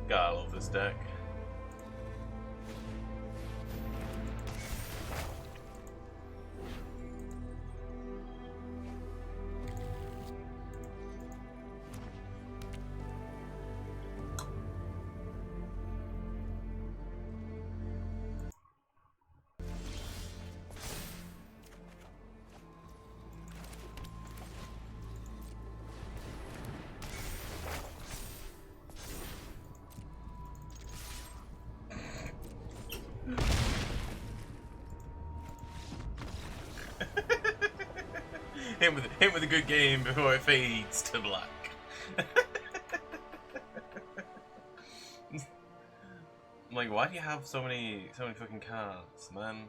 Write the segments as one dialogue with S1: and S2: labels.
S1: God, I love this deck. Him with a good game before it fades to black. I'm like, why do you have so many fucking cards, man?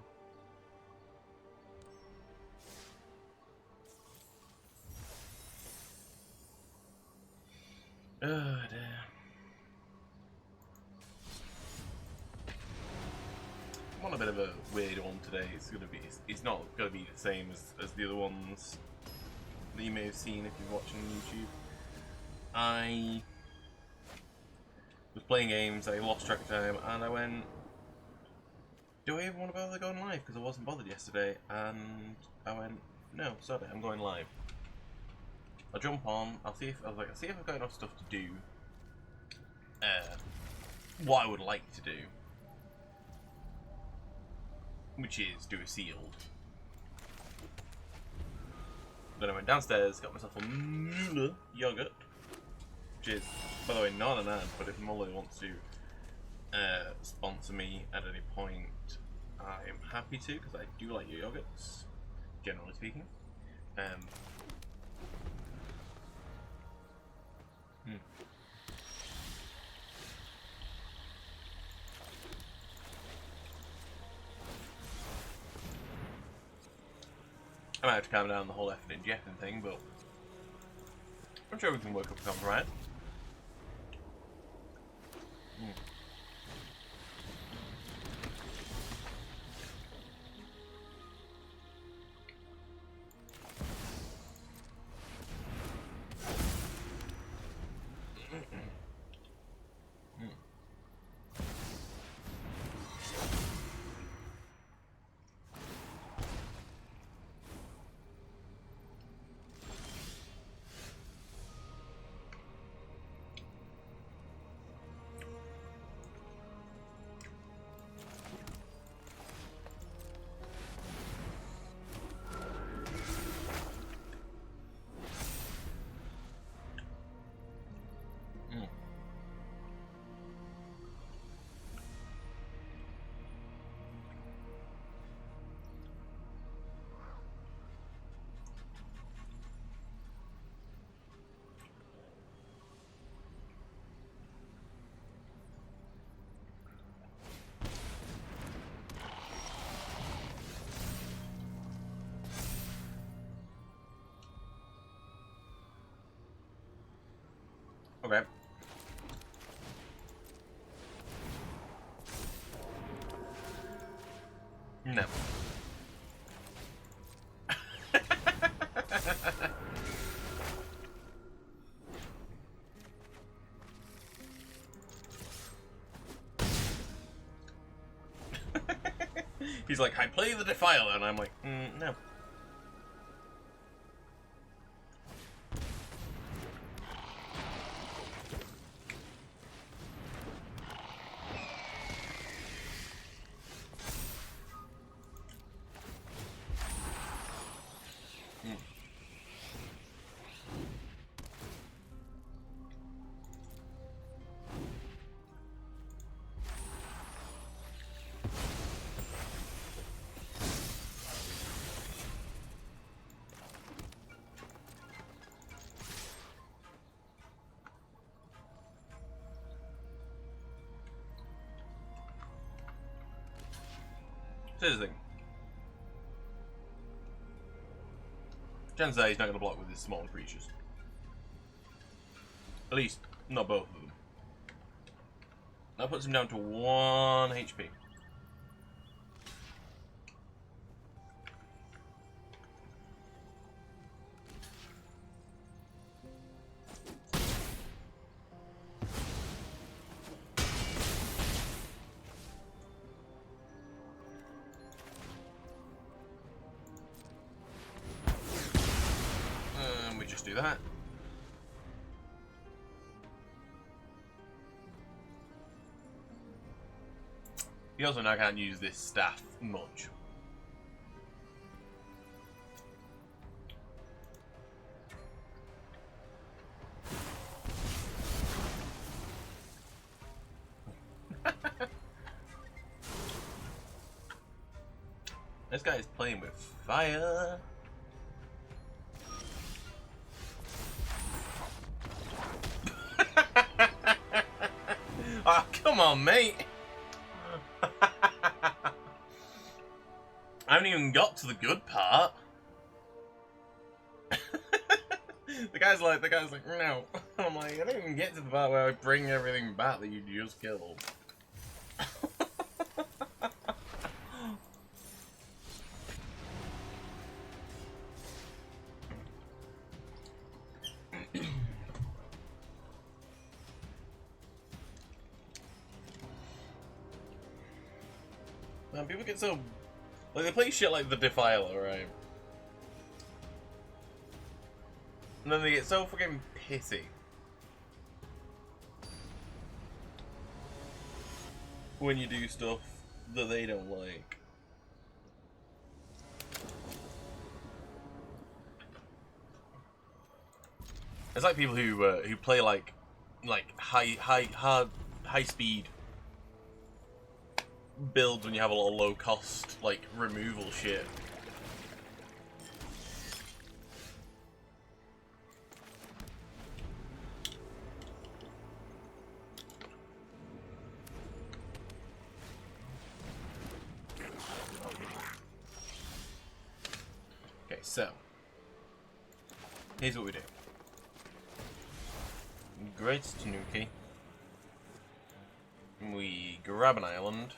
S1: Oh dear. I'm on a bit of a weird one today. It's not gonna be the same as the other ones that you may have seen if you're watching YouTube. I was playing games, I lost track of time, and I went, do I even want to bother going live? Because I wasn't bothered yesterday, and I went, no, sorry, I'm going live. I'll jump on, I'll see if I've got enough stuff to do what I would like to do, which is do a sealed. Then I went downstairs, got myself a Muller yogurt, which is, by the way, not an ad, but if Muller wants to sponsor me at any point, I am happy to, because I do like your yogurts, generally speaking. I might have to calm down the whole effing and Jeff thing, but I'm sure we can work up a compromise. Okay. No. He's like, I play the Defiler, and I'm like, no. Here's the thing. Chances are he's not going to block with his smaller creatures. At least, not both of them. That puts him down to 1 HP. just do that. You also now can't use this staff much. This guy is playing with fire. Oh, come on, mate. I haven't even got to the good part. The guy's like, no. I'm like, I didn't even get to the part where I bring everything back that you just killed. Man, people get so... Like, they play shit like the Defiler, right? And then they get so fucking pissy when you do stuff that they don't like. It's like people who play like high speed builds when you have a lot of low cost like removal shit. Okay, so here's what we do. Great Tanuki. We grab an island.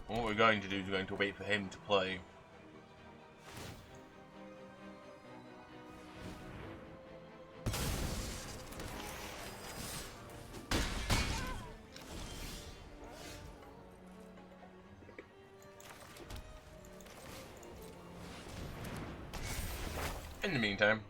S1: What we're going to do is we're going to wait for him to play. In the meantime,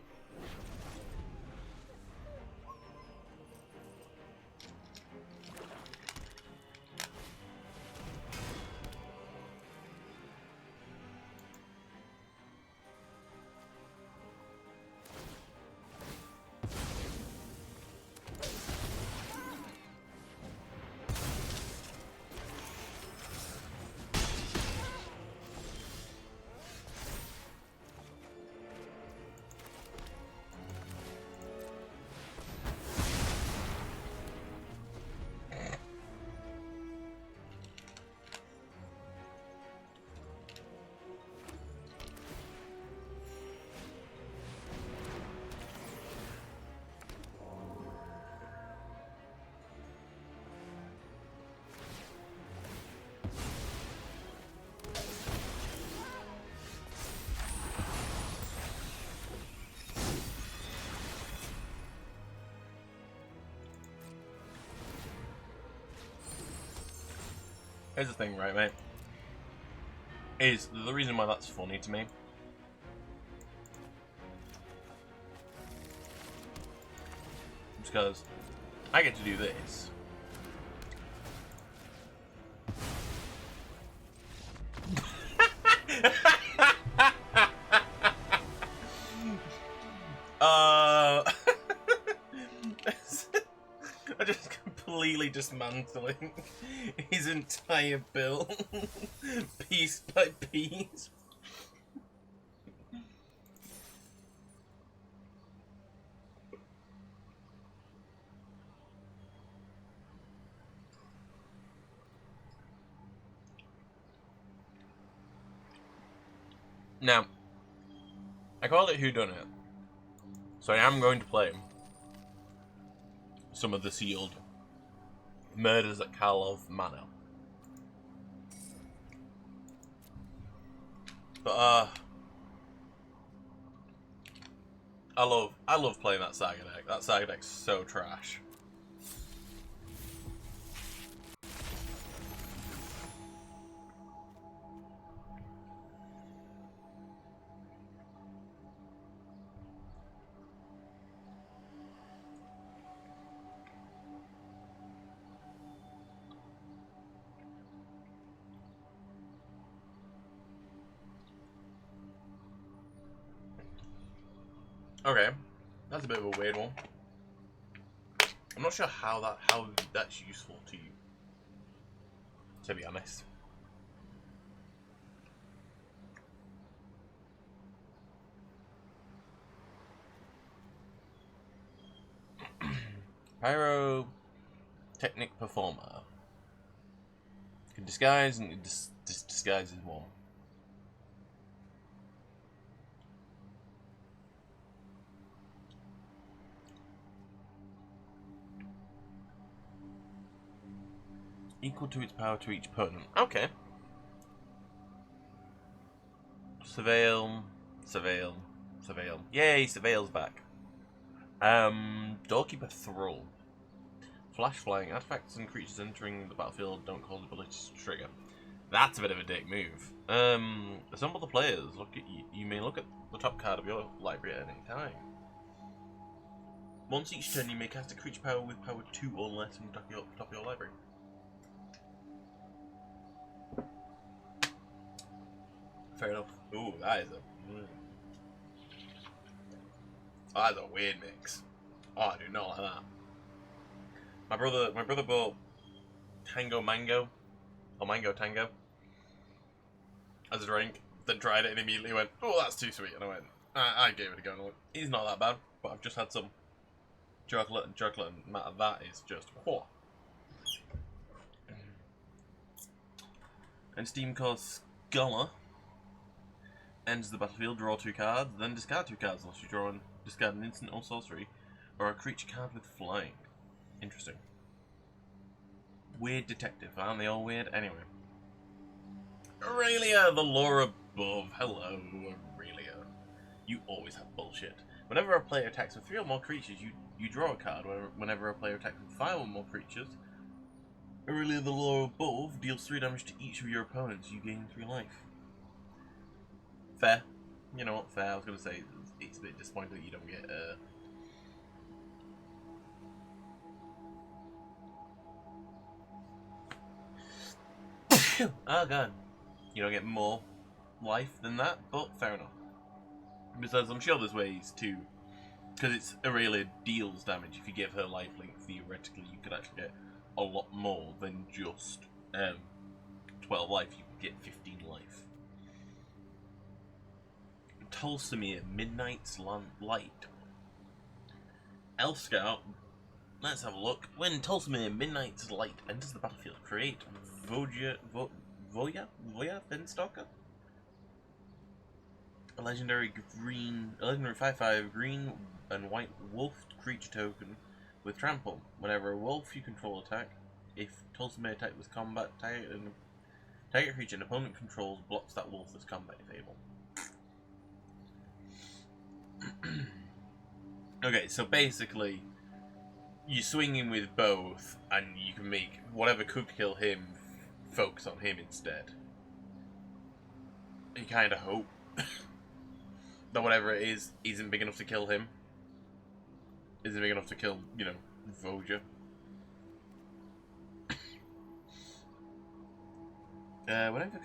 S1: here's the thing, right, mate? Is the reason why that's funny to me is because I get to do this. I just completely dismantling his entire build, piece by piece. Now, I called it Whodunit, so I am going to play some of the sealed Murders at Karlov Manor. But I love playing that Saga deck. That Saga deck's so trash. Okay, that's a bit of a weird one. I'm not sure how that's useful to you, to be honest. Pyrotechnic performer. Can disguise and disguise as one. Equal to its power to each opponent. Okay. Surveil. Yay, Surveil's back. Doorkeeper Thrall. Flash flying. Artifacts and creatures entering the battlefield don't cause abilities to trigger. That's a bit of a dick move. Assemble the players. You may look at the top card of your library at any time. Once each turn, you may cast a creature power with power 2 or less from the top of your library. Fair enough. Ooh, that is a weird mix. Oh, I do not like that. My brother bought Tango Mango, or Mango Tango, as a drink. Then tried it and immediately went, "Oh, that's too sweet." And I went, I gave it a go. And I went, "It's not that bad." But I've just had some chocolate, and that is just whoa. And Steam calls Scholar. Enters the battlefield, draw 2 cards, then discard 2 cards unless you draw and discard an instant or sorcery, or a creature card with flying. Interesting. Weird detective, aren't they all weird? Anyway. Aurelia, the lore above. Hello, Aurelia. You always have bullshit. Whenever a player attacks with 3 or more creatures, you draw a card. Whenever a player attacks with 5 or more creatures, Aurelia, the lore above deals 3 damage to each of your opponents. You gain 3 life. Fair. You know what, fair. I was going to say, it's a bit disappointing that you don't get, oh god. You don't get more life than that, but fair enough. Besides, I'm sure there's ways to... Because it's Aurelia deals damage. If you give her lifelink, theoretically, you could actually get a lot more than just 12 life. You could get 15 life. Tulsimir, Midnight's Light. Elf Scout. Let's have a look. When Tulsimir, Midnight's Light enters the battlefield, create Voya Finstalker? A legendary 5/5 green and white wolf creature token with trample. Whenever a wolf you control attack, if Tulsimir attack with combat, target creature an opponent controls blocks that wolf as combat if able. Okay, so basically, you're swinging with both, and you can make whatever could kill him focus on him instead. You kind of hope that whatever it is isn't big enough to kill him. Isn't big enough to kill, you know, Voja. Whenever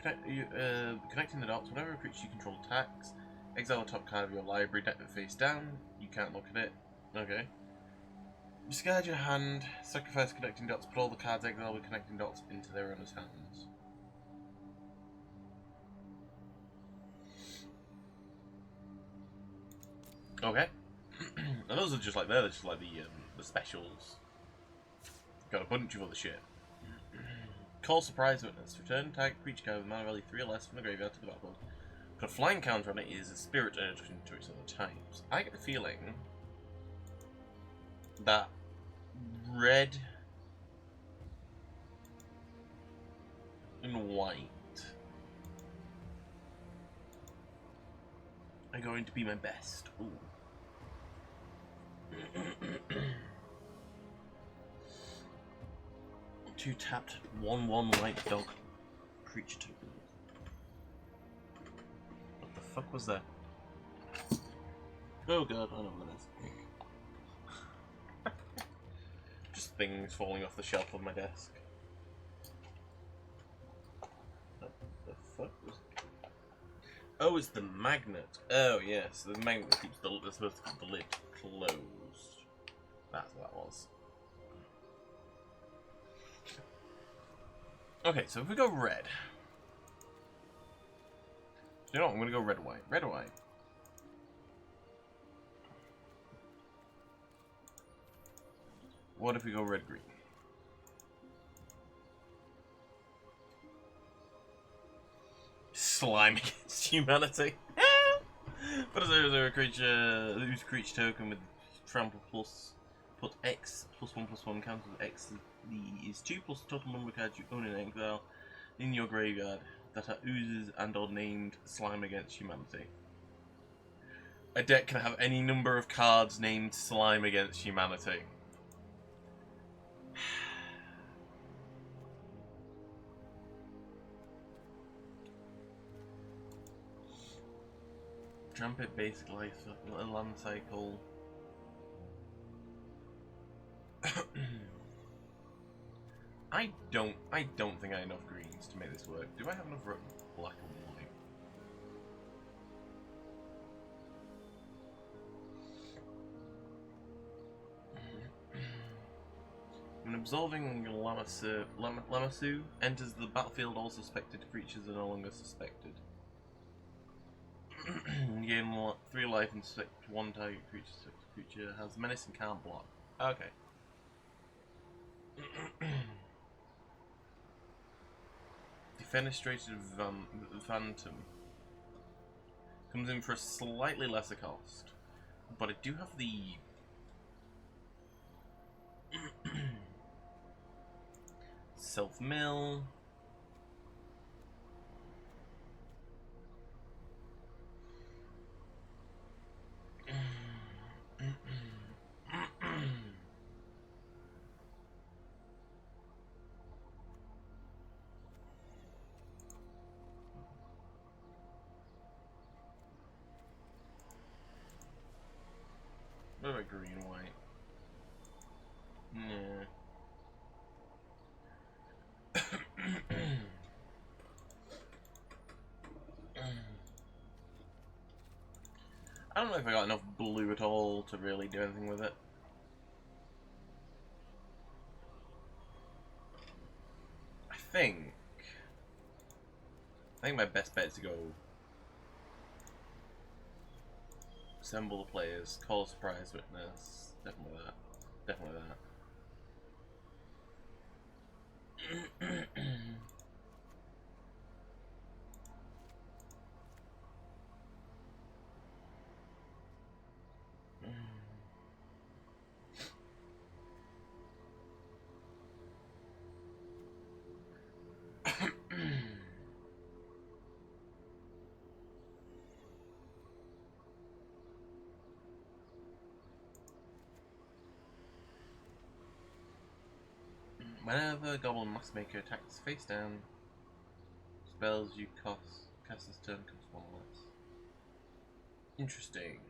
S1: connecting the dots, whenever a creature you control attacks, exile the top card of your library, deck it face down. You can't look at it. Okay. Discard your hand, sacrifice connecting dots, put all the cards exiled with connecting dots into their owner's hands. Okay. And those are just like they're just like the specials. Got a bunch of other shit. Call Surprise Witness. Return target creature card with mana value 3 or less from the graveyard to the battlefield. Put a flying counter on it is a spirit addition to its other types. I get the feeling that red and white are going to be my best. Ooh. 2 tapped, 1/1 white dog creature token. What the fuck was that? Oh god, I know what that is. Just things falling off the shelf of my desk. What the fuck was... Oh, it's the magnet. Oh, yes. The magnet that keeps that's supposed to keep the lid closed. That's what that was. Okay, so if we go red. You know what? I'm going to go red-white. Red-white. What if we go red-green? Slime against humanity. Put a 0/0 creature, lose creature token with trample plus, put X +1/+1 counter with X is 2 plus the total number of cards you own in exile in your graveyard that are oozes and or named slime against humanity. A deck can have any number of cards named slime against humanity. Trumpet, basic life, land cycle. I don't think I have enough greens to make this work. Do I have enough black and white? When absolving Lamassu enters the battlefield, all suspected creatures are no longer suspected. Gain 3 life and suspect 1 target creature has menace and can't block. Okay. Defenestrated Phantom comes in for a slightly lesser cost, but I do have the self-mill. What about green and white? Nah. I don't know if I got enough blue at all to really do anything with it. I think my best bet is to go assemble the players, call a surprise witness. Definitely that. Definitely that. Whenever Goblin Maskmaker attacks face down, spells you cast this turn cost 1 less. Interesting.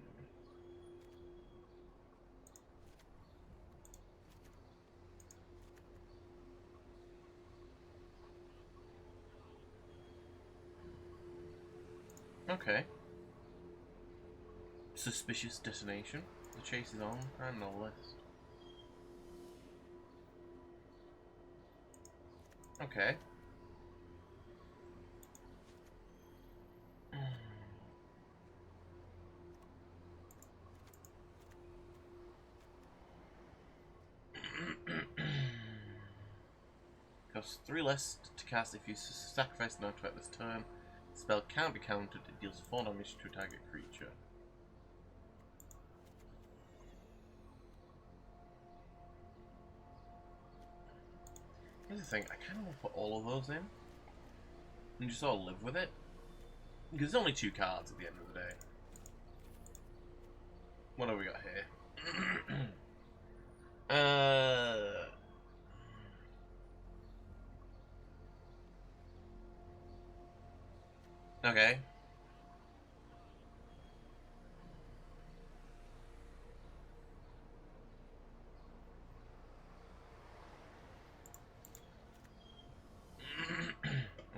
S1: Okay. Suspicious detonation. The chase is on, and no list. Okay. Costs 3 less to cast if you sacrifice an artifact this turn. The spell can't be countered, it deals 4 damage to a target creature. Here's the thing, I kind of want to put all of those in and just sort of live with it. Because there's only 2 cards at the end of the day. What have we got here? Okay.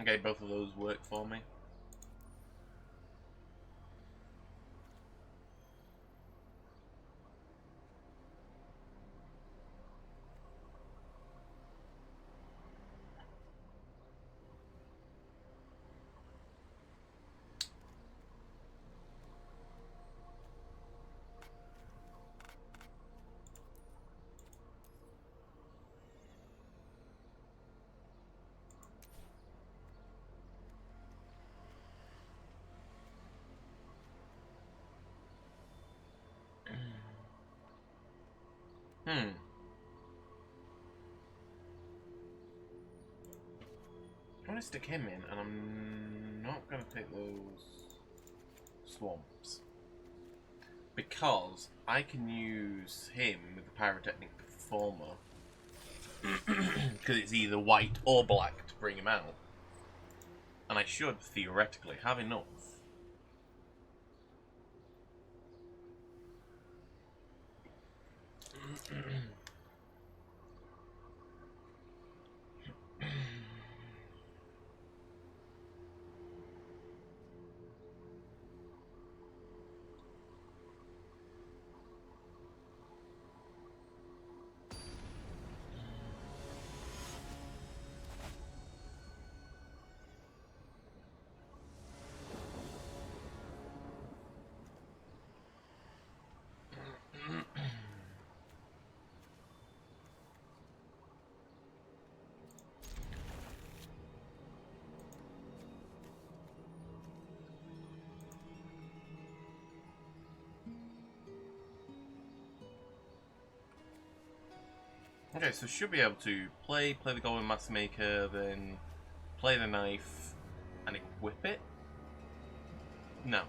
S1: Okay, both of those work for me. Hmm. I'm going to stick him in, and I'm not going to take those swamps. Because I can use him with the Pyrotechnic Performer. Because it's either white or black to bring him out. And I should, theoretically, have enough. Okay, so should be able to play the Golden Master Maker, then play the knife, and equip it? No.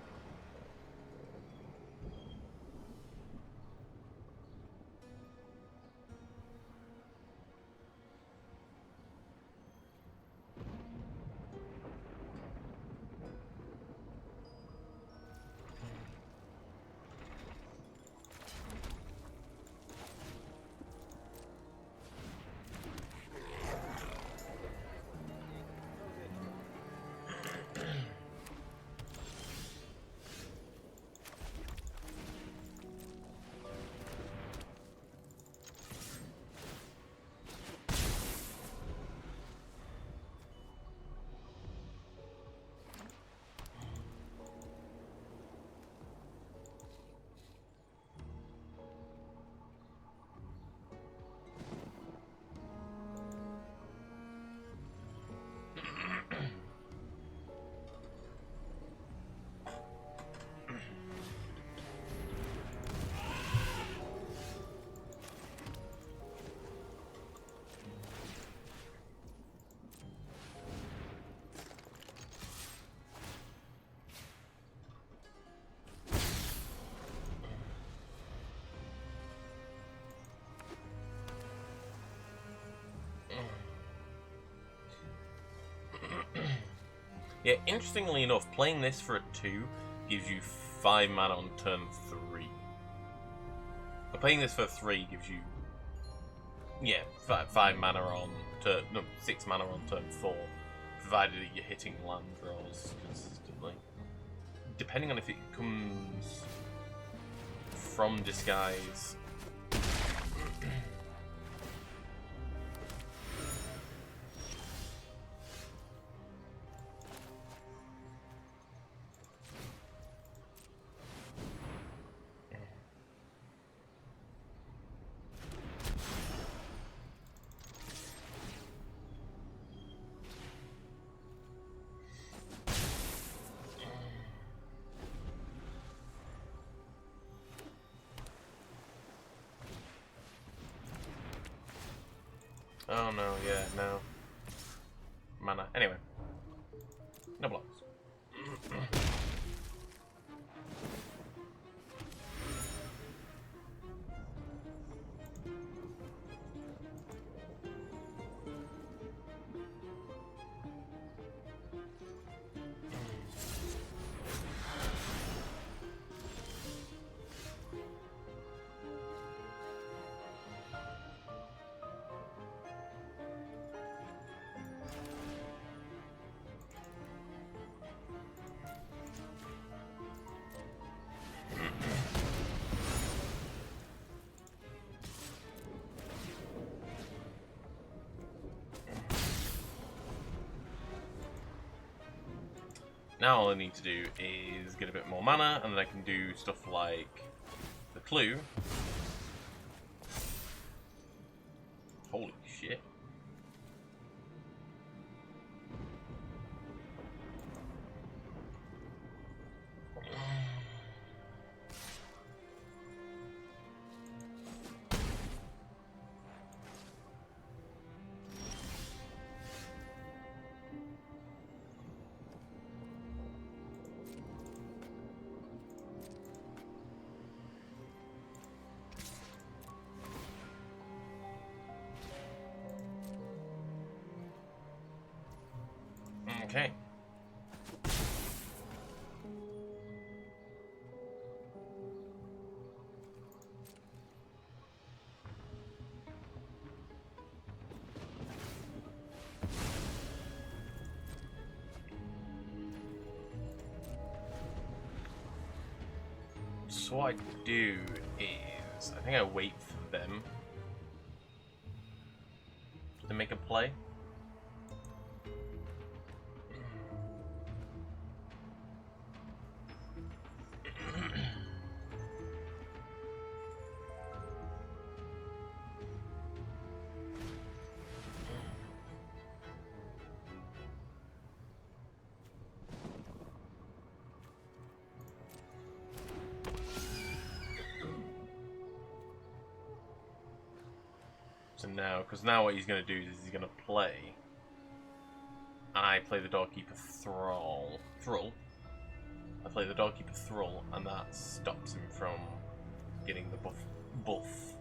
S1: Yeah, interestingly enough, playing this for a 2 gives you 5 mana on turn 3. But playing this for 3 gives you, yeah, 5 mana on turn, no, 6 mana on turn 4, provided that you're hitting land draws consistently. Depending on if it comes from disguise. Oh no, yeah, no. Mana. Anyway. No blocks. Now all I need to do is get a bit more mana, and then I can do stuff like the clue. Holy shit. Okay. So what I do is, I think I wait for them to make a play. So now, because now what he's going to do is he's going to play. I play the Doorkeeper Thrall. I play the Doorkeeper Thrall, and that stops him from getting the buff.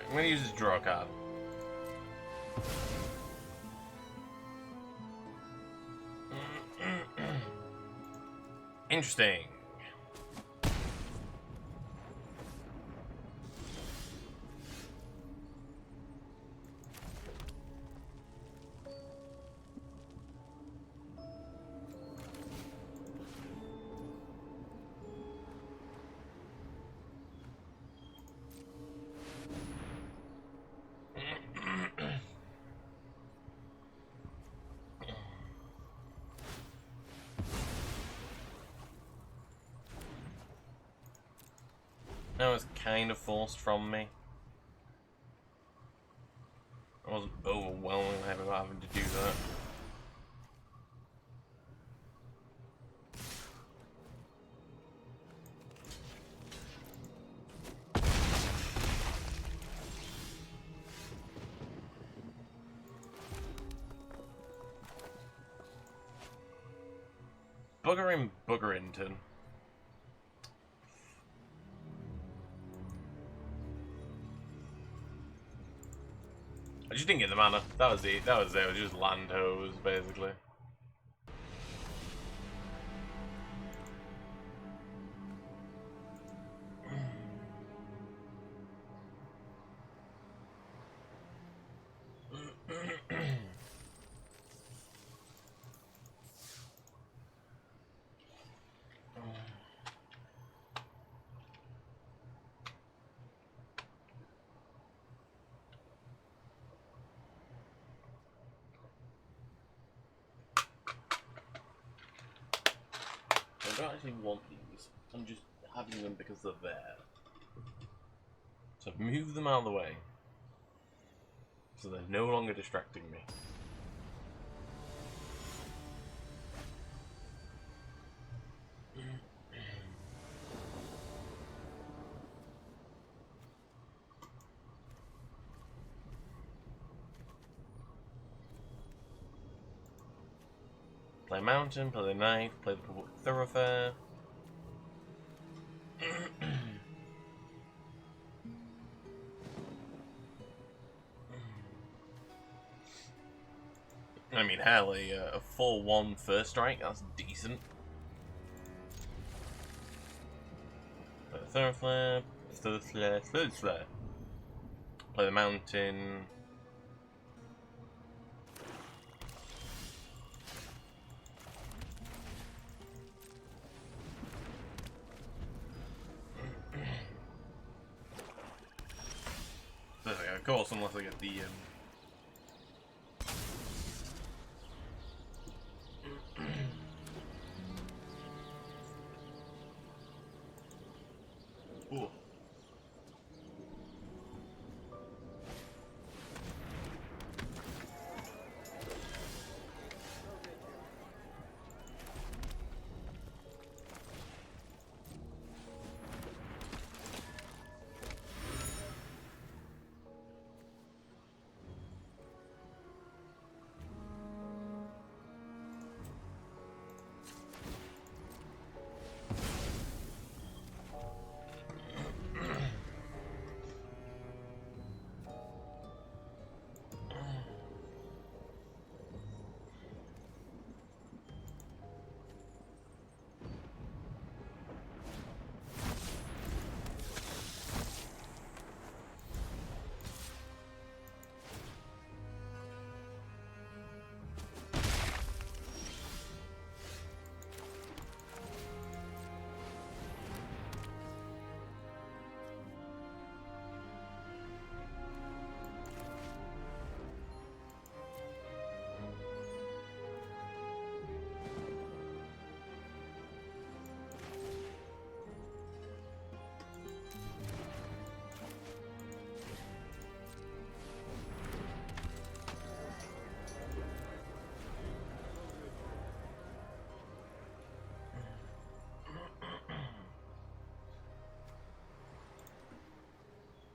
S1: I'm going to use his draw card. Interesting. That was kind of forced from me. I wasn't overwhelmed having to do that. Buggerington. I just didn't get the mana. That was it. It was just land hose, basically. I don't actually want these. I'm just having them because they're there. So I've moved them out of the way. So they're no longer distracting me. Play Mountain, play the Knife, play the Public Thoroughfare. I mean, hell, a 4-1 first strike, that's decent. Play the Thoroughfare, Thoroughfare. Play the Mountain. course, unless I get the Ooh.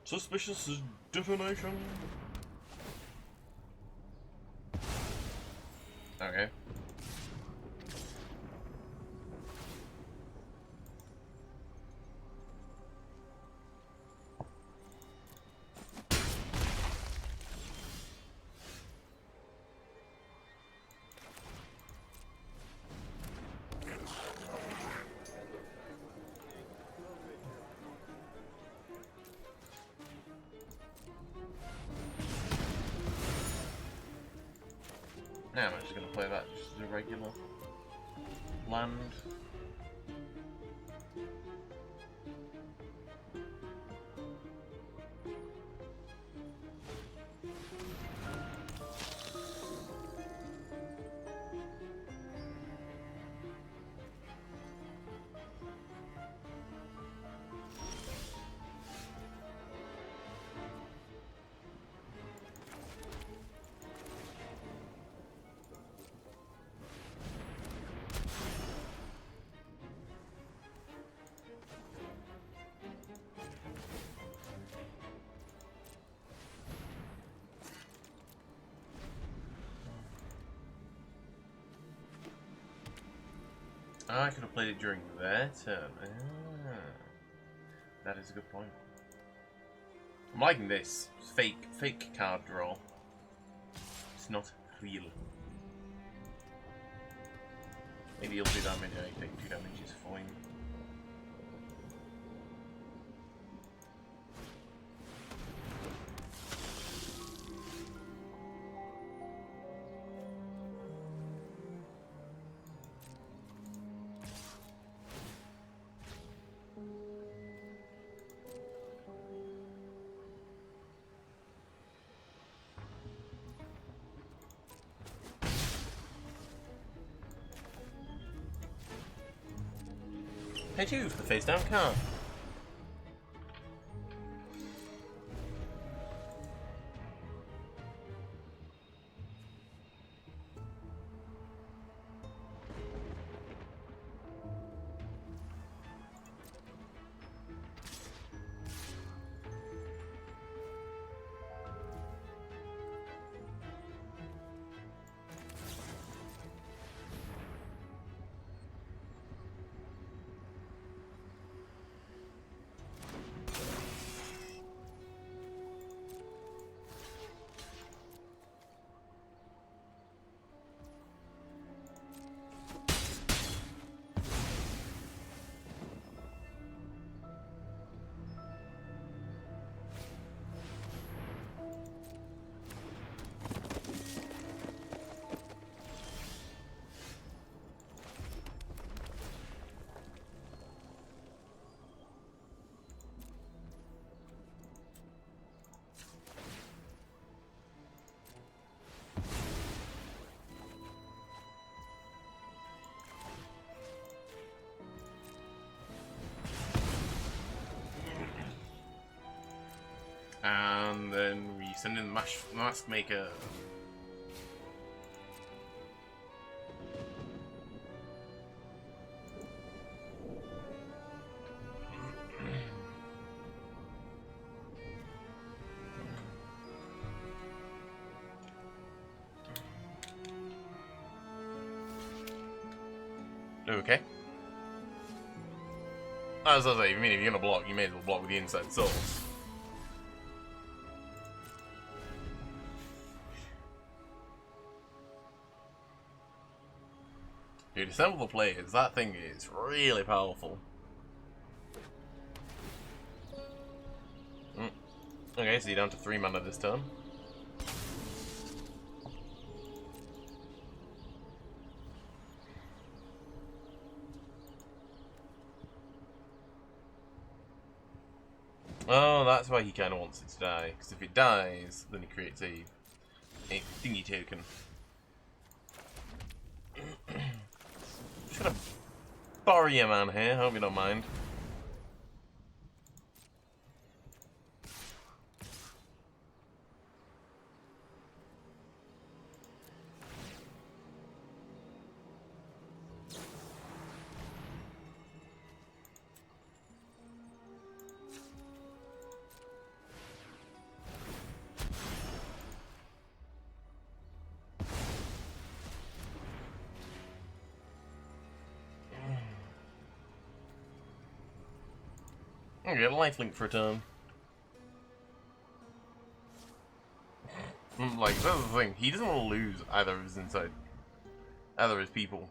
S1: Suspicious detonation. Okay. Now I'm just going to play that just as a regular land. I could have played it during their turn. That is a good point. I'm liking this. Fake card draw. It's not real. Maybe you'll do damage, I take 2 damage is fine. Pay 2 for the face down card. And then we send in the mask maker. Okay. As I say, I mean, if you're gonna block, you may as well block with the inside source. Dude, assemble the players, that thing is really powerful. Okay, so you're down to 3 mana this turn. Oh, that's why he kind of wants it to die. Because if it dies, then he creates a thingy token. Just gonna borrow your man here, hope you don't mind. Okay, a lifelink for a turn. Like, that's the thing. He doesn't want to lose either of his people.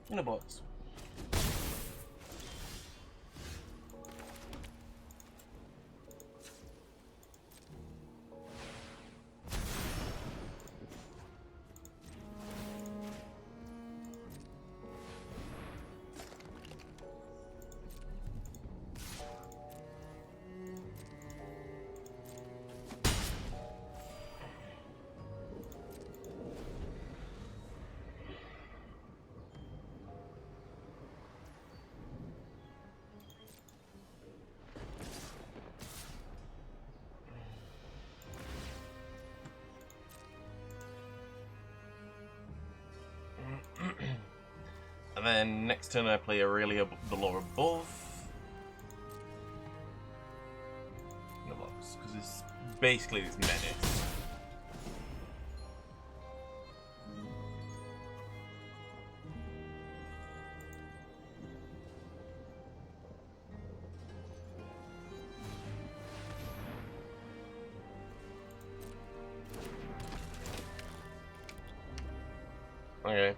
S1: In a box. And then next turn I play Aurelia the Law Above. No box, because it's basically this menace. Okay.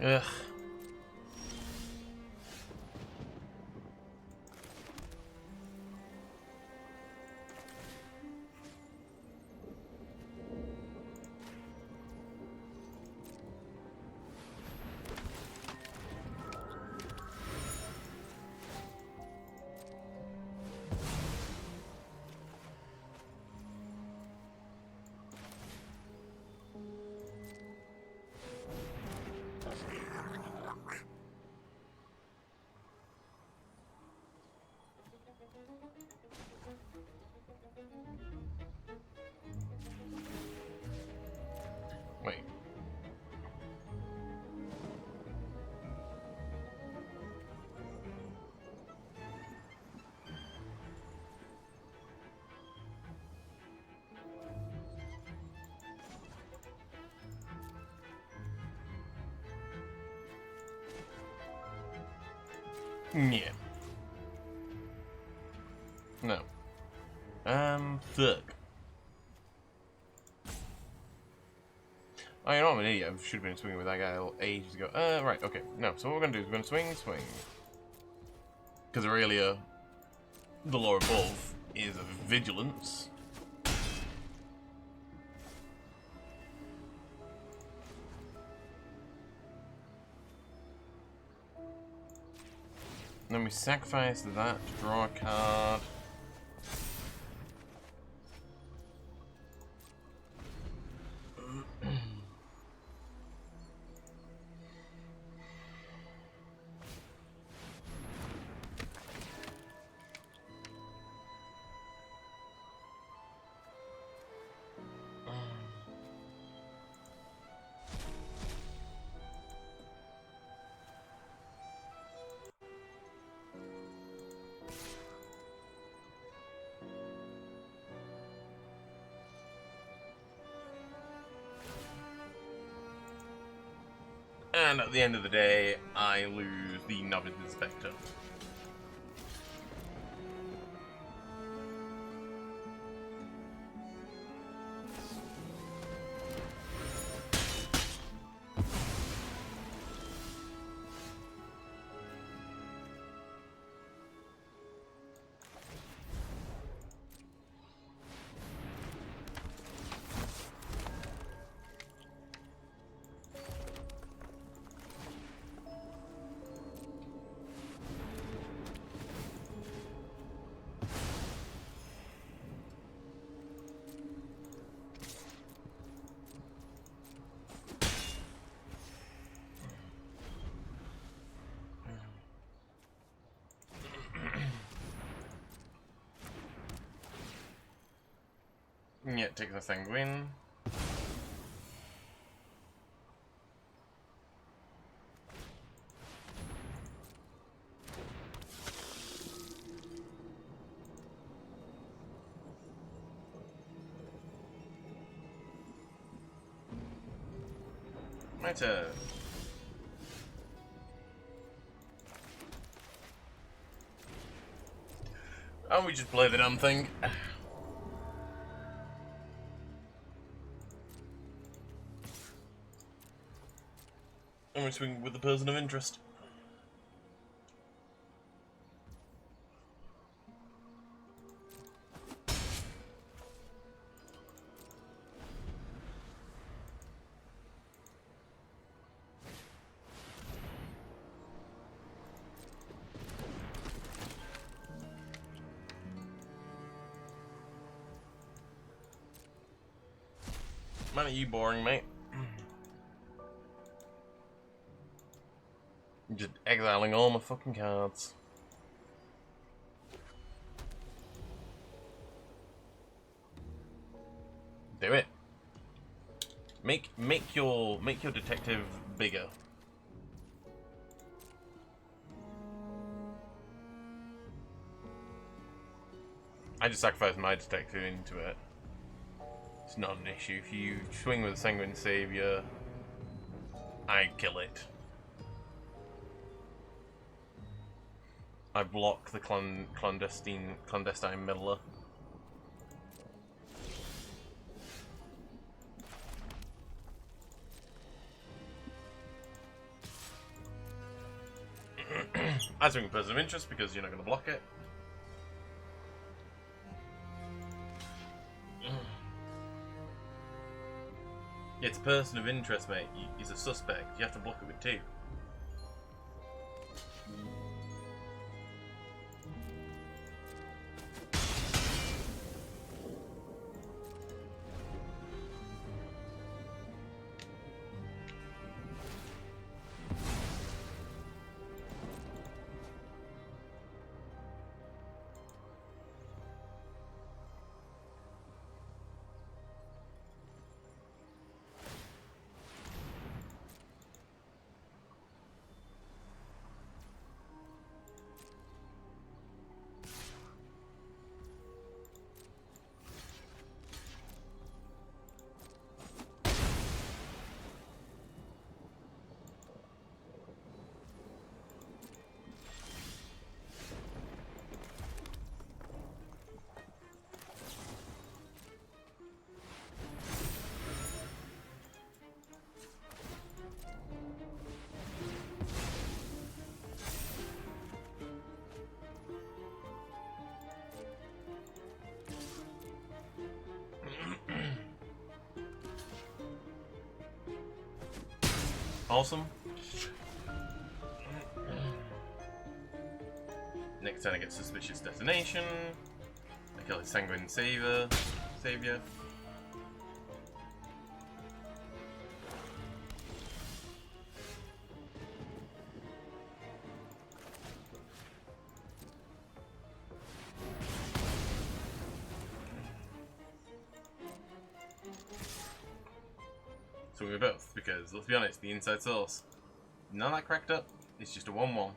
S1: Ugh. Wait. Yeah. No. Fuck. Oh, you know I'm an idiot. I should have been swinging with that guy ages ago. Right, okay. No, so what we're gonna do is we're gonna swing. Because Aurelia, the law above, is of vigilance. Then we sacrifice that to draw a card. And at the end of the day, I lose the Novice Inspector. Yeah, take the Sanguine. My turn. Oh, we just play the damn thing. And we swing with the person of interest. Man, are you boring, mate? I'm just exiling all my fucking cards. Do it. Make your detective bigger. I just sacrificed my detective into it. It's not an issue. If you swing with a Sanguine Savior, I kill it. I block the clandestine meddler. Answering a person of interest because you're not going to block it. Yeah, it's a person of interest, mate. He's a suspect. You have to block it with 2. Awesome. Next turn I get Suspicious Detonation. I kill his Sanguine Savior. So we're both, because let's be honest, the inside source, none of that cracked up, it's just a 1-1.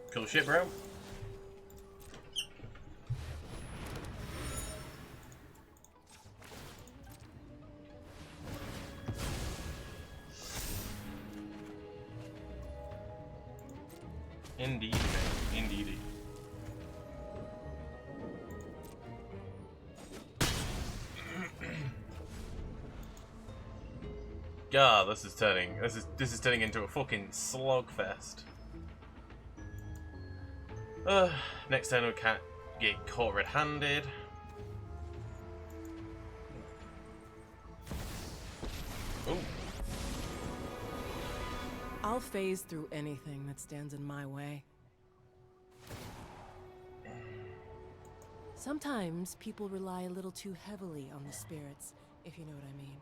S1: Cool shit, bro. Indeed, man. Indeed. God, this is turning into a fucking slogfest. Next turn we can't get caught red-handed. Ooh.
S2: I'll phase through anything that stands in my way. Sometimes people rely a little too heavily on the spirits, if you know what I mean.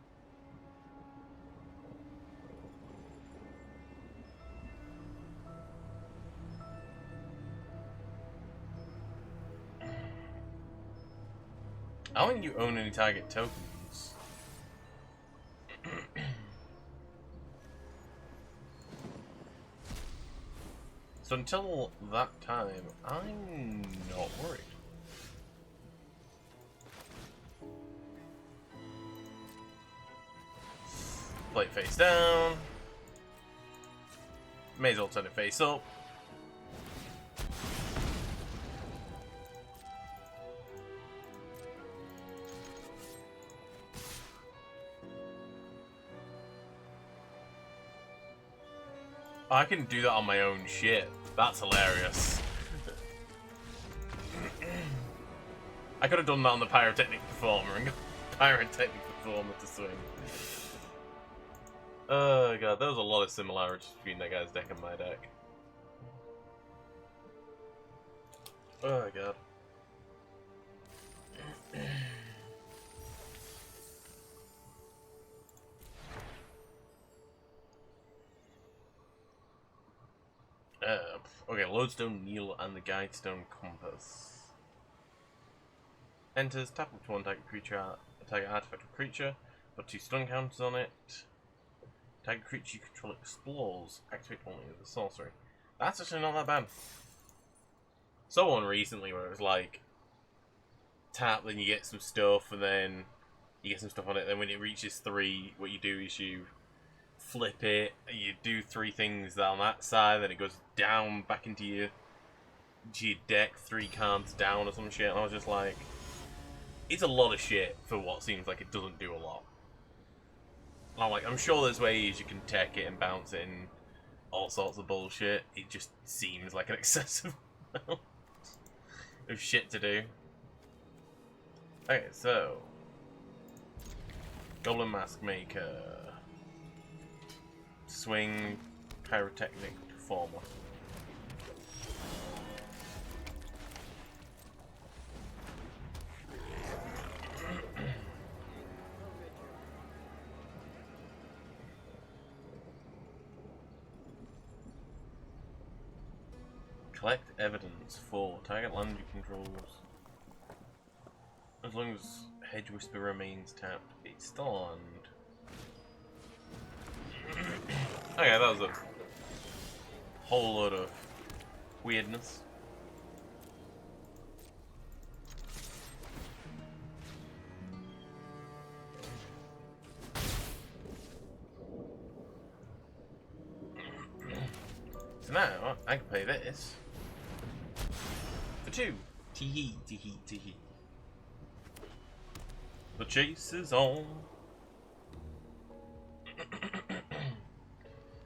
S1: I don't think you own any target tokens. So until that time, I'm not worried. Play it face down. May as well turn it face up. I can do that on my own shit. That's hilarious. I could have done that on the Pyrotechnic Performer and got Pyrotechnic Performer to swing. Oh god, there was a lot of similarities between that guy's deck and my deck. Oh god. Okay, Lodestone Needle and the Guidestone Compass. Enters, tap up to 1 target creature a target artifact or creature, put 2 stun counters on it. Target creature you control explores, activate only as a sorcery. That's actually not that bad. Saw one recently where it was like, tap, then you get some stuff, and then you get some stuff on it, then when it reaches 3, what you do is you flip it, and you do 3 things on that side, then it goes down back into your deck, 3 cards down or some shit, and I was just like, it's a lot of shit for what seems like it doesn't do a lot. And I'm like, I'm sure there's ways you can tech it and bounce it and all sorts of bullshit. It just seems like an excessive amount of shit to do. Okay, so Goblin Mask Maker, Swing, Pyrotechnic Performer. Collect evidence for target land you controls. As long as Hedge Whisper remains tapped, it's still land. Okay, that was a whole lot of weirdness. So now I can play this for 2. Tee-hee, tee-hee, tee-hee. The chase is on.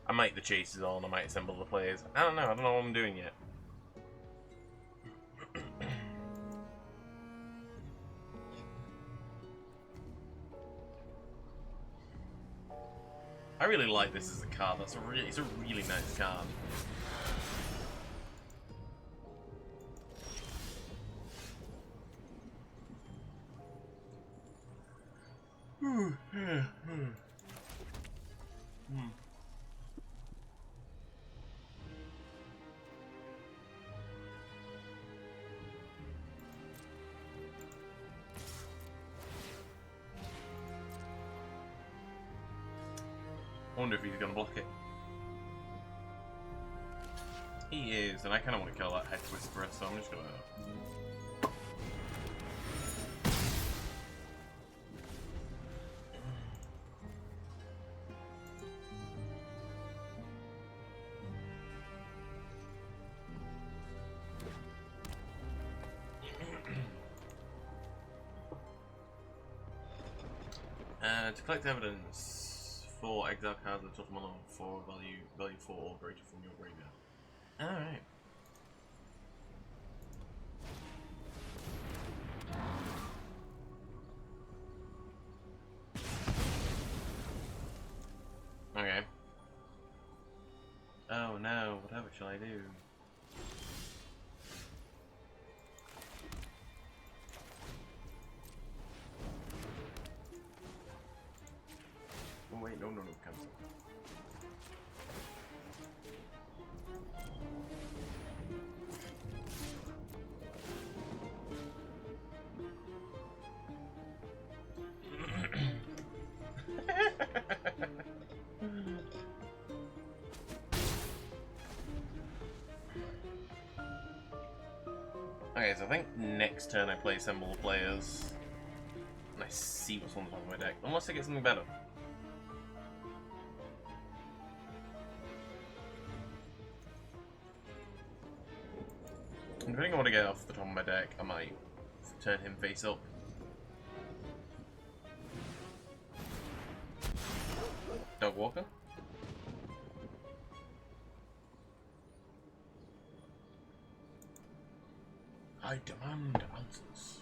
S1: I might the chase is on, I might assemble the players. I don't know what I'm doing yet. I really like this as a card. It's a really nice card. I wonder if he's gonna block it. He is, and I kind of want to kill that Hedge Whisperer, so I'm just gonna. To collect evidence for exile cards that total mana for value 4 or greater from your graveyard. Alright. Okay. Oh no, whatever shall I do? Oh wait, no, cancel. Okay, so I think next turn I play assemble players, and I see what's on the top of my deck, unless I get something better. Depending on what I get off the top of my deck, I might turn him face up. Dog Walker? I demand answers.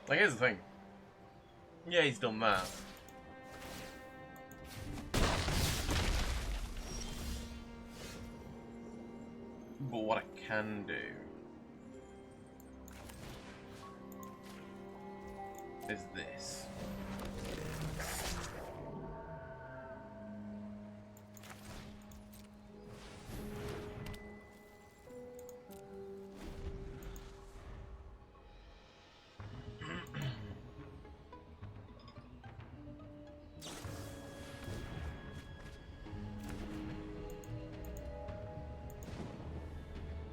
S1: Like, here's the thing. Yeah, he's done that. But what I can do is this.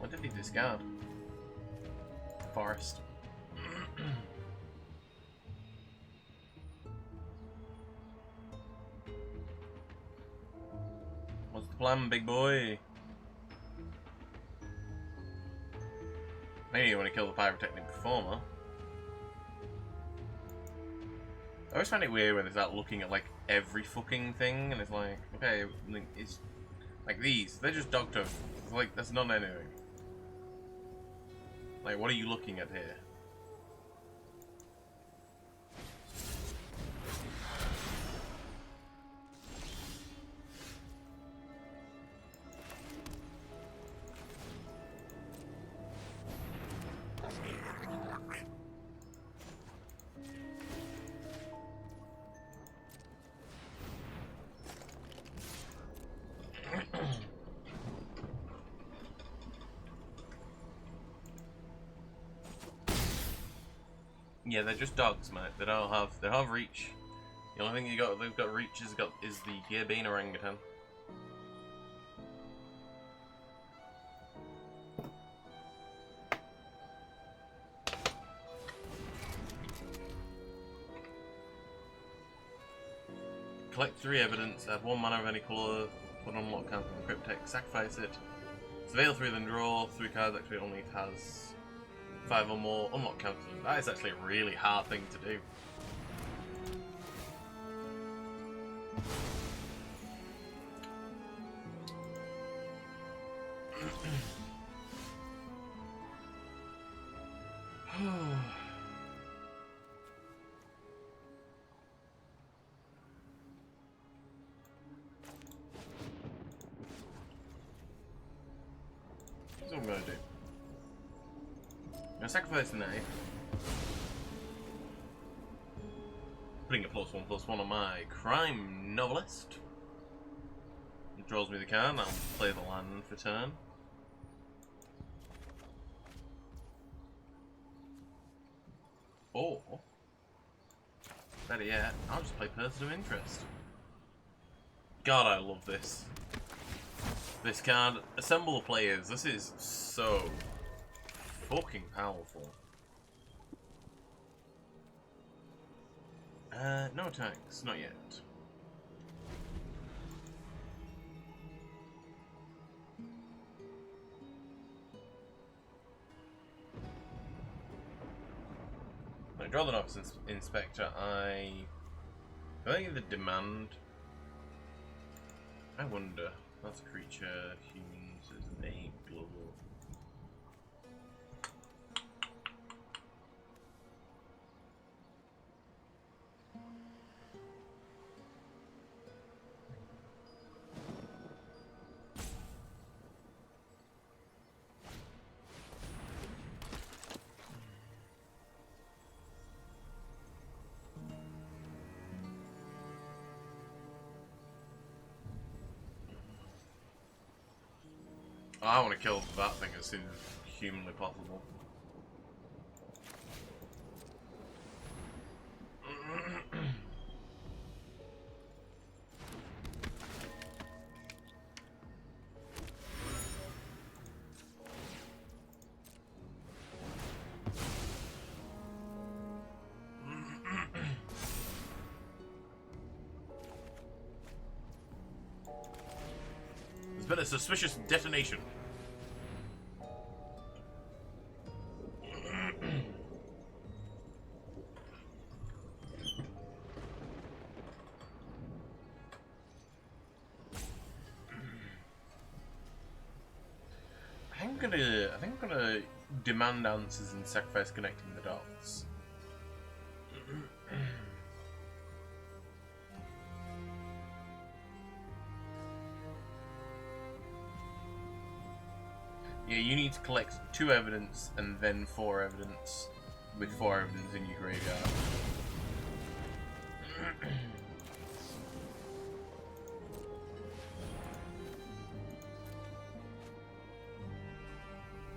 S1: What did he discard? Forest. What's the plan, big boy? Maybe you want to kill the pyrotechnic performer. I always find it weird when they start looking at like every fucking thing, and it's like, okay, it's like these. They're just dog toes. It's like that's not anything. Like, what are you looking at here? Yeah, they're just dogs, mate. They have reach. The only thing they've got reach is the Gearbean orangutan. Collect 3 evidence, add 1 mana of any colour, put on unlock count on the cryptek, sacrifice it. Surveil 3, then draw 3 cards, actually only has 5 or more unlock counters. That is actually a really hard thing to do. That's what I'm going to do. I'm going to sacrifice the knife. Putting a +1/+1 on my crime novelist. It draws me the card, I'll play the land for turn. Or, better yet, I'll just play Person of Interest. God, I love this. This card. Assemble the players. This is so fucking powerful. No attacks, not yet. I draw the Novice Inspector. I think the demand. I wonder. That's a creature. Humans is a global. I want to kill that thing as soon as humanly possible. There's been a suspicious detonation. I think I'm gonna demand answers and sacrifice connecting the dots. Yeah, you need to collect 2 evidence and then 4 evidence, with 4 evidence in your graveyard.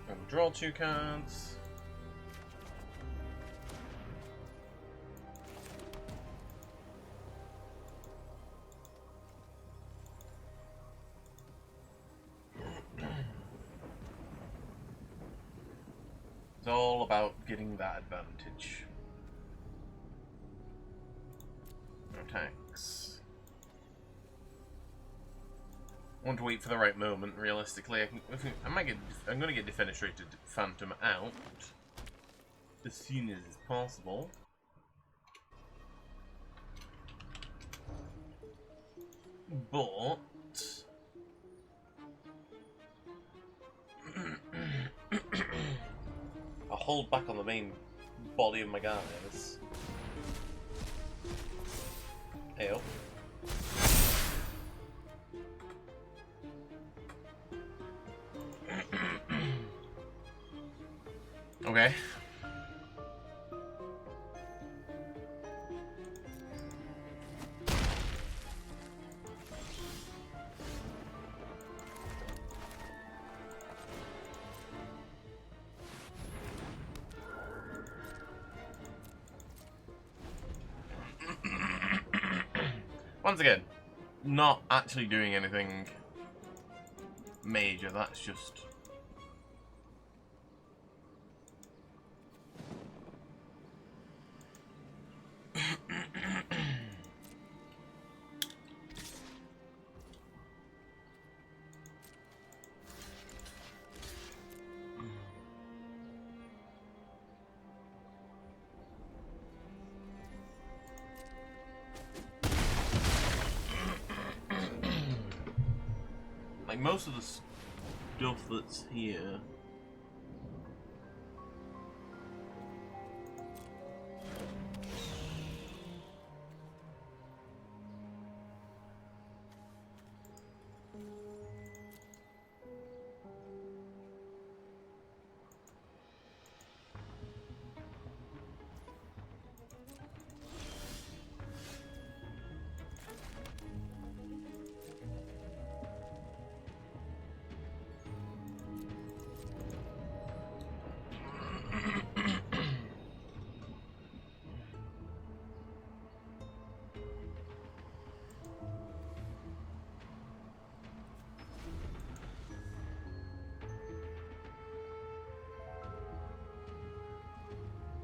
S1: I'll draw 2 cards. all about getting that advantage. Attacks. I want to wait for the right moment. Realistically, I'm gonna get defenestrated Phantom out as soon as possible. But I'll hold back on the main body of my guys. Heyo. Okay. Once again, not actually doing anything major, that's just... like, most of the stuff that's here...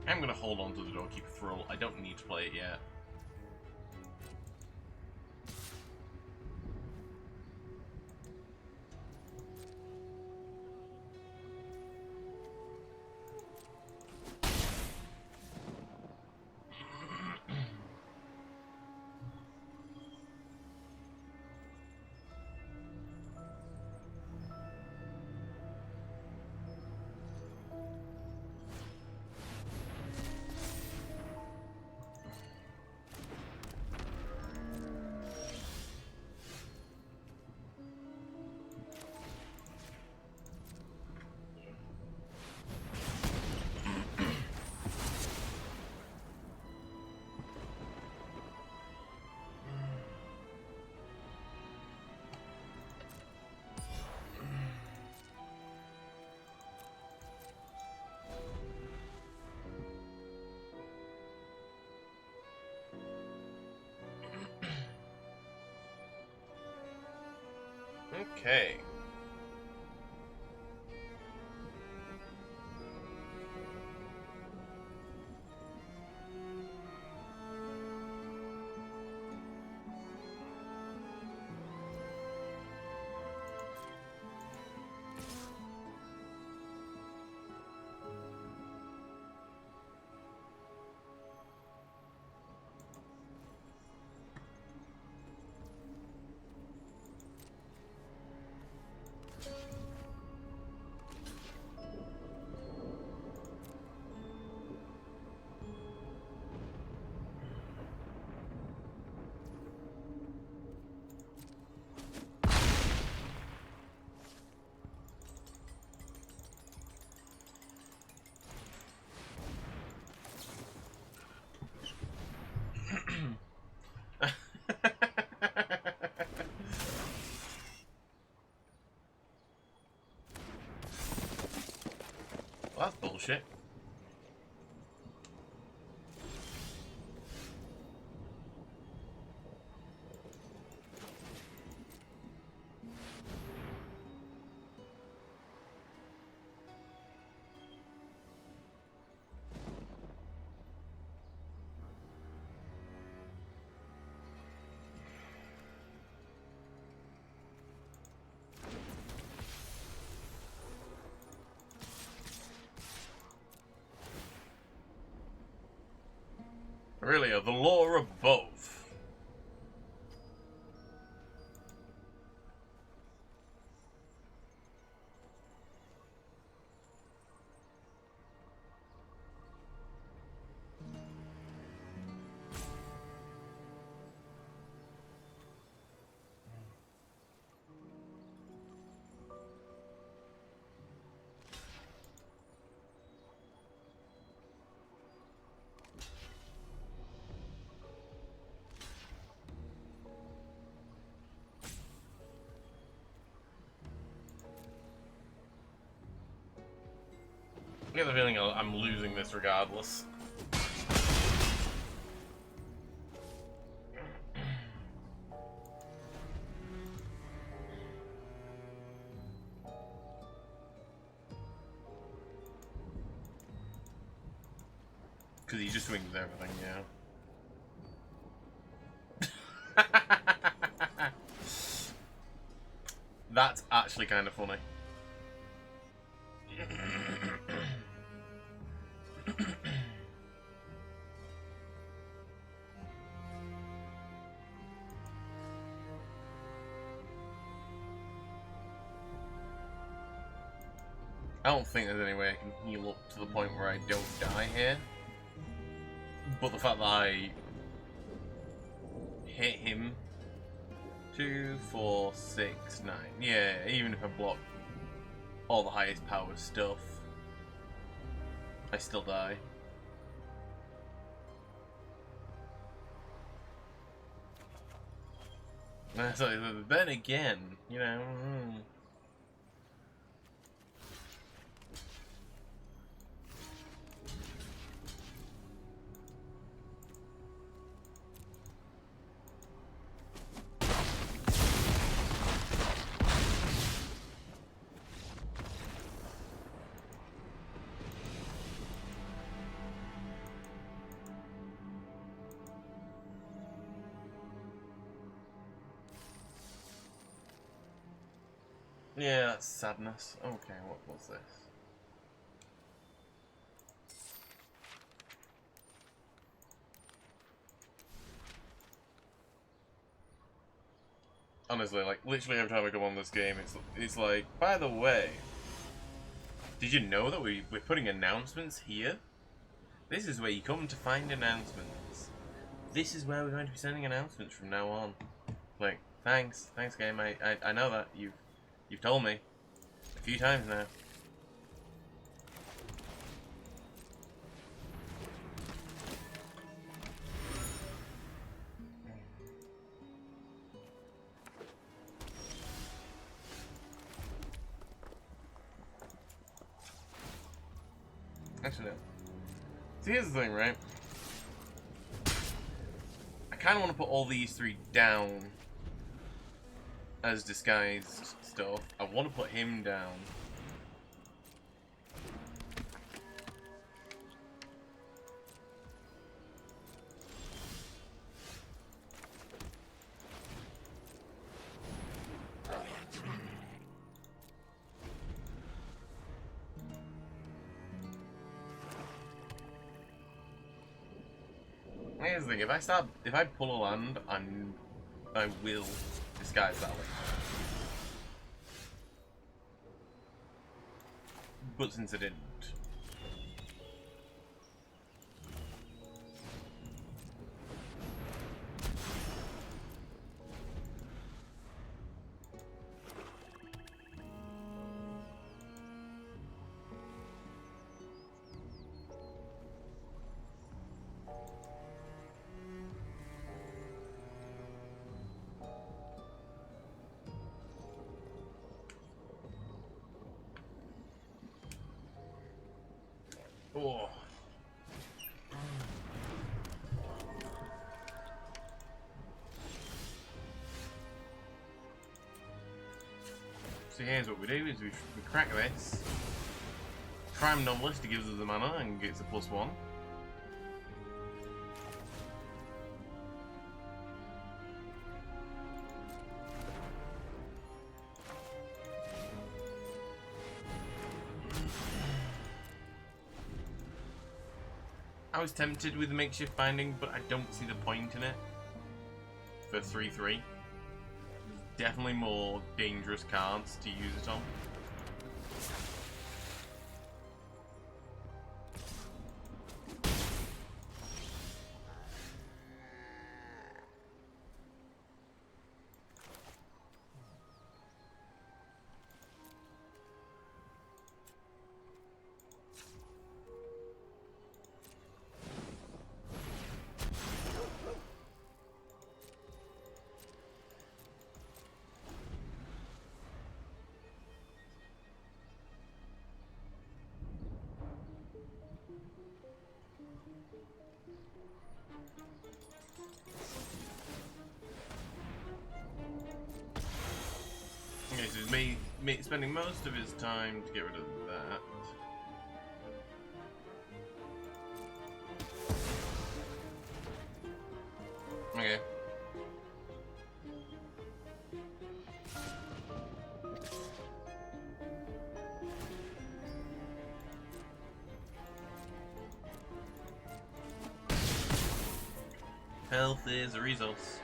S1: I'm gonna hold on to the Doorkeeper for all. I don't need to play it yet. Okay. Well, that's bullshit. Aurelia, the law above. I get the feeling I'm losing this regardless. Because he just swings everything, yeah. That's actually kind of funny. I don't think there's any way I can heal up to the point where I don't die here. But the fact that I hit him 2, 4, 6, 9. Yeah, even if I block all the highest power stuff, I still die. So then again, you know. Yeah, that's sadness. Okay, what was this? Honestly, like, literally every time I come on this game, it's like, by the way, did you know that we're putting announcements here? This is where you come to find announcements. This is where we're going to be sending announcements from now on. Like, thanks game, I know that, you've told me a few times now. Actually, no. So here's the thing, right? I kind of want to put all these 3 down as disguised stuff. I want to put him down. Here's the thing, if I pull a land, I will disguise that way. But since I didn't. Oh. So here's what we do, is we crack this. Prime Novelist, he gives us the mana and gets a +1. I was tempted with the makeshift binding, but I don't see the point in it for 3/3. Definitely more dangerous cards to use it on. Okay, so he's spending most of his time to get rid of that. Okay. Health is a resource.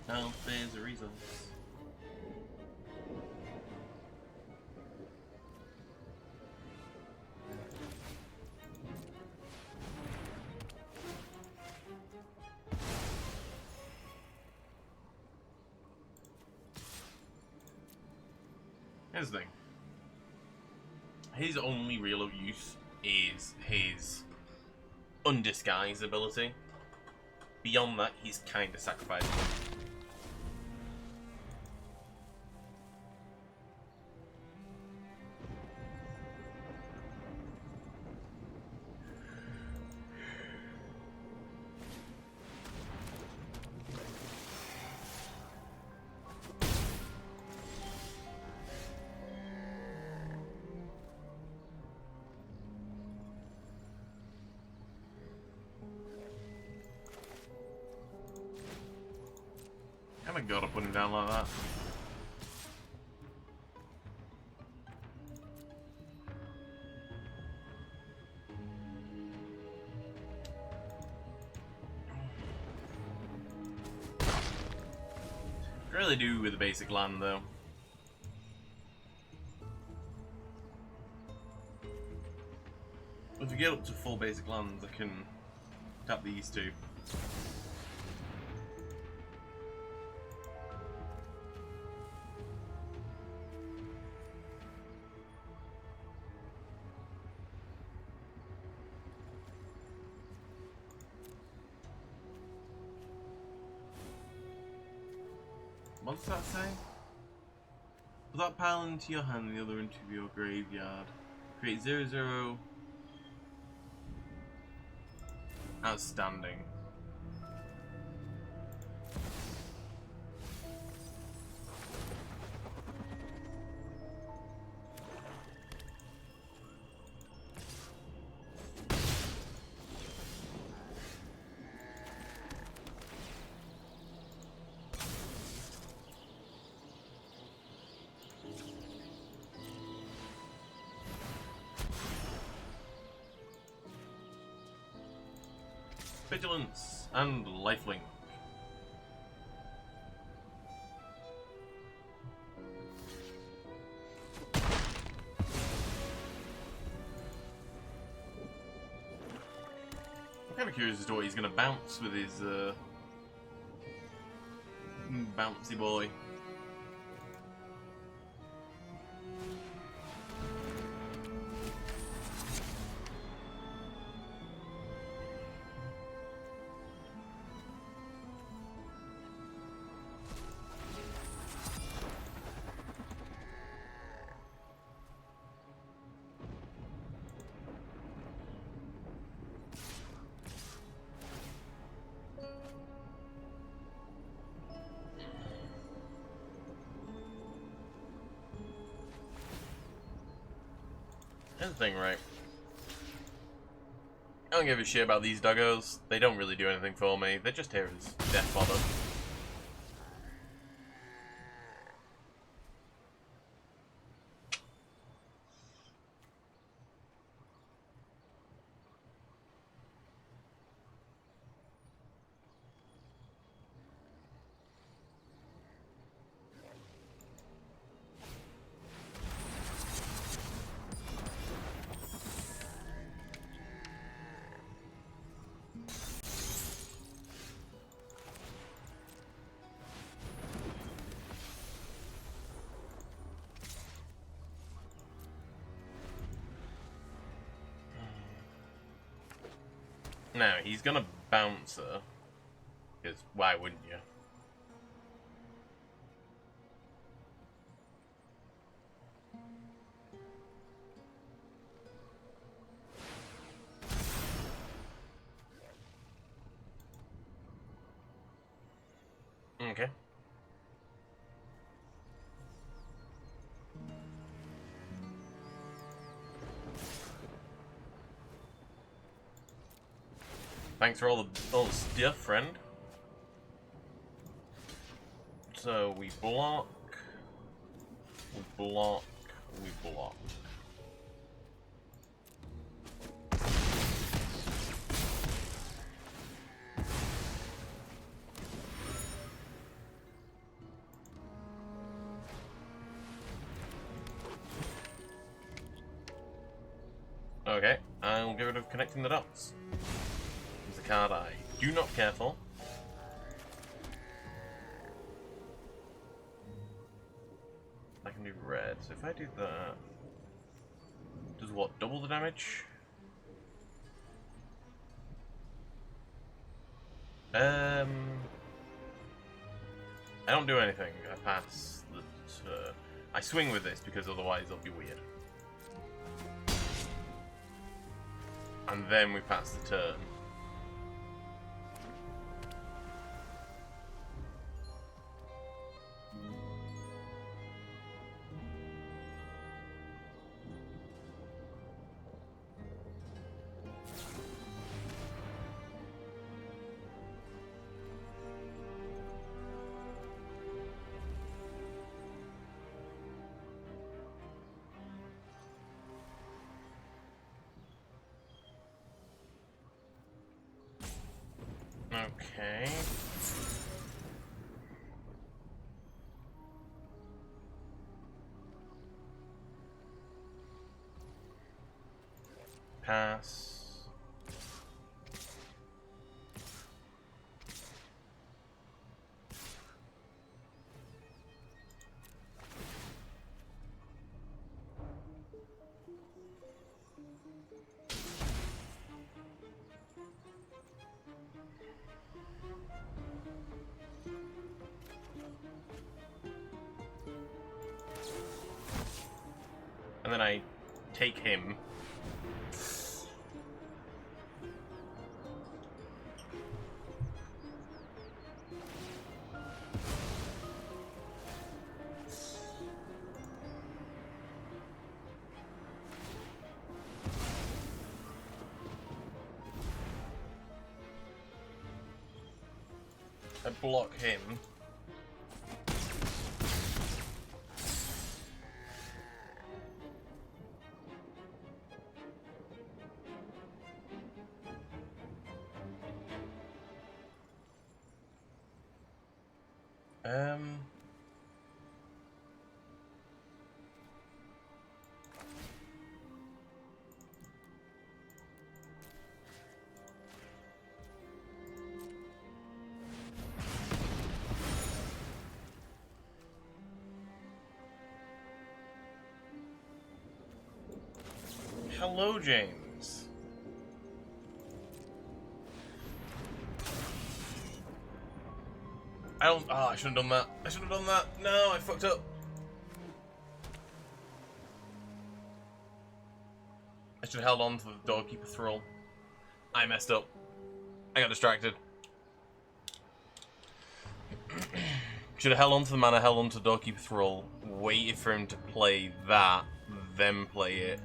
S1: Health is a resource. Here's the thing. His only real use is his undisguised ability. Beyond that, he's kind of sacrificable. I haven't got to put him down like that. Really do with the basic land though. If we get up to full basic lands, I can tap these two. What does that say? Put that pile into your hand and the other into your graveyard. Create 0/0. Outstanding. Vigilance and lifelink. I'm kind of curious as to what he's going to bounce with his bouncy boy. Here's the thing, right? I don't give a shit about these doggos. They don't really do anything for me. They're just here as death fodder. Now, he's gonna bounce her. Because why wouldn't you? Okay. Thanks for all the stuff, friend. So we block, we block, we block. Okay, I'll get rid of connecting the dots. It's a card I do not care for. I can do red, so if I do that... Does what, double the damage? I don't do anything, I pass the turn. I swing with this because otherwise it'll be weird. And then we pass the turn. Okay. Pass. And then I take him. I block him. Hello, James. I shouldn't have done that. I should have done that. No, I fucked up. I should have held on to the doorkeeper thrall. I messed up. I got distracted. Should have held on to the mana, held on to the doorkeeper thrall, waited for him to play that, then play it.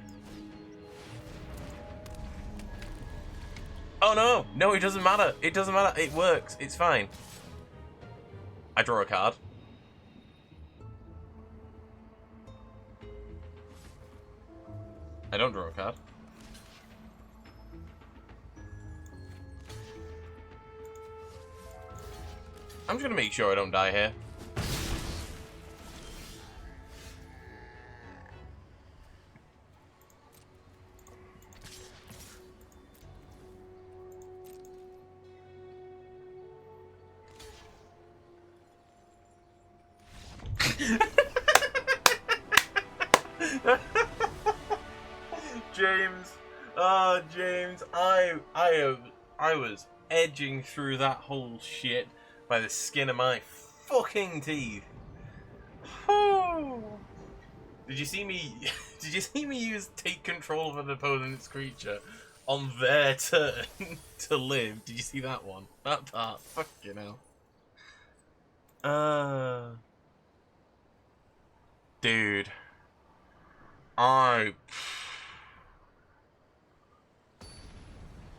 S1: Oh no! No, it doesn't matter. It doesn't matter. It works. It's fine. I draw a card. I don't draw a card. I'm just gonna make sure I don't die here. James, James, I have I was edging through that whole shit by the skin of my fucking teeth. Did you see me? Did you see me take control of an opponent's creature on their turn to live? Did you see that one? That part, fucking hell. Dude, I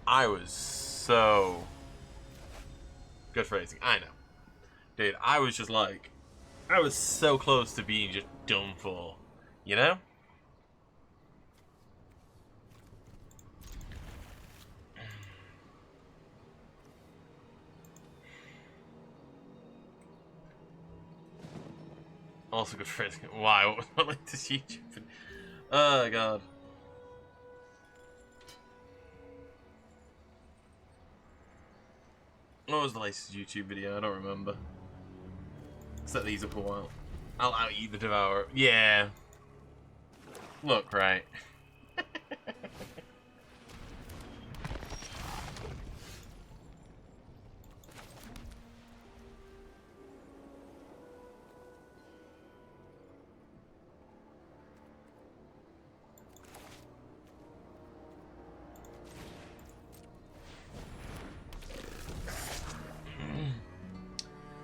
S1: was so good phrasing. I know, dude. I was just like, I was so close to being just done for, you know? Also good phrasing. Why? What was I like to YouTube? Oh god. What was the latest YouTube video? I don't remember. Set these up a while. I'll out-eat the Devourer. Yeah. Look, right.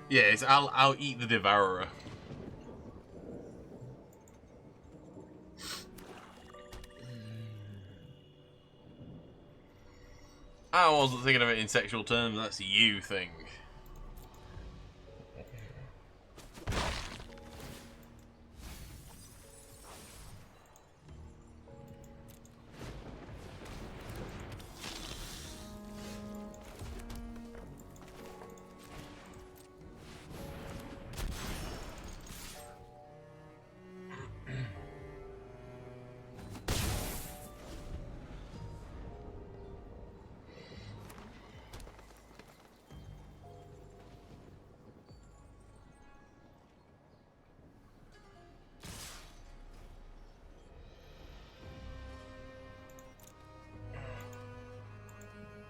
S1: Yeah, it's I'll eat the Devourer. I wasn't thinking of it in sexual terms, that's a you thing.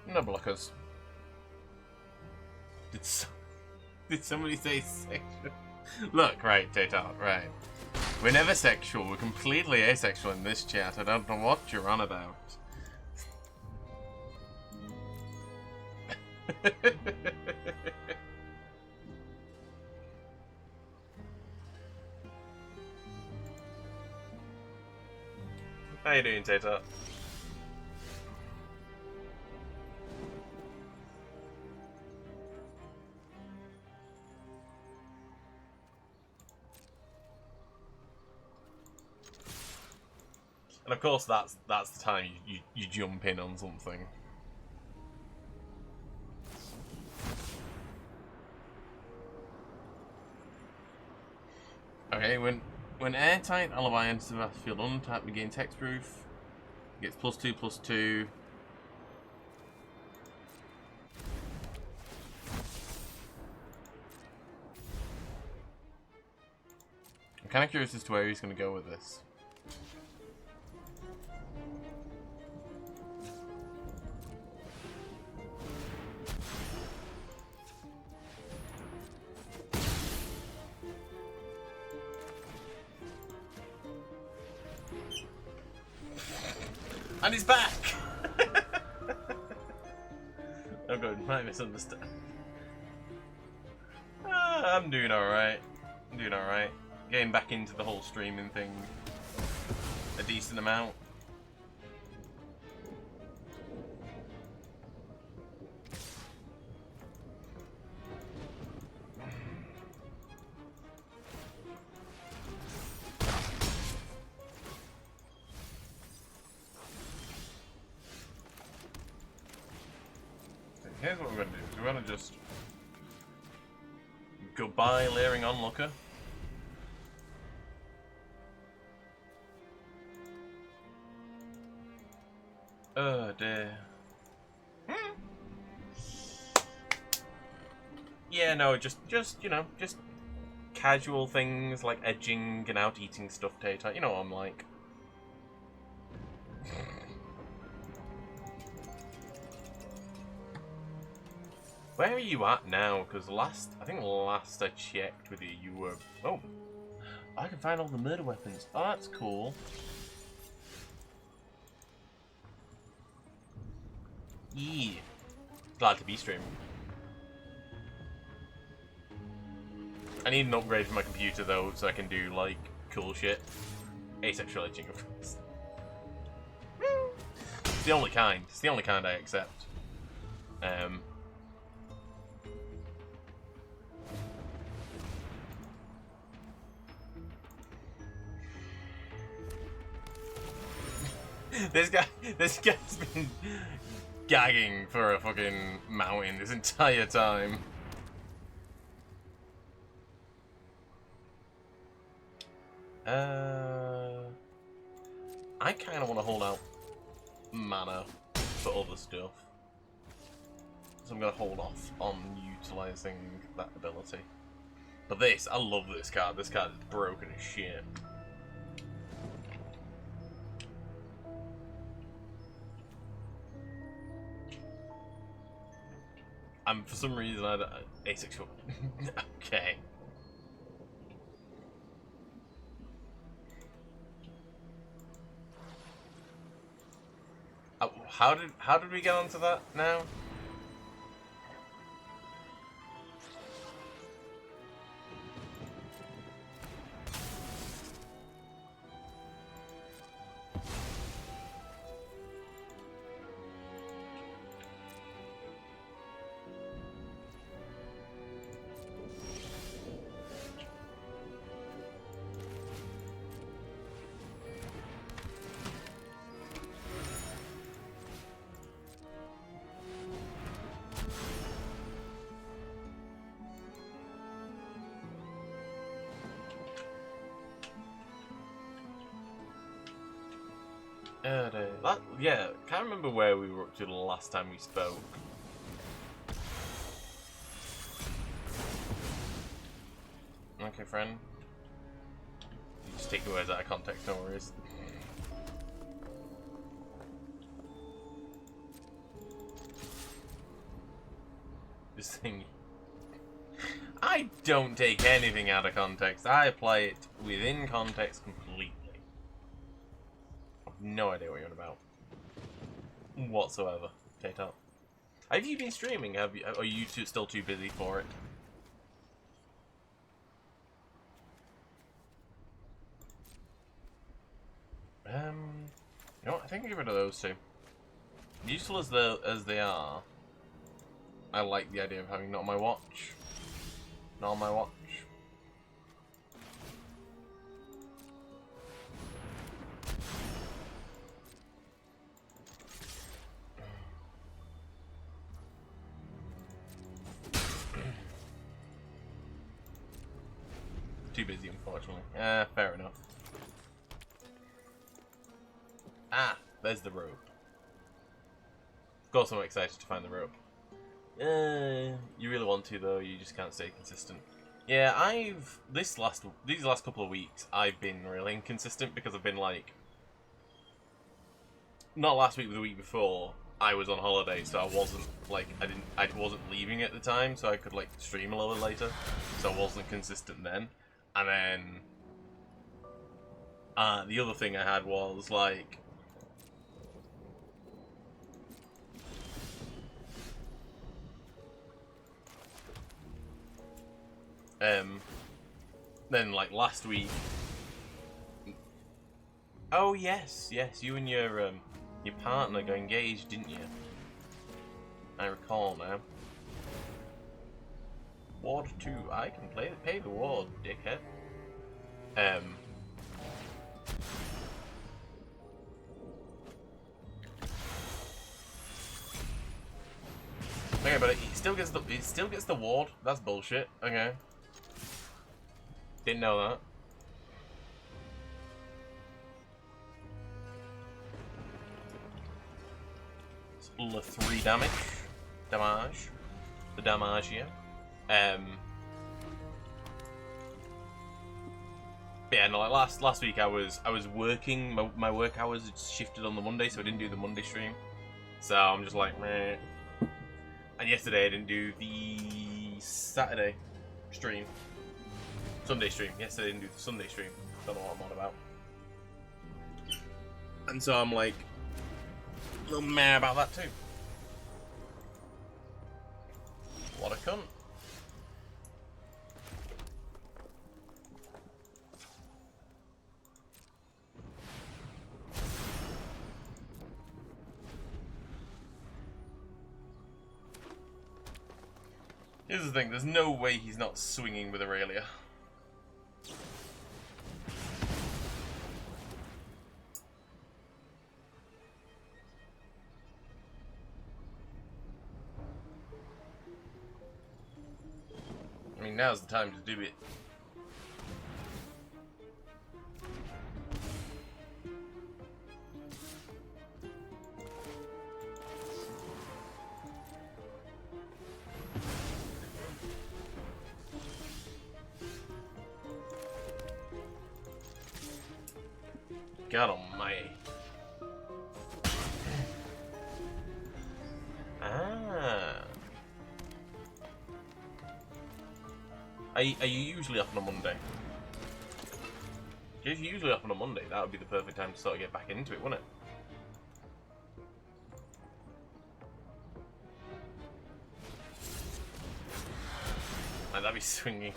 S1: No blockers. Did somebody say sexual? Look, right, Tatar, right. We're never sexual, we're completely asexual in this chat. I don't know what you're on about. How you doing, Tatar? And of course, that's the time you jump in on something. Okay, when airtight alibi enters the battlefield untapped, we gain hexproof. Gets +2/+2. I'm kind of curious as to where he's going to go with this. And he's back! Oh god, might misunderstand. I'm doing alright. I'm doing alright. Getting back into the whole streaming thing a decent amount. Here's what we're going to do. We're going to just goodbye layering onlooker. Oh dear. Yeah, no, just you know, just casual things like edging and out eating stuff, Tater. You know what I'm like. Where are you at now? Because I think last I checked with you, you were... Oh, I can find all the murder weapons. Oh, that's cool. Yeah. Glad to be streaming. I need an upgrade for my computer though, so I can do like cool shit. Asexual etching, of course. It's the only kind. It's the only kind I accept. This guy's been gagging for a fucking mountain this entire time. I kind of want to hold out mana for other stuff. So I'm going to hold off on utilising that ability. But this, I love this card. This card is broken as shit. For some reason, asexual. Okay. How did we get onto that now? Yeah, can't remember where we were up to the last time we spoke. Okay, friend. You just take the words out of context, no worries. This thing... I don't take anything out of context. I apply it within context completely. No idea what you're on about. Whatsoever. Tato. Have you been streaming? Are you still too busy for it? You know what? I think I'll get rid of those two. Useful as they are, I like the idea of having not on my watch. Not on my watch. Too busy, unfortunately. Fair enough. Ah, there's the rope. Of course I'm excited to find the rope. You really want to though, you just can't stay consistent. Yeah, these last couple of weeks I've been really inconsistent because I've been like, not last week but the week before, I was on holiday, so I wasn't like I wasn't leaving at the time, so I could like stream a little bit later. So I wasn't consistent then. And then the other thing I had was like then like last week. Oh yes, you and your partner got engaged, didn't you? I recall now. Ward 2. I can pay the ward, dickhead. Okay, but it still gets the ward. That's bullshit. Okay. Didn't know that. It's 3 damage. The damage here. Yeah, no, like last week I was working. My work hours shifted on the Monday, so I didn't do the Monday stream. So I'm just like, meh. And yesterday I didn't do the Saturday stream. Sunday stream. Yesterday I didn't do the Sunday stream. Don't know what I'm on about. And so I'm like a little mad about that too. What a cunt. Here's the thing, there's no way he's not swinging with Aurelia. I mean, now's the time to do it. God almighty. Ah. Are you usually up on a Monday? If you're usually up on a Monday, that would be the perfect time to sort of get back into it, wouldn't it? Like, that'd be swinging.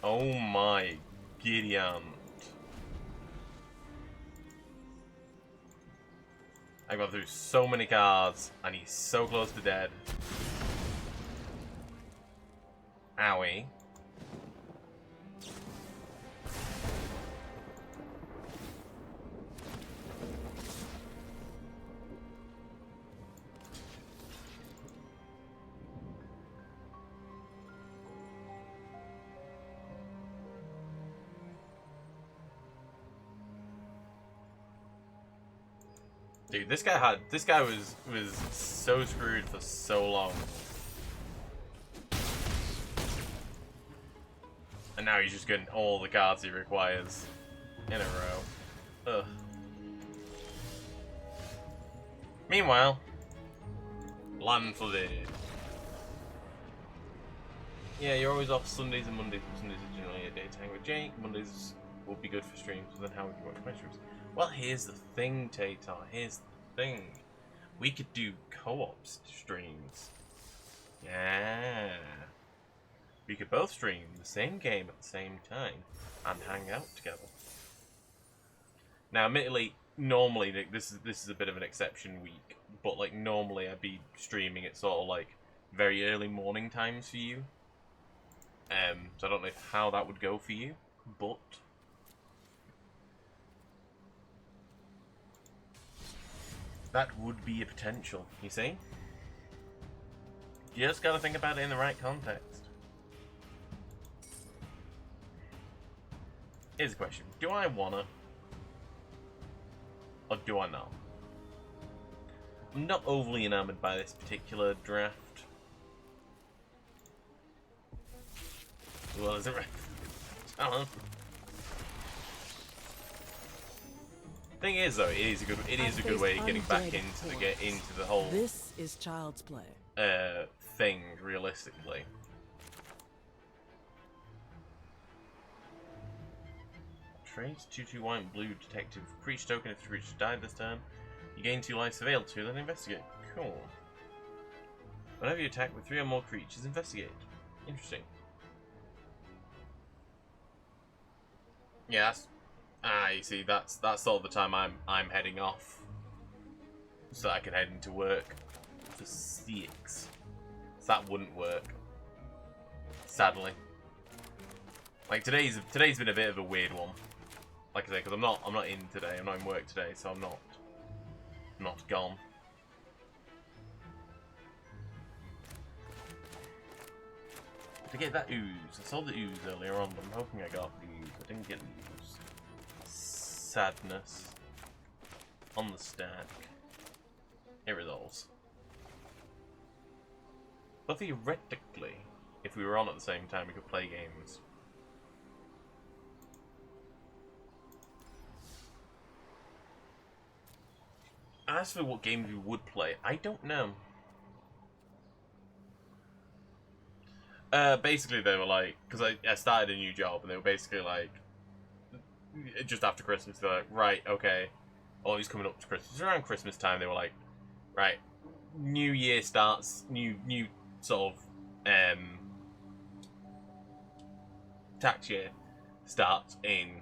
S1: Oh my Gideon. I've gone through so many cards, and he's so close to dead. Owie. Dude, this guy was so screwed for so long. And now he's just getting all the cards he requires in a row. Ugh. Meanwhile, land flooded. Yeah, you're always off Sundays and Mondays, but Sundays are generally a daytime with Jake. Mondays will be good for streams, so then how would you watch my streams? Well, here's the thing, Tatar. Here's the thing. We could do co-op streams. Yeah. We could both stream the same game at the same time and hang out together. Now, admittedly, normally this is a bit of an exception week, but like normally I'd be streaming at sort of like very early morning times for you. So I don't know how that would go for you, but that would be a potential, you see? You just gotta think about it in the right context. Here's the question. Do I wanna? Or do I not? I'm not overly enamored by this particular draft. Well, is it right? I don't know. Thing is, though, it is a good way of getting back into the whole
S2: This is child's play.
S1: Thing realistically. Trades 2/2 white and blue detective creature token. If the creature died this turn, you gain 2 life. Surveil 2, then investigate. Cool. Whenever you attack with 3 or more creatures, investigate. Interesting. Yeah, you see, that's sort of the time I'm heading off, so that I can head into work for 6. So that wouldn't work, sadly. Like today's been a bit of a weird one. Like I say, because I'm not in today. I'm not in work today, so I'm not gone. To get that ooze, I saw the ooze earlier on, but I'm hoping I got the ooze. I didn't get the ooze. Sadness on the stack. It resolves. But theoretically, if we were on at the same time, we could play games. as for what games we would play, I don't know. Basically, they were like, because I started a new job, and they were basically like, just after Christmas, they're like, right, okay, oh, he's coming up to Christmas. Around Christmas time, they were like, right, new year starts, new sort of tax year starts in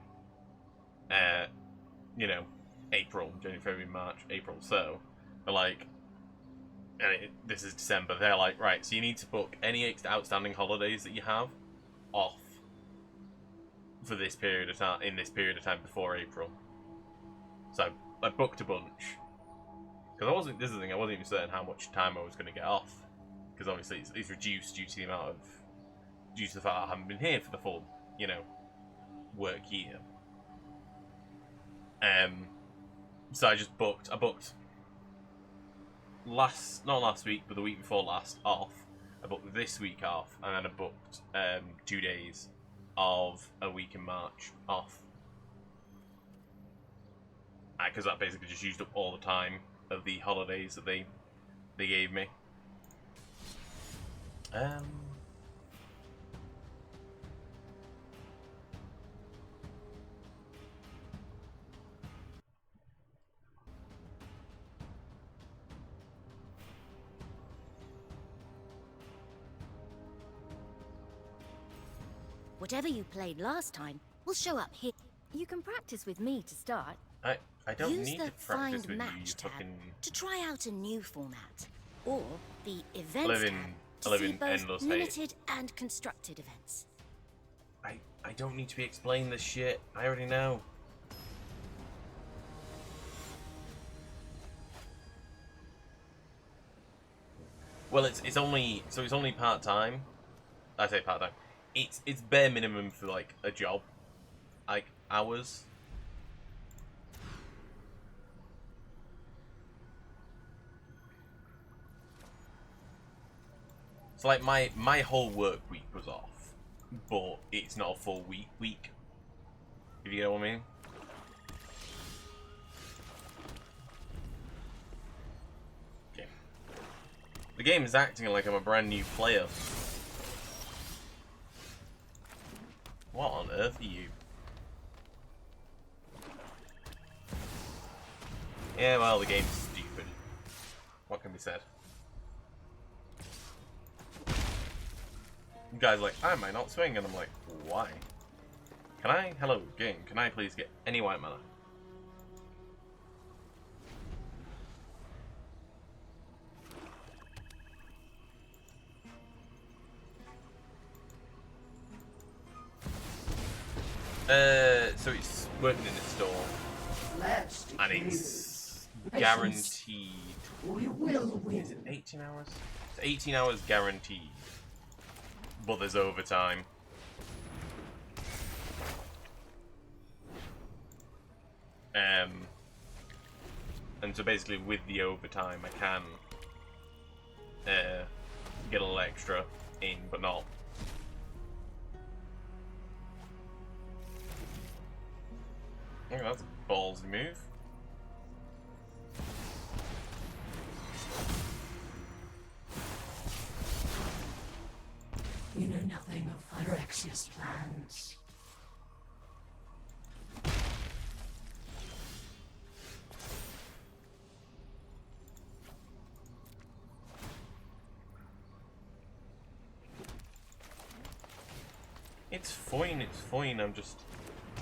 S1: you know, April, January, February, March, April. So they're like, and this is December. They're like, right, so you need to book any outstanding holidays that you have off for this period of time, in this period of time before April. So I booked a bunch because I wasn't. This is the thing. I wasn't even certain how much time I was going to get off because obviously it's reduced due to the amount of due to the fact I haven't been here for the full, you know, work year. So I just booked. I booked not last week, but the week before last off. I booked this week off, and then I booked 2 days of a week in March off. Because that basically just used up all the time of the holidays that they gave me.
S3: Whatever you played last time will show up here. You can practice with me to start.
S1: I don't
S3: Use
S1: need
S3: the
S1: to practice
S3: Find
S1: with
S3: Match
S1: you
S3: tab
S1: fucking...
S3: to try out a new format, or the
S1: I
S3: Events
S1: live
S3: tab to see both
S1: endless hate.
S3: limited and constructed events.
S1: I don't need to be explained this shit. I already know. Well, it's only part time. I say part time. It's bare minimum for like a job, like hours. So like my whole work week was off, but it's not a full week. If you get what I mean. Okay. The game is acting like I'm a brand new player. What on earth are you? Yeah, well, the game's stupid. What can be said? You guys are like, I might not swing, and I'm like, why? Can I? Hello, game. Can I please get any white mana? So it's working in the store, and it's guaranteed. Is it 18 hours? It's 18 hours guaranteed, but there's overtime. And so basically with the overtime I can get a little extra in, but not. Oh, that's a ballsy move.
S4: You know nothing of Phyrexia's plans.
S1: It's fine, it's fine. I'm just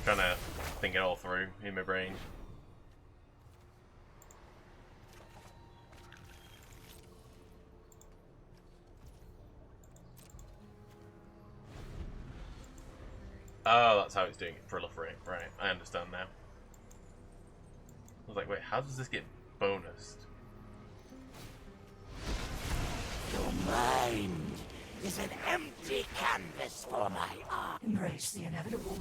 S1: trying to think it all through in my brain. Oh, that's how it's doing it. Proliferate. Right, I understand now. I was like, wait, how does this get bonused?
S4: Your mind is an empty canvas for my art. Embrace the inevitable.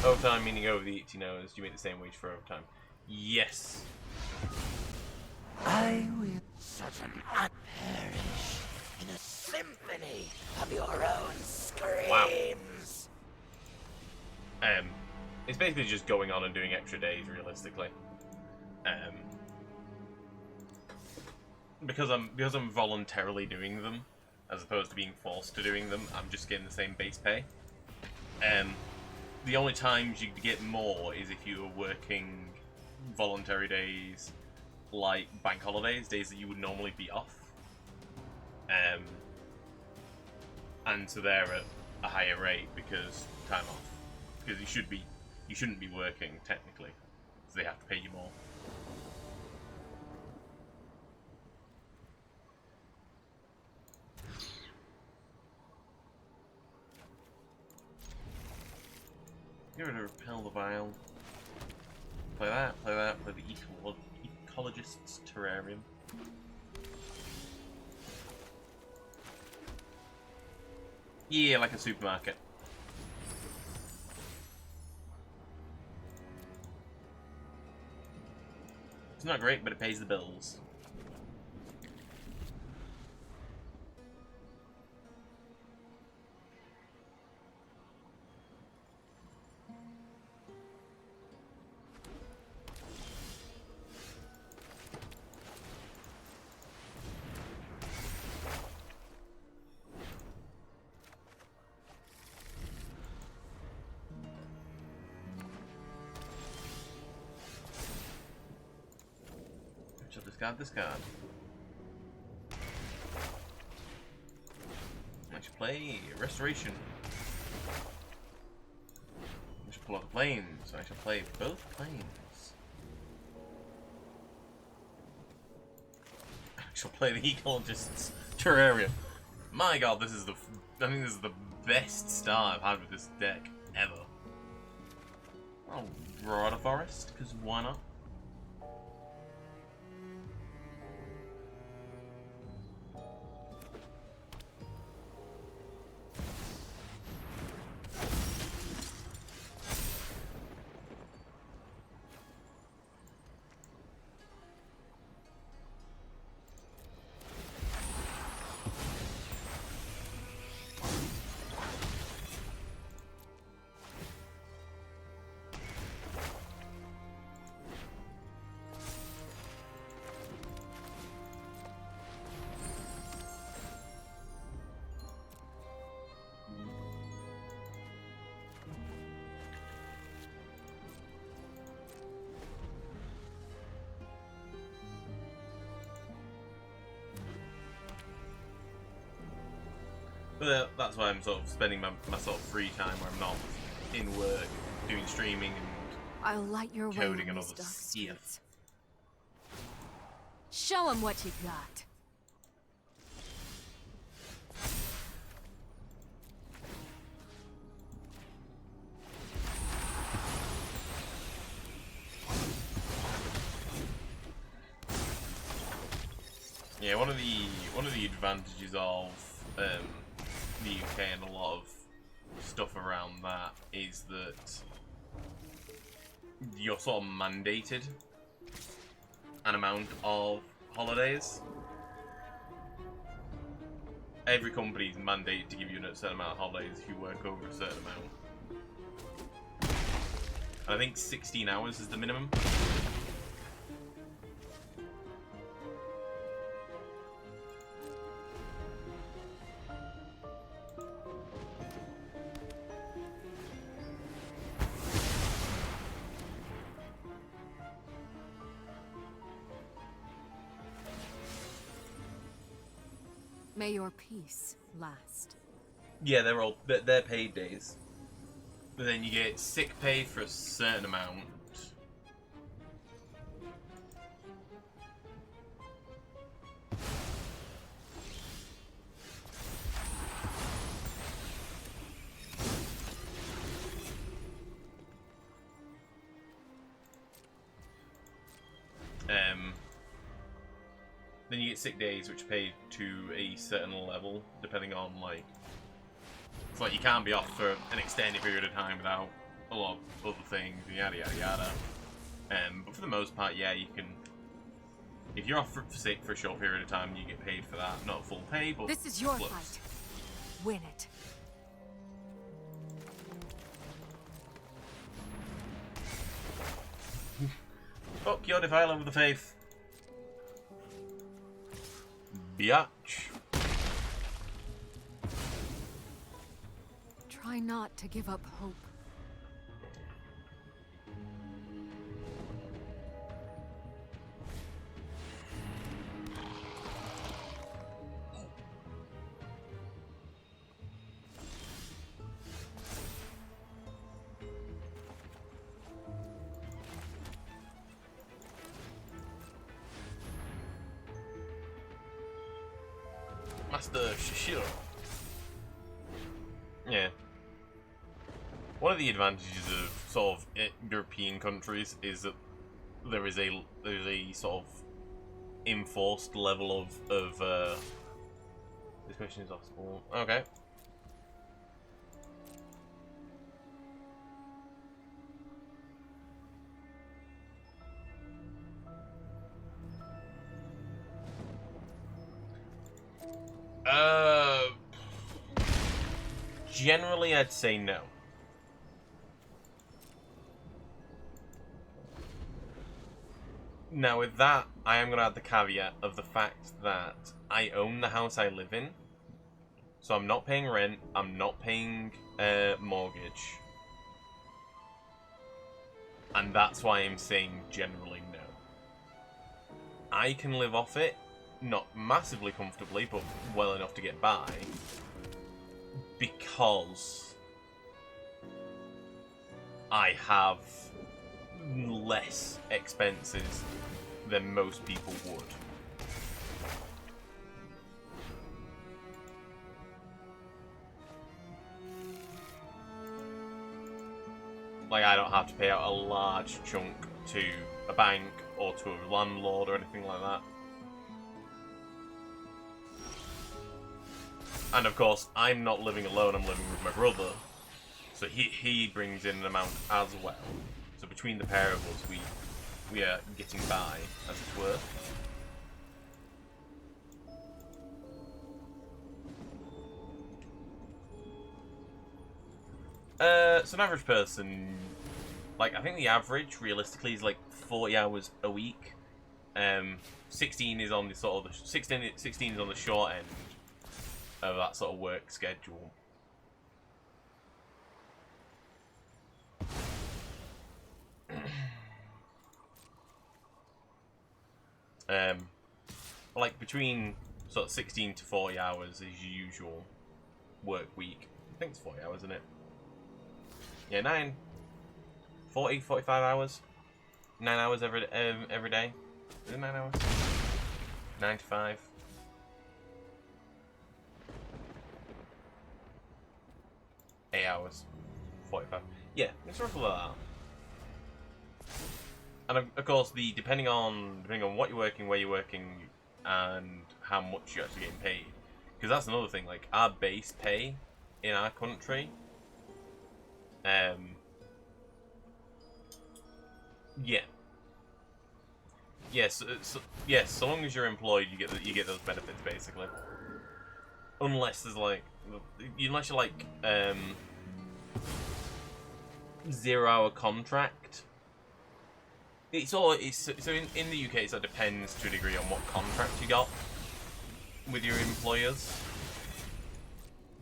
S1: Overtime meaning over the 18 hours. Do you make the same wage for overtime? Yes.
S4: I will certainly not perish in a symphony of your own screams.
S1: Wow. basically just going on and doing extra days, realistically. Because I'm voluntarily doing them, as opposed to being forced to doing them, I'm just getting the same base pay. The only times you get more is if you are working voluntary days, like bank holidays, days that you would normally be off. And so they're at a higher rate because time off. Because you shouldn't be working technically, because they have to pay you more. Get rid of Repel the Vile. Play that, play the Ecologist's Terrarium. Yeah, like a supermarket. It's not great, but it pays the bills. Shall discard this card. I should play Restoration. I should pull out the planes. I shall play both planes. I shall play the Ecologist's Terrarium. My god, this is I think this is the best start I've had with this deck ever. I'll draw out a forest, because why not? But that's why I'm sort of spending my sort of free time where I'm not in work, doing streaming and
S3: I'll light your way
S1: coding
S3: on
S1: and all
S3: these
S1: this
S3: dark
S1: stuff.
S3: streets. Show 'em what you got.
S1: Yeah, one of the advantages of the UK and a lot of stuff around that is that you're sort of mandated an amount of holidays. Every company is mandated to give you a certain amount of holidays if you work over a certain amount. And I think 16 hours is the minimum.
S3: May your peace last.
S1: Yeah, they're paid days. But then you get sick pay for a certain amount. Then you get sick days, which pay to a certain level, depending on, like... It's like you can't be off for an extended period of time without a lot of other things, yada yada yada. But for the most part, yeah, you can... If you're off sick for a short period of time, you get paid for that. Not full pay, but
S3: This is your
S1: close.
S3: fight. Win it.
S1: Fuck your defiler of the faith. Biatch.
S5: Try not to give up hope.
S1: Master Shishiro. Yeah. One of the advantages of sort of European countries is that there is a sort of enforced level of this question is off school. Okay. Generally, I'd say no. Now, with that, I am going to add the caveat of the fact that I own the house I live in. So I'm not paying rent, I'm not paying mortgage. And that's why I'm saying generally no. I can live off it, not massively comfortably, but well enough to get by. Because I have less expenses than most people would. Like, I don't have to pay out a large chunk to a bank or to a landlord or anything like that. And of course, I'm not living alone, I'm living with my brother. So he brings in an amount as well. So between the pair of us, we are getting by, as it were. So an average person, like, I think the average, realistically, is like 40 hours a week. 16 is on the sort of, 16 is on the short end of that sort of work schedule. Like between sort of 16 to 40 hours is your usual work week. I think it's 40 hours, isn't it? Yeah, 45 hours. 9 hours every day. Is it 9 hours? 9 to 5. Hours, 45. Yeah, it's roughly like that. And of course, depending on what you're working, where you're working, and how much you're actually getting paid. Because that's another thing. Like our base pay in our country, yes. So long as you're employed, you get those benefits basically. Unless there's like, unless you're like 0-hour contract. So in the UK, it sort of depends to a degree on what contract you got with your employers.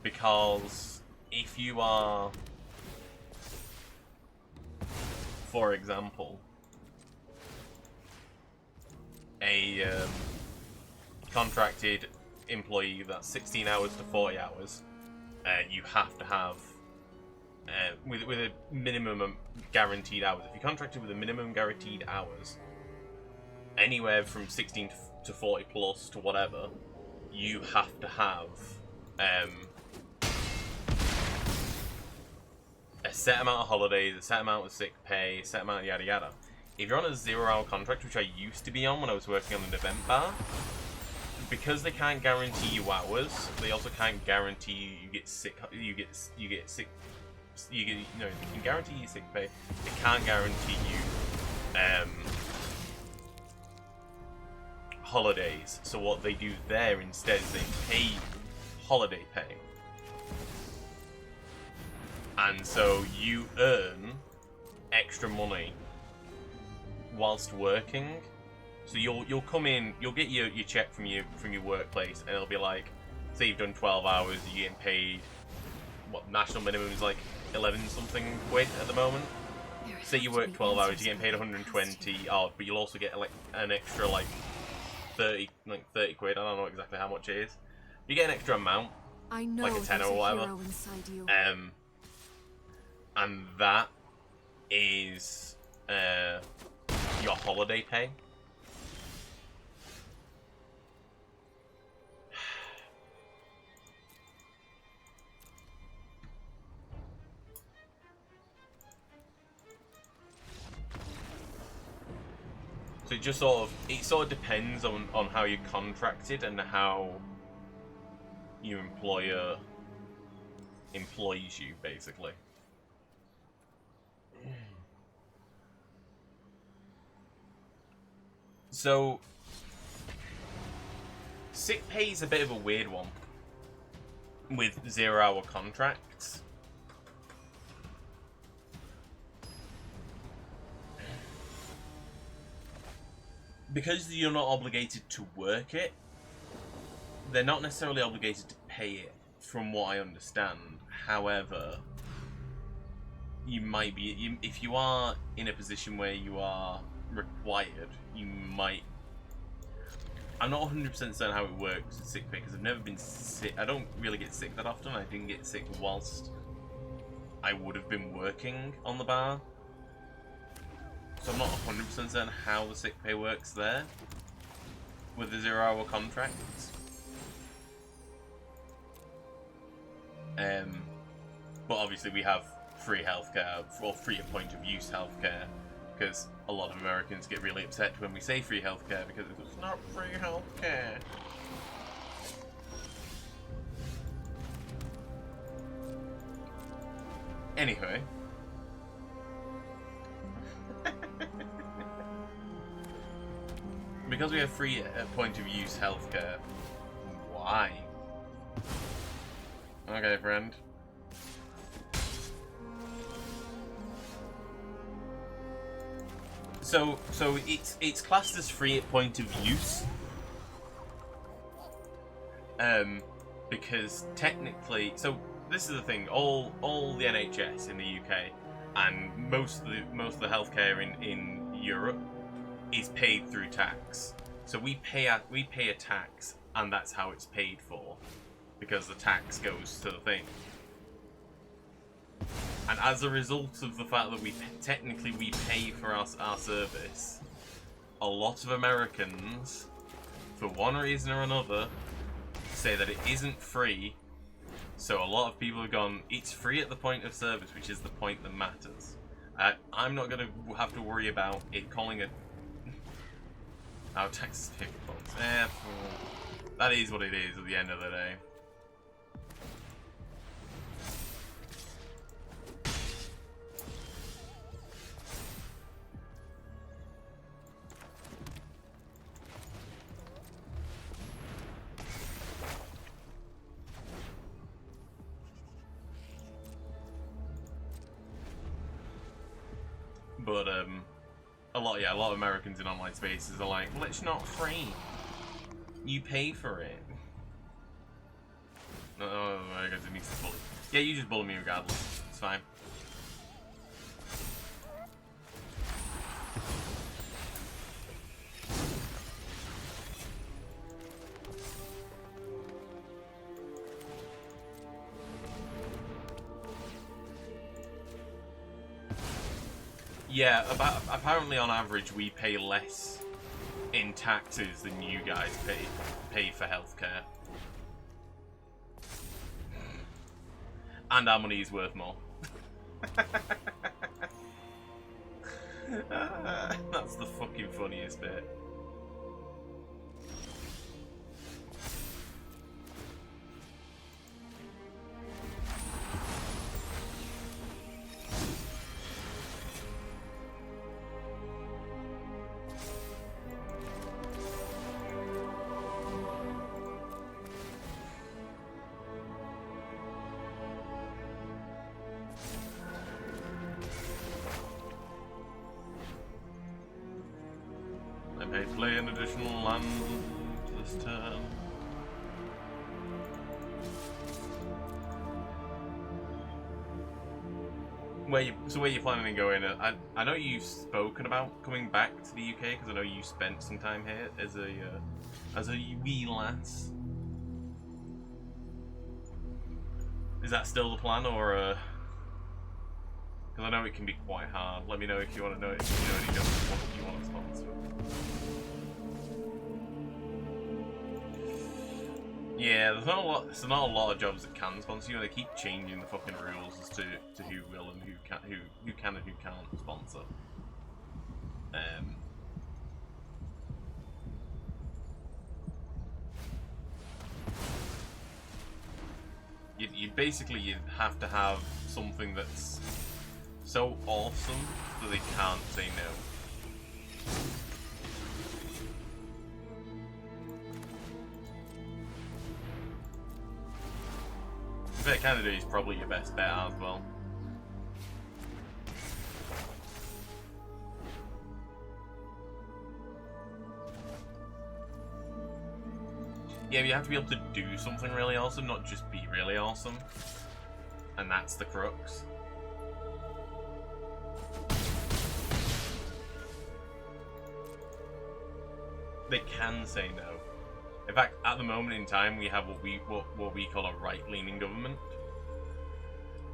S1: Because if you are, for example, a contracted employee that's 16 hours to 40 hours, you have to have with a minimum guaranteed hours. If you're contracted with a minimum guaranteed hours, anywhere from 16 to 40 plus to whatever, you have to have a set amount of holidays, a set amount of sick pay, a set amount of yada yada. If you're on a 0-hour contract, which I used to be on when I was working on an event bar, because they can't guarantee you hours, they also can't guarantee you get sick. You can guarantee you sick pay. They can't guarantee you holidays. So what they do there instead is they pay you holiday pay, and so you earn extra money whilst working. So you'll come in, you'll get your check from your workplace, and it'll be like, say you've done 12 hours, you're getting paid, what, national minimum is like 11 something quid at the moment. Say you work 12 hours, you're getting paid 120 odd, but you'll also get like an extra like 30 quid. I don't know exactly how much it is. You get an extra amount,
S5: I know,
S1: like a tenner or whatever.
S5: hero inside you.
S1: And that is your holiday pay. So it just sort of depends on how you're contracted and how your employer employs you, basically. So sick pay is a bit of a weird one with 0-hour contracts. Because you're not obligated to work it, they're not necessarily obligated to pay it, from what I understand. However, you might be, if you are in a position where you are required, you might... I'm not 100% certain how it works with sick pay, because I've never been sick. I don't really get sick that often. I didn't get sick whilst I would have been working on the bar. So I'm not 100% certain how the sick pay works there with the 0-hour contracts. But obviously we have free healthcare, or free at point of use healthcare, because a lot of Americans get really upset when we say free healthcare because it's not free healthcare. Anyway. Because we have free point of use healthcare, why? Okay, friend. So it's classed as free at point of use, because technically, so this is the thing. All the NHS in the UK and most of the healthcare in Europe is paid through tax. So we pay a tax, and that's how it's paid for, because the tax goes to the thing. And as a result of the fact that we pay for our service, a lot of Americans, for one reason or another, say that it isn't free. So a lot of people have gone, it's free at the point of service, which is the point that matters. I'm not going to have to worry about it calling it... Our tax certificates. That is what it is at the end of the day. But a lot of Americans in online spaces are like, well, it's not free. You pay for it. No, I guess it needs to bully. Yeah, you just bully me regardless. It's fine. Yeah, apparently on average we pay less in taxes than you guys pay for healthcare. And our money is worth more. That's the fucking funniest bit. plan this turn. Where you planning on going? I know you've spoken about coming back to the UK because I know you spent some time here as a wee lass. Is that still the plan, or because I know it can be quite hard. Let me know if you want to know if you know any jobs you want to sponsor. Yeah, there's not a lot of jobs that can sponsor you, and they keep changing the fucking rules as to who will and who can and who can't sponsor. You basically have to have something that's so awesome that they can't say no. I bet Canada is probably your best bet as well. Yeah, but you have to be able to do something really awesome, not just be really awesome. And that's the crux. They can say no. In fact, at the moment in time, we have what we call a right-leaning government.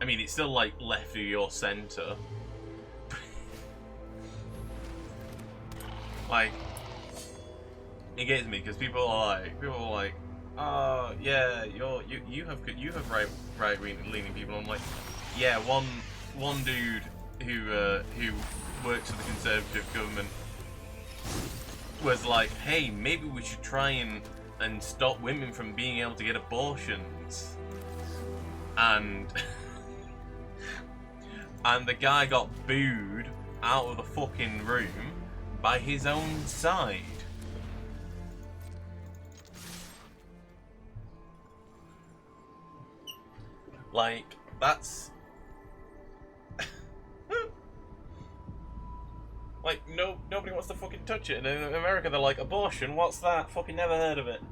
S1: I mean, it's still like left of your centre. Like, it gets me because people are like, oh yeah, you have right-leaning people. I'm like, yeah, one dude who works for the Conservative government was like, hey, maybe we should try and stop women from being able to get abortions, and and the guy got booed out of the fucking room by his own side. Like, that's like, nobody wants to fucking touch it. And in America, they're like, abortion? What's that? Fucking never heard of it.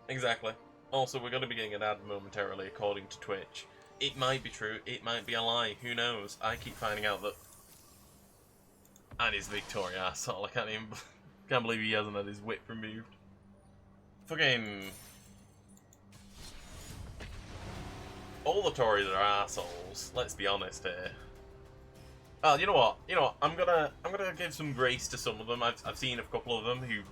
S1: Exactly. Also, we're going to be getting an ad momentarily, according to Twitch. It might be true, it might be a lie, who knows? I keep finding out that... And his Victoria asshole, I can't believe he hasn't had his whip removed. Fucking... All the Tories are assholes, let's be honest here. Oh, you know what? I'm gonna give some grace to some of them. I've seen a couple of them who,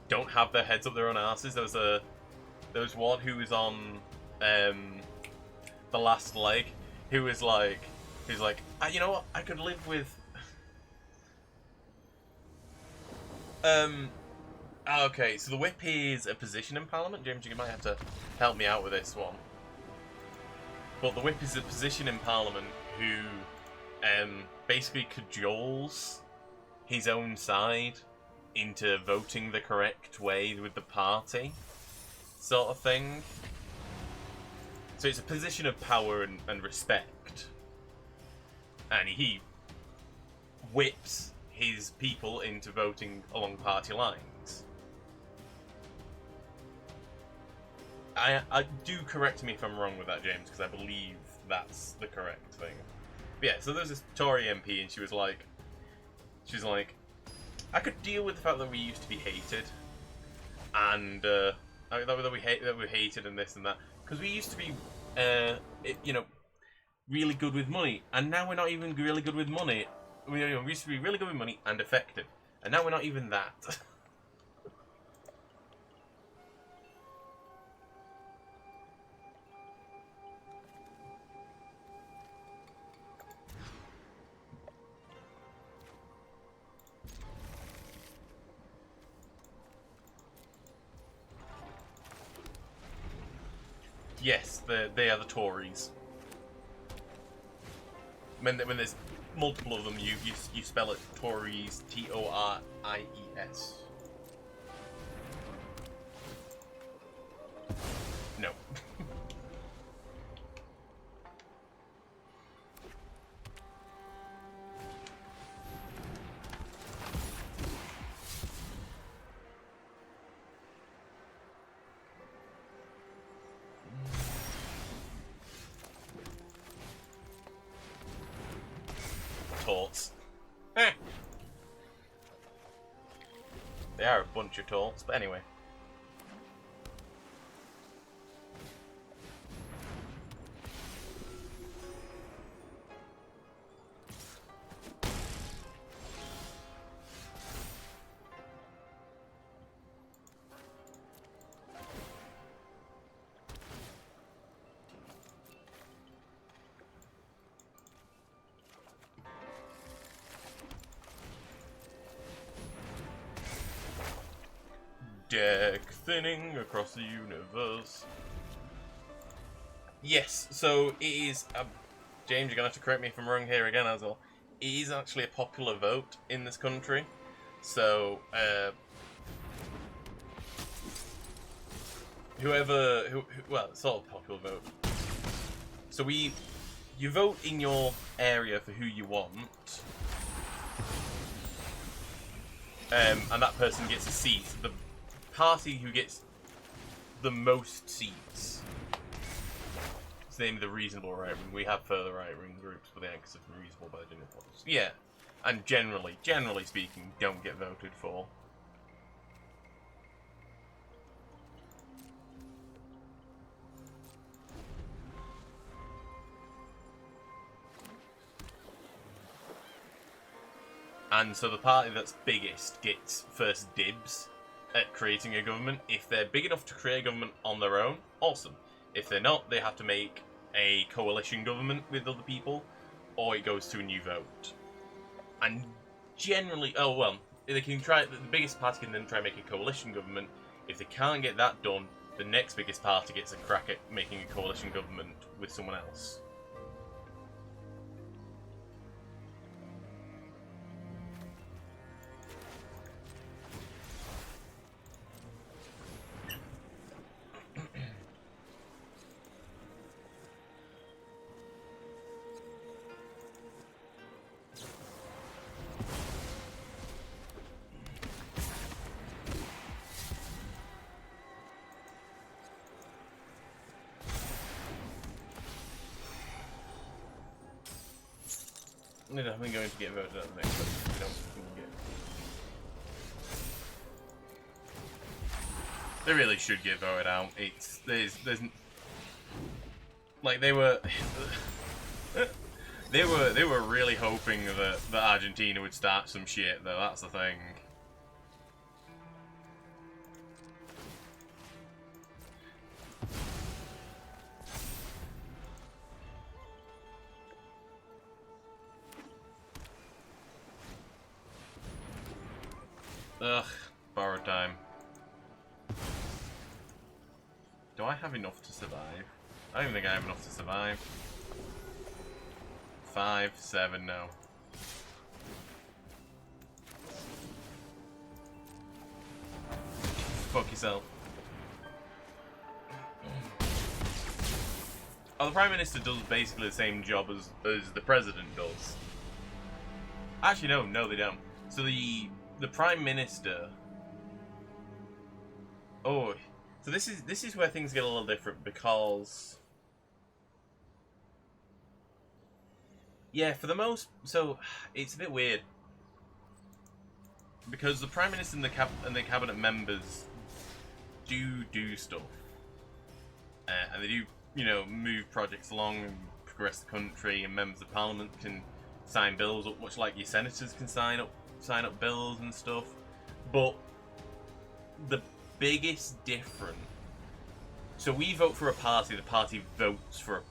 S1: don't have their heads up their own asses. There was one who was on the last leg, who was like, you know what? I could live with. Okay, so the whip is a position in Parliament. James, you might have to help me out with this one. But the whip is a position in Parliament who basically cajoles his own side into voting the correct way with the party, sort of thing. So it's a position of power and respect. And he whips his people into voting along party lines. I do correct me if I'm wrong with that, James, because I believe that's the correct thing. But yeah, so there's this Tory MP, and she was like, I could deal with the fact that we used to be hated, and that we hated and this and that, because we used to be, really good with money, and now we're not even really good with money. We used to be really good with money and effective, and now we're not even that. Yes, they are the Tories. When there's multiple of them, you spell it Tories, Tories. torts. Eh. They are a bunch of torts, but anyway. Deck thinning across the universe. Yes, so it is. James, you're gonna have to correct me if I'm wrong here again, as well. It is actually a popular vote in this country. So, well, it's sort of popular vote. So you vote in your area for who you want, and that person gets a seat. The party who gets the most seats is named the reasonable right wing. We have further right wing groups, but the anchors of reasonable by general polls. Yeah, and generally speaking, don't get voted for. And so the party that's biggest gets first dibs at creating a government. If they're big enough to create a government on their own, awesome. If they're not, they have to make a coalition government with other people, or it goes to a new vote. And generally, they can try. The biggest party can then try and make a coalition government. If they can't get that done, the next biggest party gets a crack at making a coalition government with someone else. They're definitely going to get voted out next time. We don't get. They really should get voted out. There's like they were they were really hoping that Argentina would start some shit though. That's the thing. Ugh, borrowed time. Do I have enough to survive? I don't even think I have enough to survive. 5, 7, no. Fuck yourself. Oh, the Prime Minister does basically the same job as the President does. Actually, no, they don't. So the Prime Minister... Oh, so this is where things get a little different, because... Yeah, for the most... So, it's a bit weird. Because the Prime Minister and the Cabinet members do stuff. And they do, move projects along and progress the country, and members of Parliament can sign bills up, much like your senators can sign up bills and stuff. But the biggest difference... So we vote for a party, the party votes for a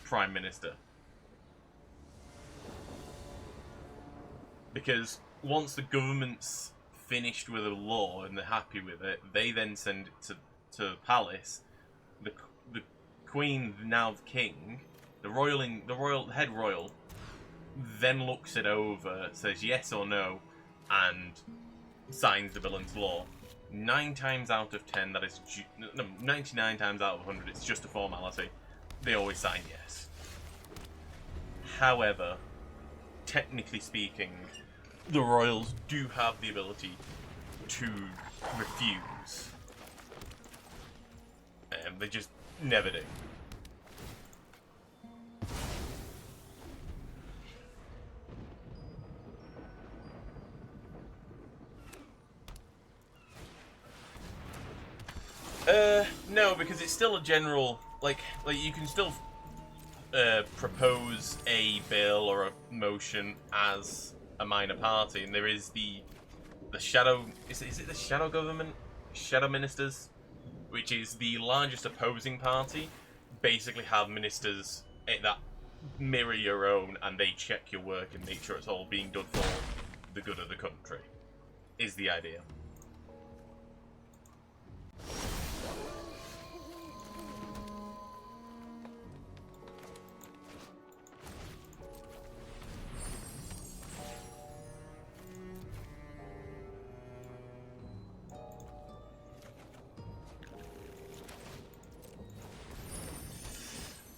S1: Prime Minister. Because once the government's finished with a law and they're happy with it, they then send it to Palace. The Queen, now the King, the head royal, then looks it over, says yes or no, and signs the bill into law. 9 times out of 10, that is 99 times out of 100, it's just a formality. They always sign yes. However, technically speaking, the royals do have the ability to refuse. They just never do. because it's still a general like you can still propose a bill or a motion as a minor party, and there is the shadow. Is it the shadow government, shadow ministers, which is the largest opposing party. Basically, have ministers that mirror your own, and they check your work and make sure it's all being done for the good of the country. Is the idea.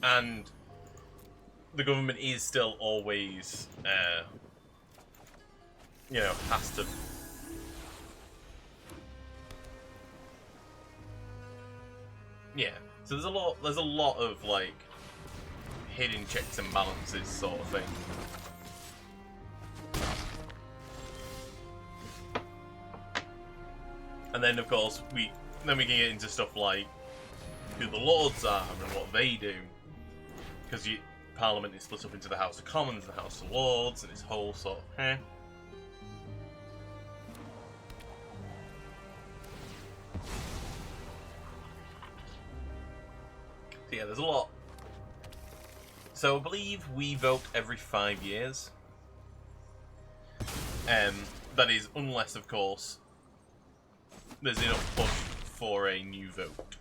S1: And the government is still always, you know, has to. Yeah, so there's a lot of like hidden checks and balances sort of thing. And then of course we can get into stuff like who the Lords are and what they do. Because Parliament is split up into the House of Commons and the House of Lords, and it's whole sort of So yeah, there's a lot. So I believe we vote every 5 years. That is, unless of course there's enough push for a new vote.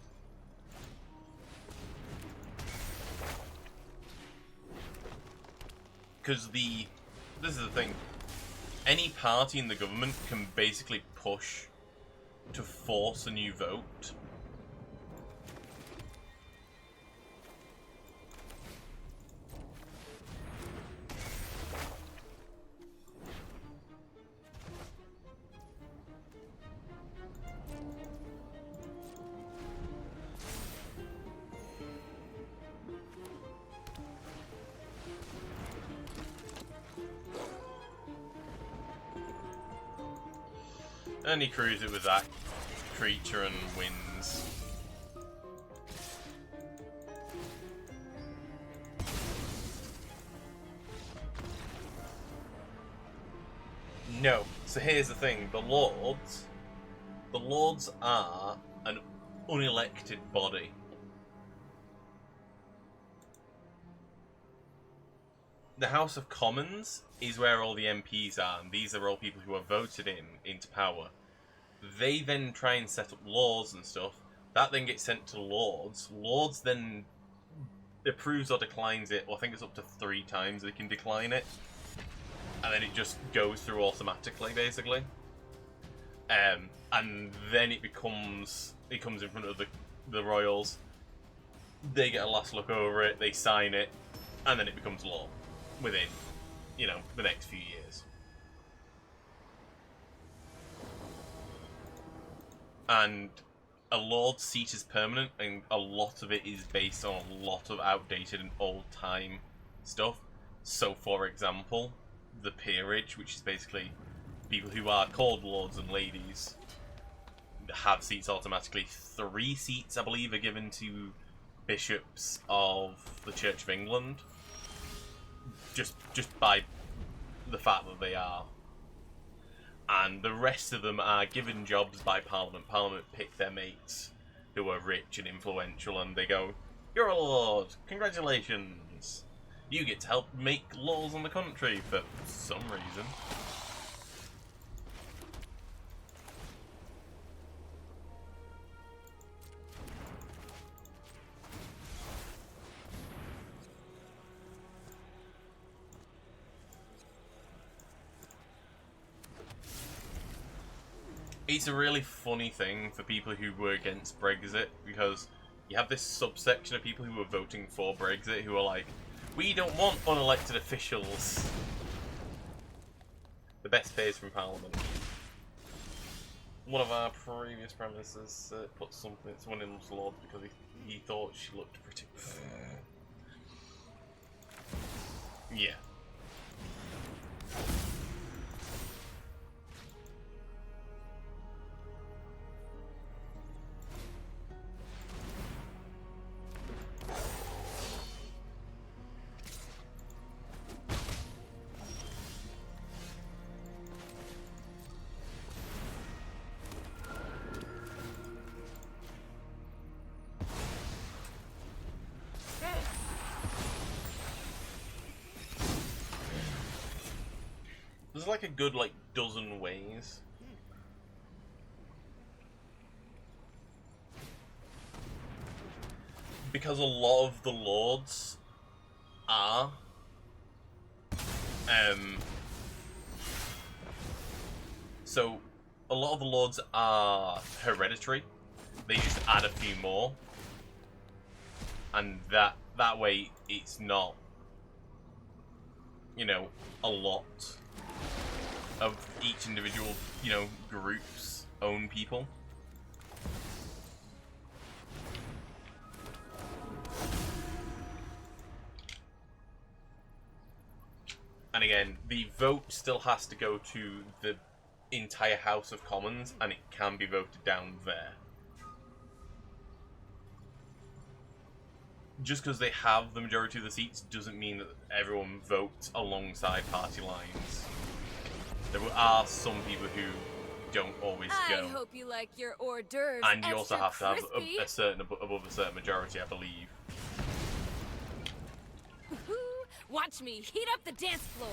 S1: Because this is the thing, any party in the government can basically push to force a new vote. And he crews it with that creature and wins. No. So here's the thing, the Lords are an unelected body. The House of Commons is where all the MPs are, and these are all people who are voted into power. They then try and set up laws and stuff. That then gets sent to Lords. Lords then approves or declines it, or I think it's up to 3 times they can decline it. And then it just goes through automatically, basically. And then it comes in front of the Royals. They get a last look over it, they sign it, and then it becomes law within, you know, the next few years. And a Lord's seat is permanent, and a lot of it is based on a lot of outdated and old-time stuff. So, for example, the peerage, which is basically people who are called lords and ladies, have seats automatically. 3 seats, I believe, are given to bishops of the Church of England, just by the fact that they are. And the rest of them are given jobs by Parliament. Parliament pick their mates who are rich and influential, and they go, "You're a lord, congratulations. You get to help make laws on the country," for some reason. It's a really funny thing for people who were against Brexit, because you have this subsection of people who were voting for Brexit who are like, we don't want unelected officials. The best pays from Parliament. One of our previous Prime Ministers put something to one in Lords because he thought she looked pretty. Yeah. there's like a good like dozen ways. Because a lot of the lords are so a lot of the lords are hereditary. They just add a few more. And that way it's not, you know, a lot of each individual, you know, group's own people. And again, the vote still has to go to the entire House of Commons, and it can be voted down there. Just because they have the majority of the seats doesn't mean that everyone votes alongside party lines. There are some people who don't always go.
S5: I hope you like your hors d'oeuvres.
S1: And you also have to have
S5: crispy.
S1: a certain above a certain majority, I believe.
S5: Watch me heat up the dance floor.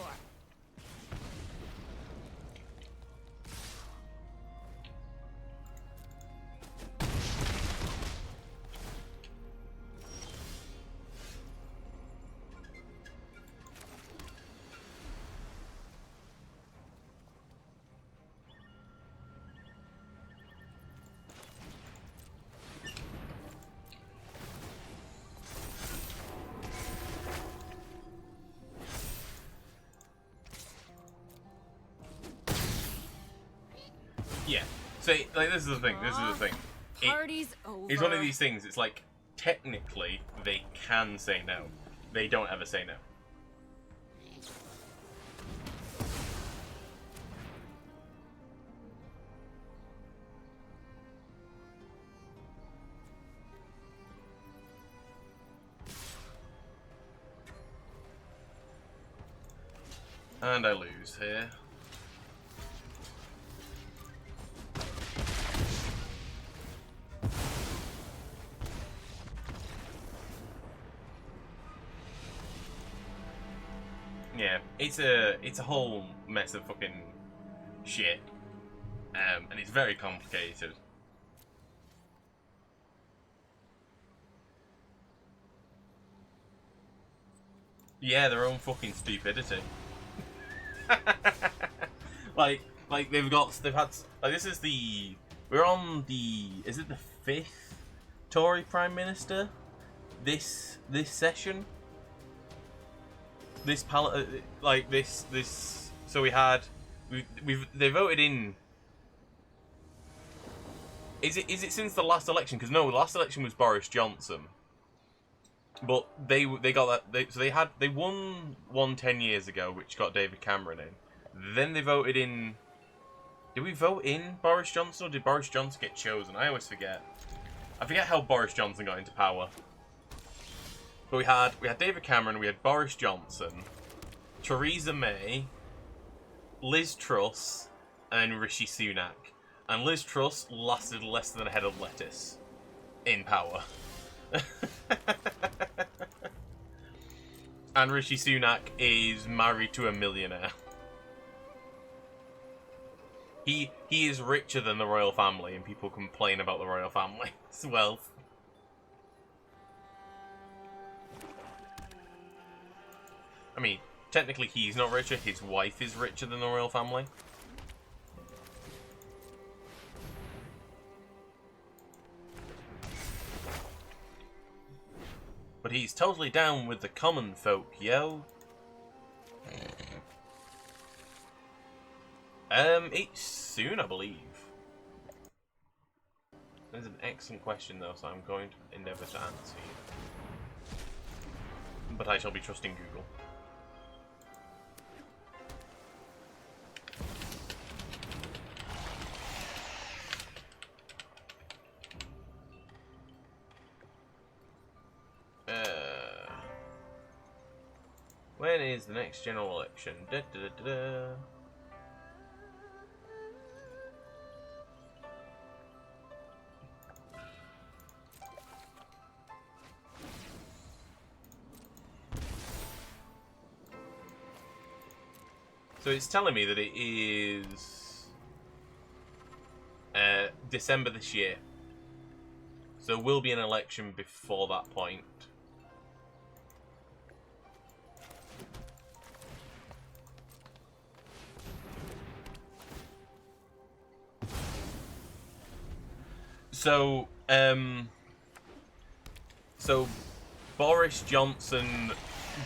S1: Yeah. So, like, this is the thing. This is the thing.
S5: Party's over.
S1: It's one of these things. It's like, technically, they can say no. They don't ever say no. And I lose here. Yeah, it's a whole mess of fucking shit, and it's very complicated. Yeah, their own fucking stupidity. like they've had like this is the we're on the is it the 5th Tory Prime Minister this session. This like this so we had they voted in. Is it since the last election? Because no, the last election was Boris Johnson. But they got that they won one 10 years ago, which got David Cameron in. Then they voted in. Did we vote in Boris Johnson, or did Boris Johnson get chosen? I always forget. I forget how Boris Johnson got into power. But we had David Cameron, we had Boris Johnson, Theresa May, Liz Truss, and Rishi Sunak. And Liz Truss lasted less than a head of lettuce in power. And Rishi Sunak is married to a millionaire. He is richer than the royal family, and people complain about the royal family's wealth. I mean, technically he's not richer, his wife is richer than the royal family. But he's totally down with the common folk, yo. It's soon, I believe. That's an excellent question, though, so I'm going to endeavour to answer you. But I shall be trusting Google. When is the next general election? Da, da, da, da, da. So it's telling me that it is December this year. So there will be an election before that point. So, Boris Johnson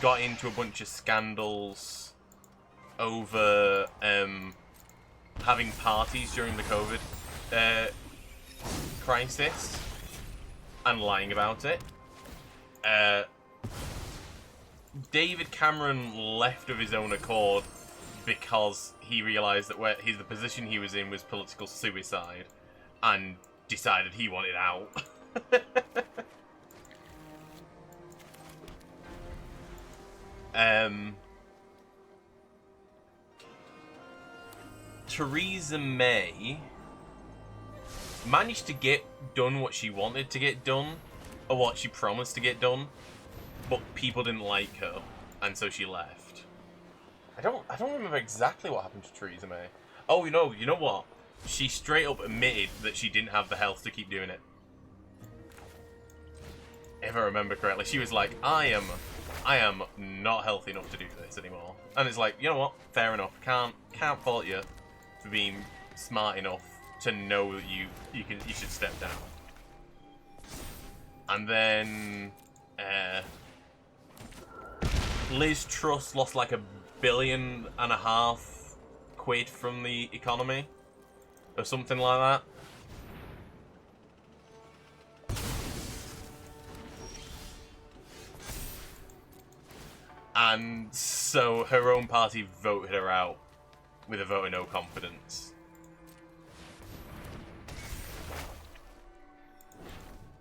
S1: got into a bunch of scandals over having parties during the COVID crisis and lying about it. David Cameron left of his own accord because he realised that the position he was in was political suicide and decided he wanted out. Theresa May managed to get done what she wanted to get done, or what she promised to get done, but people didn't like her, and so she left. I don't remember exactly what happened to Theresa May. Oh, you know what? She straight up admitted that she didn't have the health to keep doing it. If I remember correctly, she was like, I am not healthy enough to do this anymore. And it's like, you know what? Fair enough. Can't fault you for being smart enough to know that you should step down. And then Liz Truss lost like £1.5 billion from the economy. Or something like that. And so her own party voted her out with a vote of no confidence.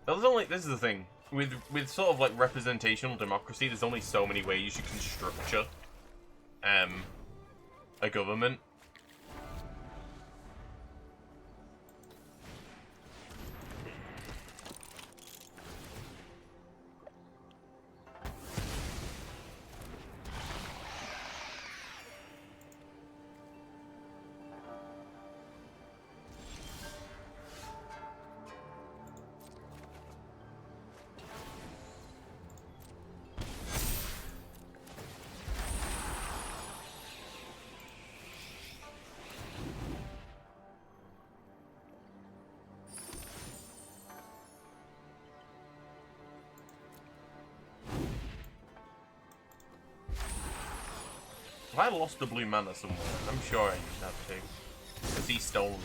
S1: This is the thing. With sort of like representational democracy, there's only so many ways you can structure a government. Have I lost the blue mana somewhere? I'm sure I used to have to. Because he stole it.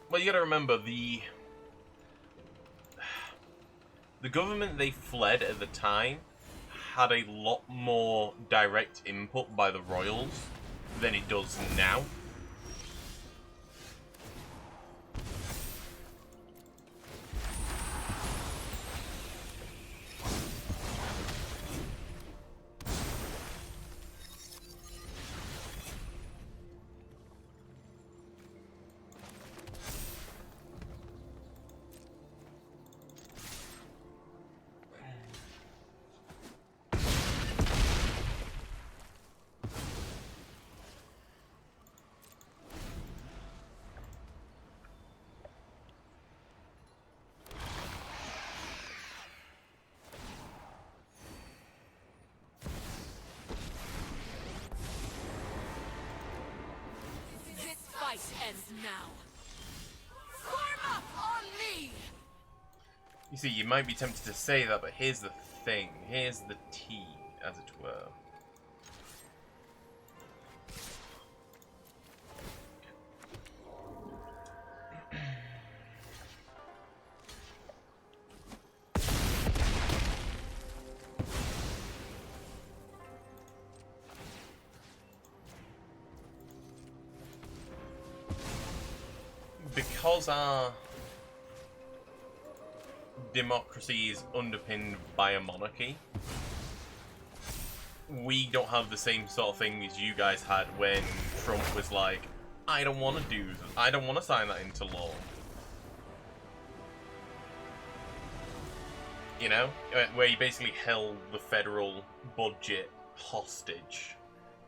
S1: Well, you gotta remember, the government they fled at the time had a lot more direct input by the royals than it does now.
S5: Ends now. Form up on me.
S1: You see, you might be tempted to say that, but here's the thing. Here's the tea, as it were. because our democracy is underpinned by a monarchy, we don't have the same sort of thing as you guys had when Trump was like, I don't want to sign that into law. You know? Where he basically held the federal budget hostage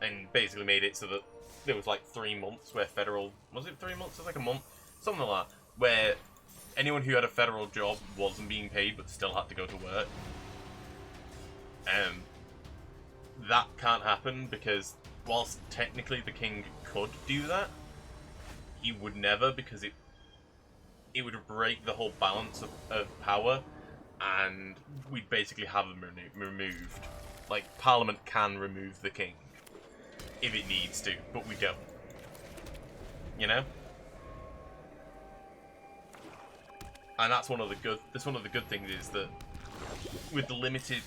S1: and basically made it so that there was like 3 months where federal... Was it 3 months? It was like a month? Something like that. Where anyone who had a federal job wasn't being paid but still had to go to work. That can't happen because whilst technically the king could do that, he would never, because it would break the whole balance of power, and we'd basically have them removed. Like, Parliament can remove the king if it needs to, but we don't. You know? And that's one of the good things is that with the limited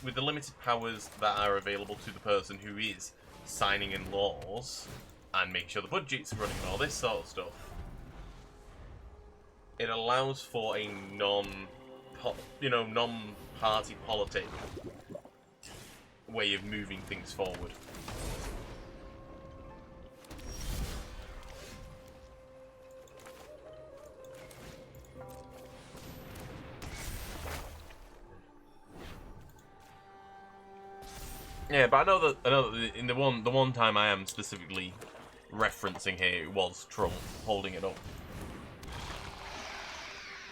S1: powers that are available to the person who is signing in laws and making sure the budget's running and all this sort of stuff, it allows for a non-party politic way of moving things forward. Yeah, but I know that in the one time I am specifically referencing here, it was Trump holding it up.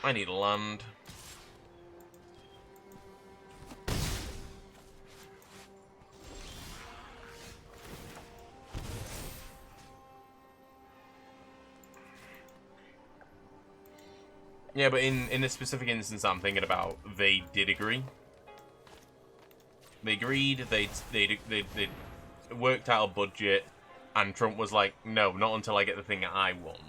S1: I need land. Yeah, but in the specific instance I'm thinking about, they did agree. They agreed, they worked out a budget, and Trump was like, no, not until I get the thing I want.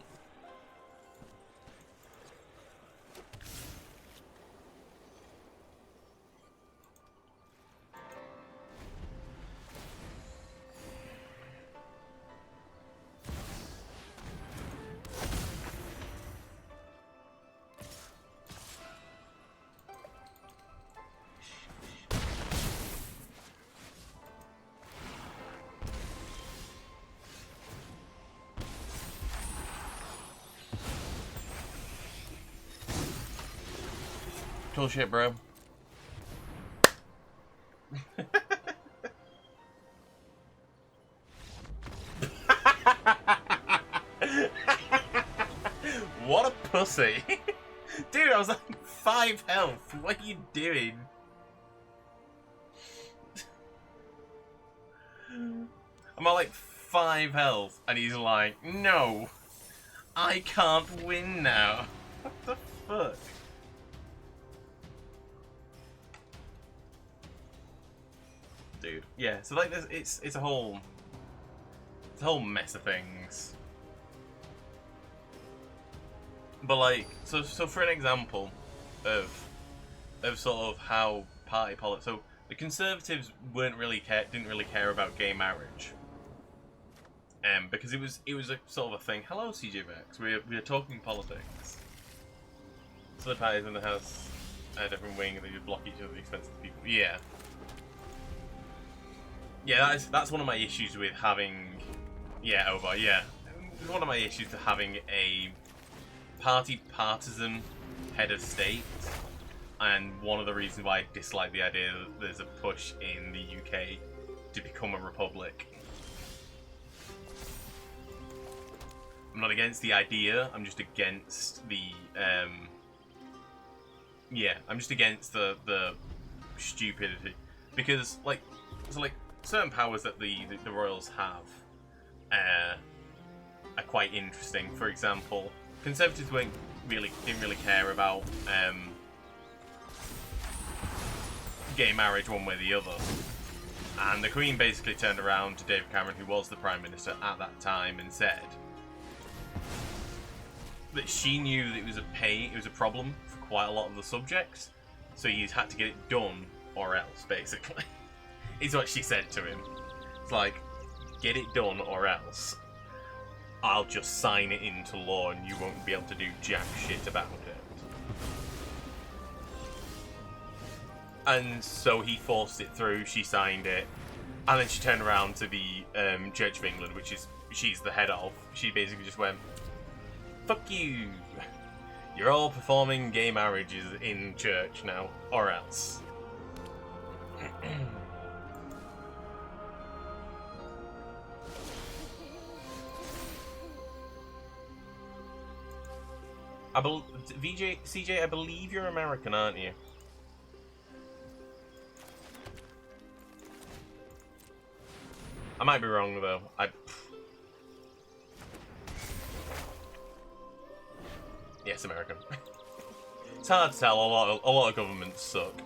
S1: Cool shit, bro. What a pussy. Dude, I was like 5 health. What are you doing? I'm at like 5 health, and he's like, no, I can't win now. What the fuck? Dude, yeah. So like, it's a whole mess of things. But like, so for an example of sort of how party politics. So the Conservatives didn't really care about gay marriage, because it was a sort of a thing. Hello, CJVX. We are talking politics. So the parties in the house a different wing, and they would block each other at the expense of the people. Yeah. Yeah, that's one of my issues with having... Yeah, over, yeah. One of my issues to having a partisan head of state, and one of the reasons why I dislike the idea that there's a push in the UK to become a republic. I'm not against the idea, I'm just against the... yeah, I'm just against the stupidity. Because, like... So, like, certain powers that the royals have are quite interesting. For example, Conservatives didn't really care about gay marriage one way or the other, and the Queen basically turned around to David Cameron, who was the Prime Minister at that time, and said that she knew that it was a problem for quite a lot of the subjects, so you had to get it done or else, basically. Is what she said to him. It's like, get it done or else. I'll just sign it into law and you won't be able to do jack shit about it. And so he forced it through, she signed it, and then she turned around to the Church of England, which is she's the head of. She basically just went, "Fuck you! You're all performing gay marriages in church now, or else." CJ, I believe you're American, aren't you? I might be wrong though. Yes, American. It's hard to tell. A lot of governments suck.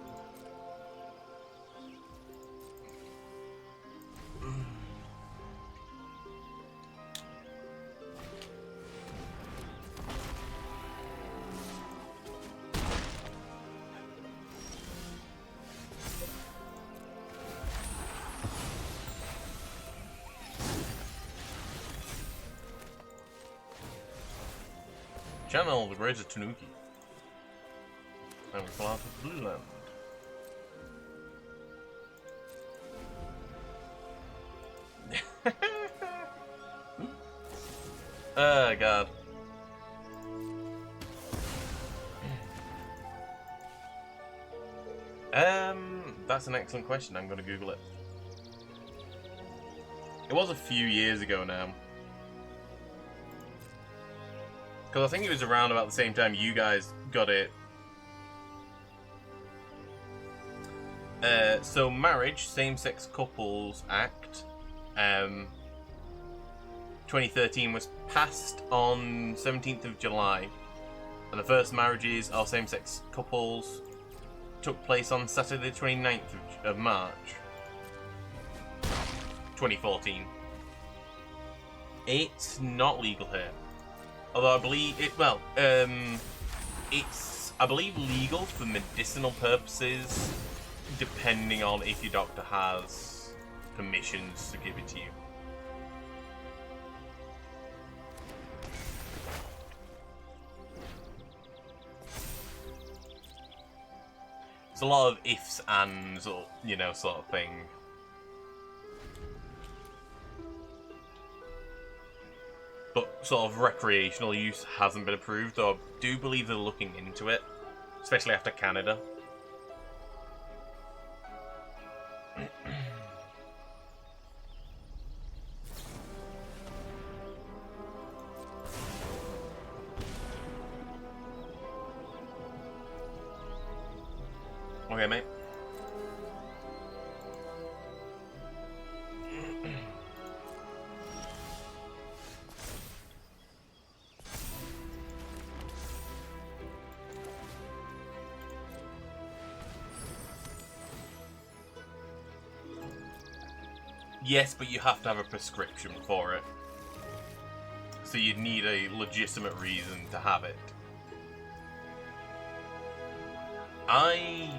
S1: Channel the Greater Tanuki. And we fly to Blue Land. Oh god. That's an excellent question. I'm gonna Google it. It was a few years ago now. Because I think it was around about the same time you guys got it. So Marriage, Same-Sex Couples Act, 2013 was passed on 17th of July. And the first marriages of same-sex couples took place on Saturday the 29th of March, 2014. It's not legal here. Although I believe it, well, it's, I believe, legal for medicinal purposes, depending on if your doctor has permissions to give it to you. It's a lot of ifs, ands, or, you know, sort of thing. But sort of recreational use hasn't been approved, though I do believe they're looking into it, especially after Canada. Okay, mate. Yes, but you have to have a prescription for it. So you'd need a legitimate reason to have it. I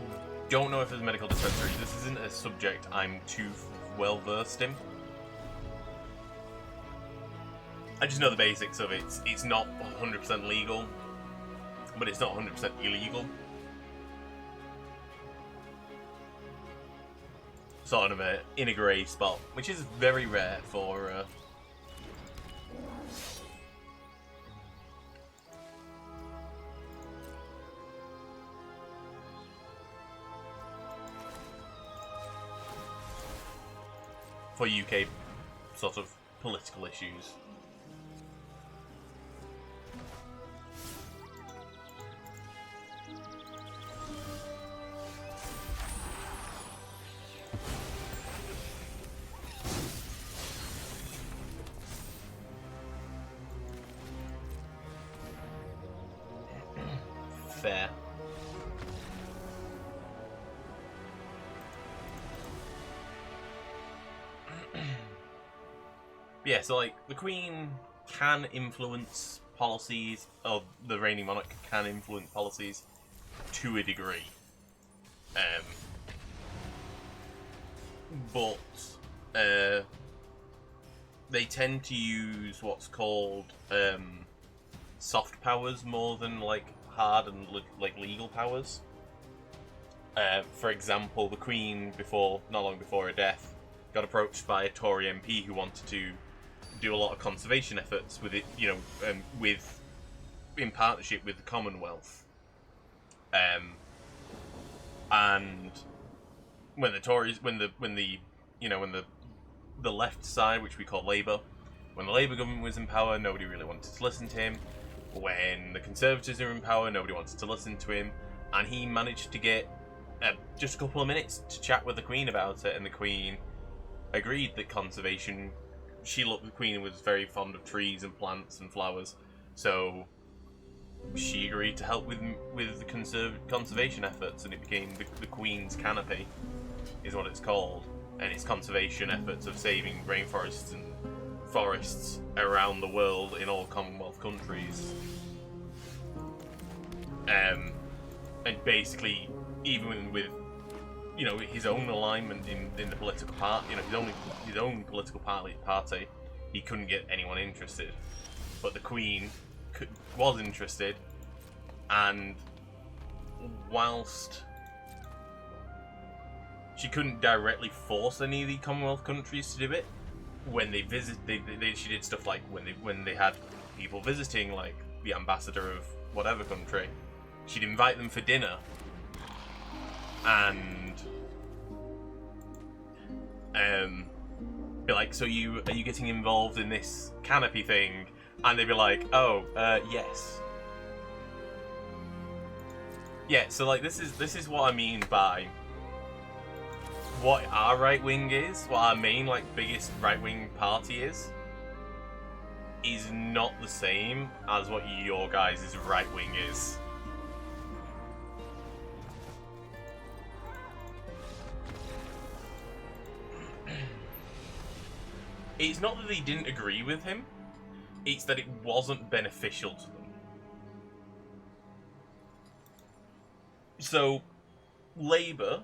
S1: don't know if there's medical dispensaries. This isn't a subject I'm too well versed in. I just know the basics of it. It's not 100% legal, but it's not 100% illegal. Sort of in a grey spot, which is very rare for UK sort of political issues. Fair. Yeah, so like the Queen can influence policies, or the reigning monarch can influence policies to a degree. But they tend to use what's called soft powers more than like hard and like legal powers. For example, the Queen, not long before her death, got approached by a Tory MP who wanted to do a lot of conservation efforts with it, in partnership with the Commonwealth. And when the Tories, when the left side, which we call Labour, when the Labour government was in power, nobody really wanted to listen to him. When the Conservatives were in power, nobody wanted to listen to him, and he managed to get just a couple of minutes to chat with the Queen about it, and the Queen agreed that conservation. The Queen was very fond of trees and plants and flowers, so she agreed to help with the conservation efforts, and it became the Queen's Canopy, is what it's called, and it's conservation efforts of saving rainforests and forests around the world in all Commonwealth countries. And basically, even with his own alignment in the political party, his own political party, he couldn't get anyone interested. But the Queen was interested, and whilst she couldn't directly force any of the Commonwealth countries to do it, when they visit, she did stuff like when they had people visiting, like the ambassador of whatever country, she'd invite them for dinner, and be like, so are you getting involved in this canopy thing? And they'd be like, oh, yes. Yeah, so like this is what I mean by what our right wing is, what our main biggest right wing party is not the same as what your guys' right wing is. It's not that they didn't agree with him, it's that it wasn't beneficial to them. So, Labour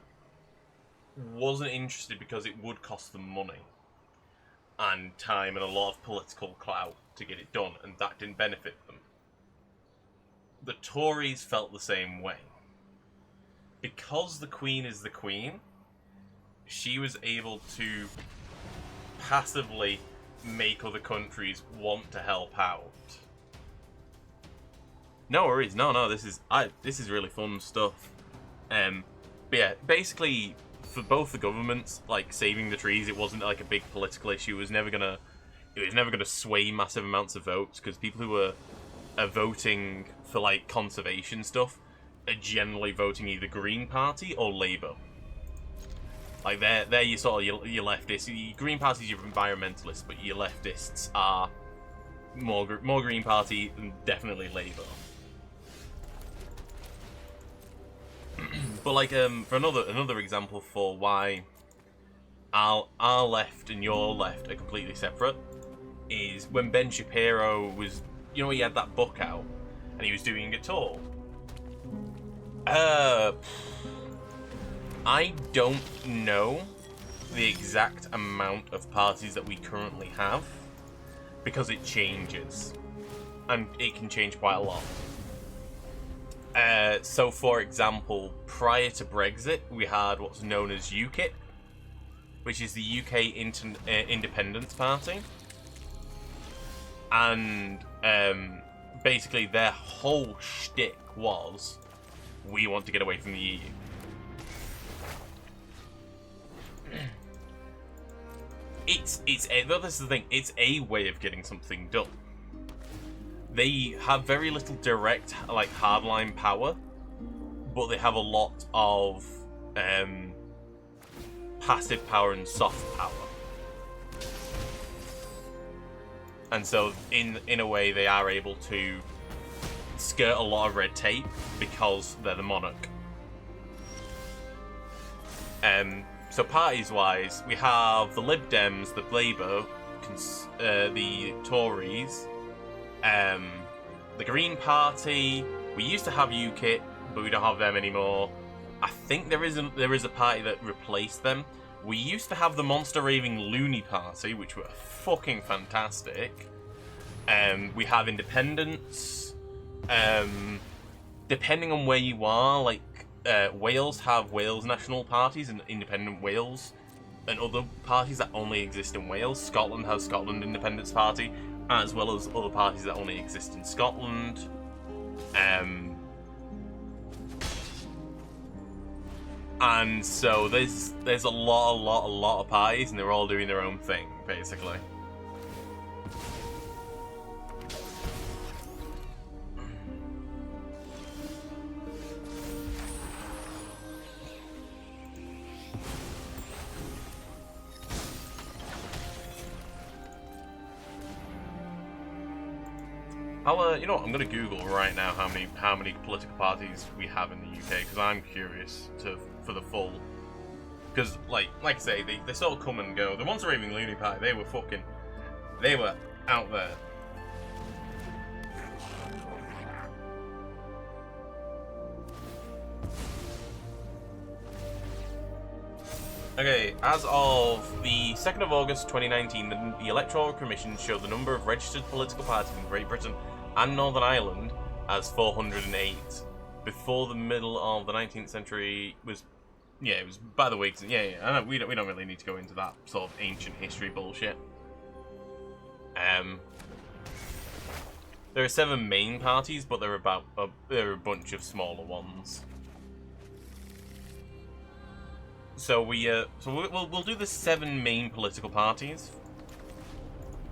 S1: wasn't interested because it would cost them money and time and a lot of political clout to get it done, and that didn't benefit them. The Tories felt the same way. Because the Queen is the Queen, she was able to passively make other countries want to help out. No worries, no, this is really fun stuff. But yeah, basically, for both the governments, saving the trees, it wasn't a big political issue. It was never gonna sway massive amounts of votes, because people who are voting for conservation stuff are generally voting either Green Party or Labour. They're your sort of your leftists. Your Green Party's your environmentalists, but your leftists are more Green Party and definitely Labour. But for another example for why our left and your left are completely separate is when Ben Shapiro was, he had that book out and he was doing a tour. I don't know the exact amount of parties that we currently have, because it changes, and it can change quite a lot. So, for example, prior to Brexit, we had what's known as UKIP, which is the UK Independence Party, and basically their whole shtick was, we want to get away from the EU. This is the thing. It's a way of getting something done. They have very little direct, hardline power, but they have a lot of passive power and soft power. And so, in a way, they are able to skirt a lot of red tape because they're the monarch. So parties-wise, we have the Lib Dems, the Labour, the Tories, the Green Party. We used to have UKIP, but we don't have them anymore. I think there is a party that replaced them, We used to have the Monster Raving Loony Party, which were fucking fantastic. We have independents. Depending on where you are, like Wales have Wales national parties and independent Wales, and other parties that only exist in Wales. Scotland has Scotland Independence Party, as well as other parties that only exist in Scotland. And so there's a lot of parties, and they're all doing their own thing, basically. You know what? I'm gonna Google right now how many political parties we have in the UK, because I'm curious for the full. Because like I say, they sort of come and go. The Monster Raving Loony Party, they were out there. Okay, as of the 2nd of August 2019, the Electoral Commission showed the number of registered political parties in Great Britain and Northern Ireland as 408. Before the middle of the 19th century was, yeah, it was by the Whigs. Yeah, I know, we don't really need to go into that sort of ancient history bullshit. There are 7 main parties, but there are a bunch of smaller ones. So we'll do the 7 main political parties,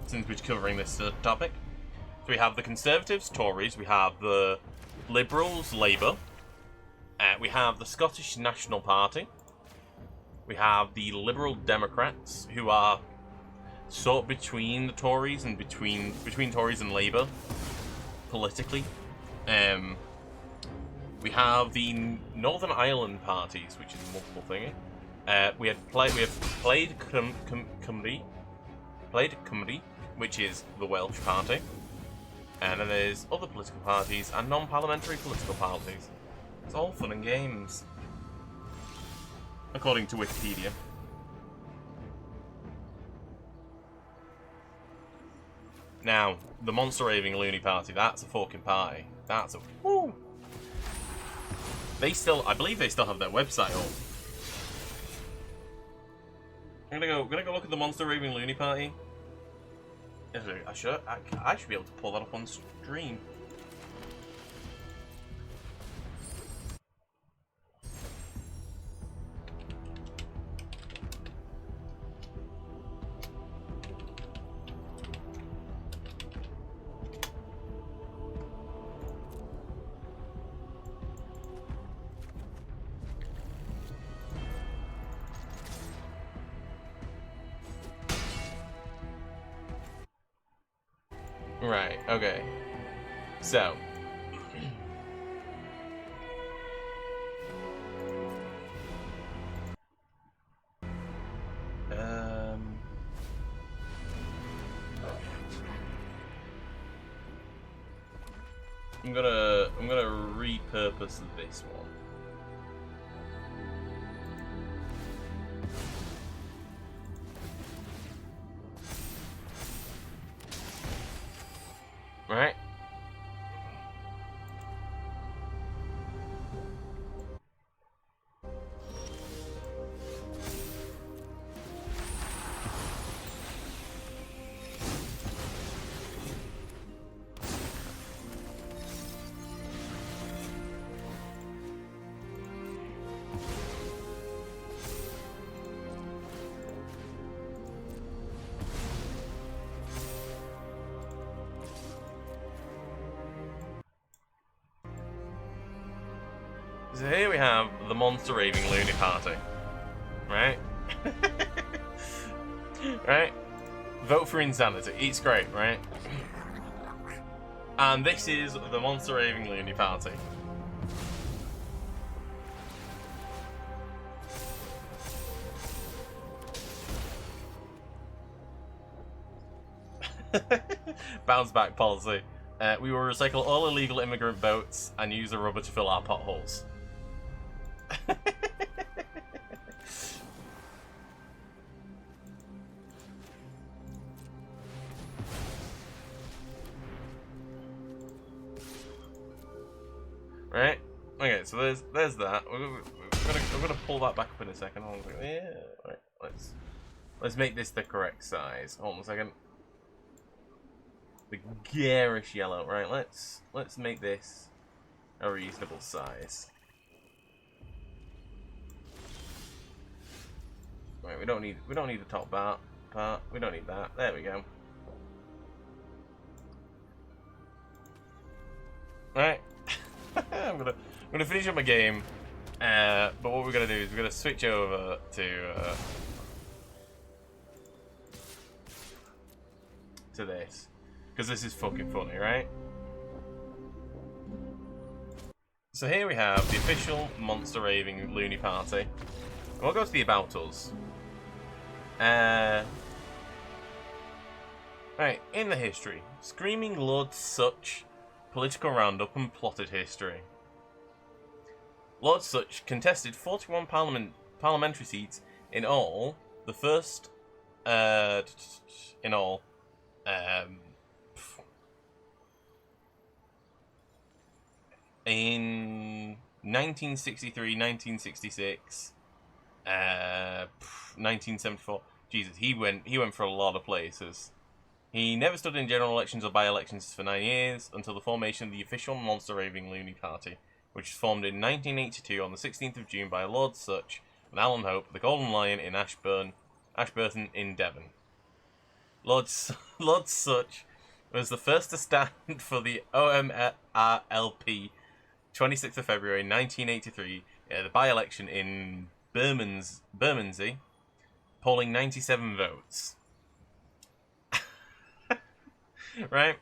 S1: since we're covering this topic. So we have the Conservatives, Tories. We have the Liberals, Labour. We have the Scottish National Party. We have the Liberal Democrats, who are sort of between the Tories and between Tories and Labour politically. We have the Northern Ireland parties, which is a multiple thingy. We have Plaid Cymru, which is the Welsh party. And then there's other political parties and non-parliamentary political parties. It's all fun and games, according to Wikipedia. Now, the Monster Raving Loony Party, that's a fucking party. That's a woo! I believe they still have their website up. I'm gonna go look at the Monster Raving Loony Party. I should be able to pull that up on stream. Right, okay. So. I'm gonna repurpose this one. Right. So here we have the Monster Raving Loony Party. Right? Right? Vote for insanity. It's great, right? And this is the Monster Raving Loony Party. Bounce back policy. We will recycle all illegal immigrant boats and use the rubber to fill our potholes. Okay, so there's that. We're gonna pull that back up in a second. Hold on a second. Yeah, right. Let's make this the correct size. Hold on a second. The garish yellow, right? Let's make this a reasonable size. Right, we don't need the top part. We don't need that. There we go. Right. I'm gonna finish up my game. But what we're gonna do is we're gonna switch over to this, because this is fucking funny, right? So here we have the official Monster Raving Loony Party. And we'll go to the About Us. Right, in the history. Screaming Lord Such, political roundup and plotted history. Lord Such contested 41 parliamentary seats in all. The first, in all, in 1963, 1966, 1974. Jesus, he went for a lot of places. He never stood in general elections or by-elections for 9 years until the formation of the official Monster Raving Loony Party, which was formed in 1982 on the 16th of June by Lord Such and Alan Hope, the Golden Lion in Ashburton in Devon. Lord Such was the first to stand for the OMRLP 26th of February 1983 at the by-election in Bermondsey, polling 97 votes. Right?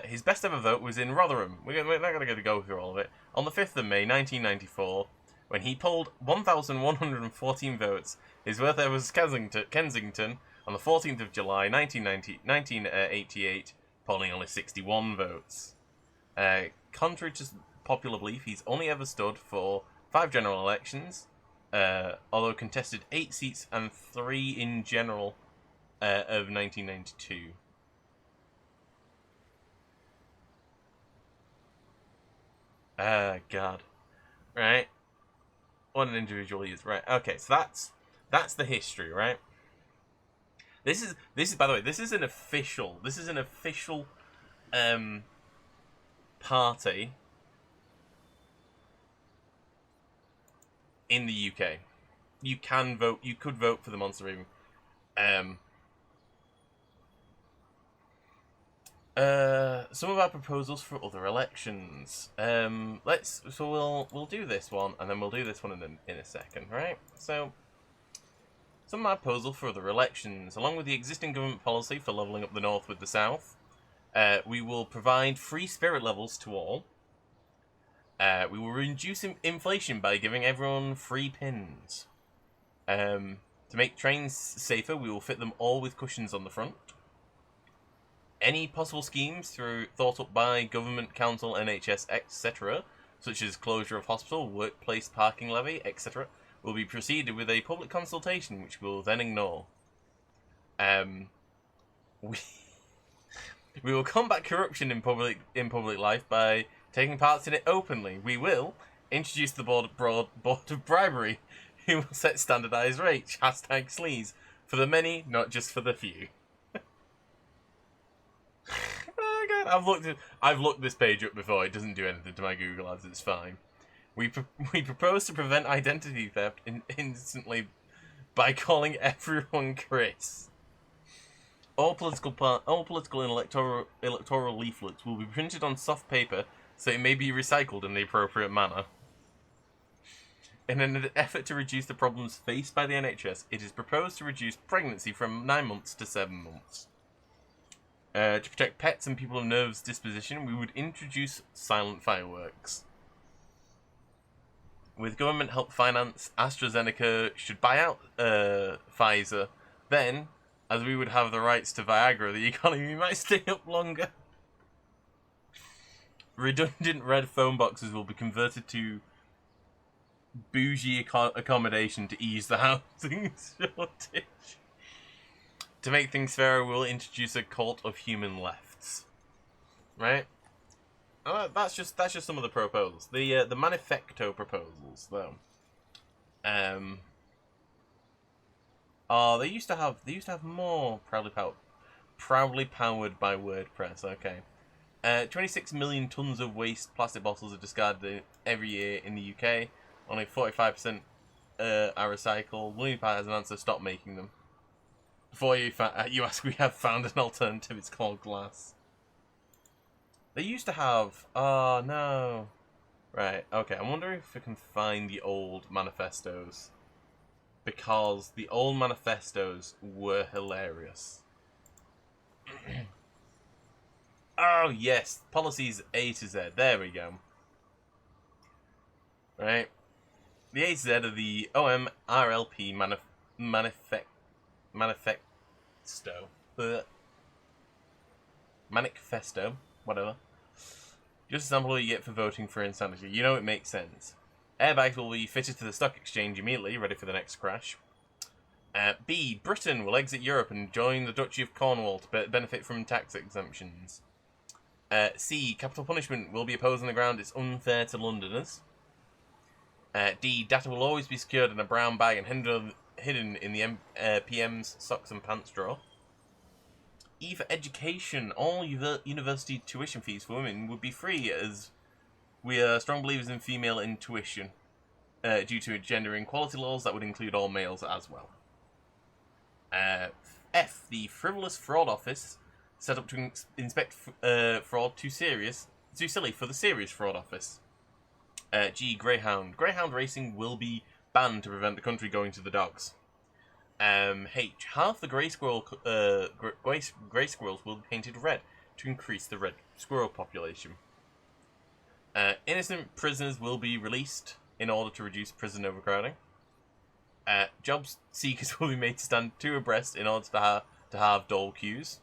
S1: His best ever vote was in Rotherham. We're not going to go through all of it. On the 5th of May 1994, when he polled 1,114 votes, his birthday was Kensington. On the 14th of July 1988, polling only 61 votes. Contrary to popular belief, he's only ever stood for 5 general elections, although contested 8 seats and 3 in general of 1992. God. Right? What an individual he is. Right, okay, so that's the history, right? This is by the way, this is an official party in the UK. You can vote, you could vote for the Monster Raving. Some of our proposals for other elections. We'll do this one, and then we'll do this one in a second, right? So, some of our proposals for other elections, along with the existing government policy for levelling up the North with the South, we will provide free spirit levels to all. We will reduce inflation by giving everyone free pins. To make trains safer, we will fit them all with cushions on the front. Any possible schemes thought up by government, council, NHS, etc., such as closure of hospital, workplace parking levy, etc., will be proceeded with a public consultation, which we will then ignore. We will combat corruption in public life by taking part in it openly. We will introduce the board of bribery, who will set standardised rates, #sleaze, for the many, not just for the few. Oh God, I've looked this page up before. It doesn't do anything to my Google ads. It's fine. We propose to prevent identity theft instantly by calling everyone Chris. All political and electoral leaflets will be printed on soft paper so it may be recycled in the appropriate manner. In an effort to reduce the problems faced by the NHS, it is proposed to reduce pregnancy from 9 months to 7 months. To protect pets and people of nervous disposition, we would introduce silent fireworks. With government help finance, AstraZeneca should buy out Pfizer. Then, as we would have the rights to Viagra, the economy might stay up longer. Redundant red phone boxes will be converted to bougie accommodation to ease the housing shortage. To make things fairer, we'll introduce a cult of human lefts. Right? That's just some of the proposals. The manifesto proposals, though. Oh, they used to have more proudly powered by WordPress. Okay. 26 million tons of waste plastic bottles are discarded every year in the UK. Only 45% are recycled. Looney Pie has an answer: stop making them. Before you ask, we have found an alternative. It's called glass. They used to have... Oh, no. Right, okay. I'm wondering if we can find the old manifestos. Because the old manifestos were hilarious. Oh, yes. Policies A to Z. There we go. Right. The A to Z of the OMRLP manifesto. Manifesto. Whatever. Just a sample what you get for voting for insanity. You know it makes sense. Airbags will be fitted to the stock exchange immediately, ready for the next crash. B. Britain will exit Europe and join the Duchy of Cornwall to benefit from tax exemptions. C. Capital punishment will be opposed on the ground it's unfair to Londoners. D. Data will always be secured in a brown bag and hidden in the PM's socks and pants drawer. E. For education, all university tuition fees for women would be free, as we are strong believers in female intuition, due to gender equality laws that would include all males as well. F. The frivolous fraud office, set up to inspect fraud, too silly for the serious fraud office. G. Greyhound. Greyhound racing will be banned to prevent the country going to the dogs. H. Half the grey squirrels will be painted red to increase the red squirrel population. Innocent prisoners will be released in order to reduce prison overcrowding. Job seekers will be made to stand two abreast in order to have dole queues.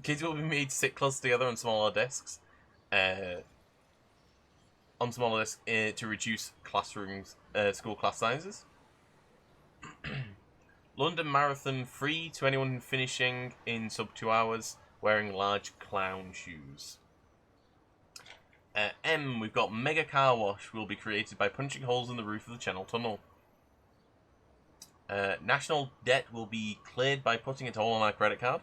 S1: Kids will be made to sit close together on smaller desks. To reduce school class sizes. London Marathon free to anyone finishing in sub 2 hours wearing large clown shoes. M, we've got Mega Car Wash will be created by punching holes in the roof of the Channel Tunnel. National debt will be cleared by putting it all on our credit card.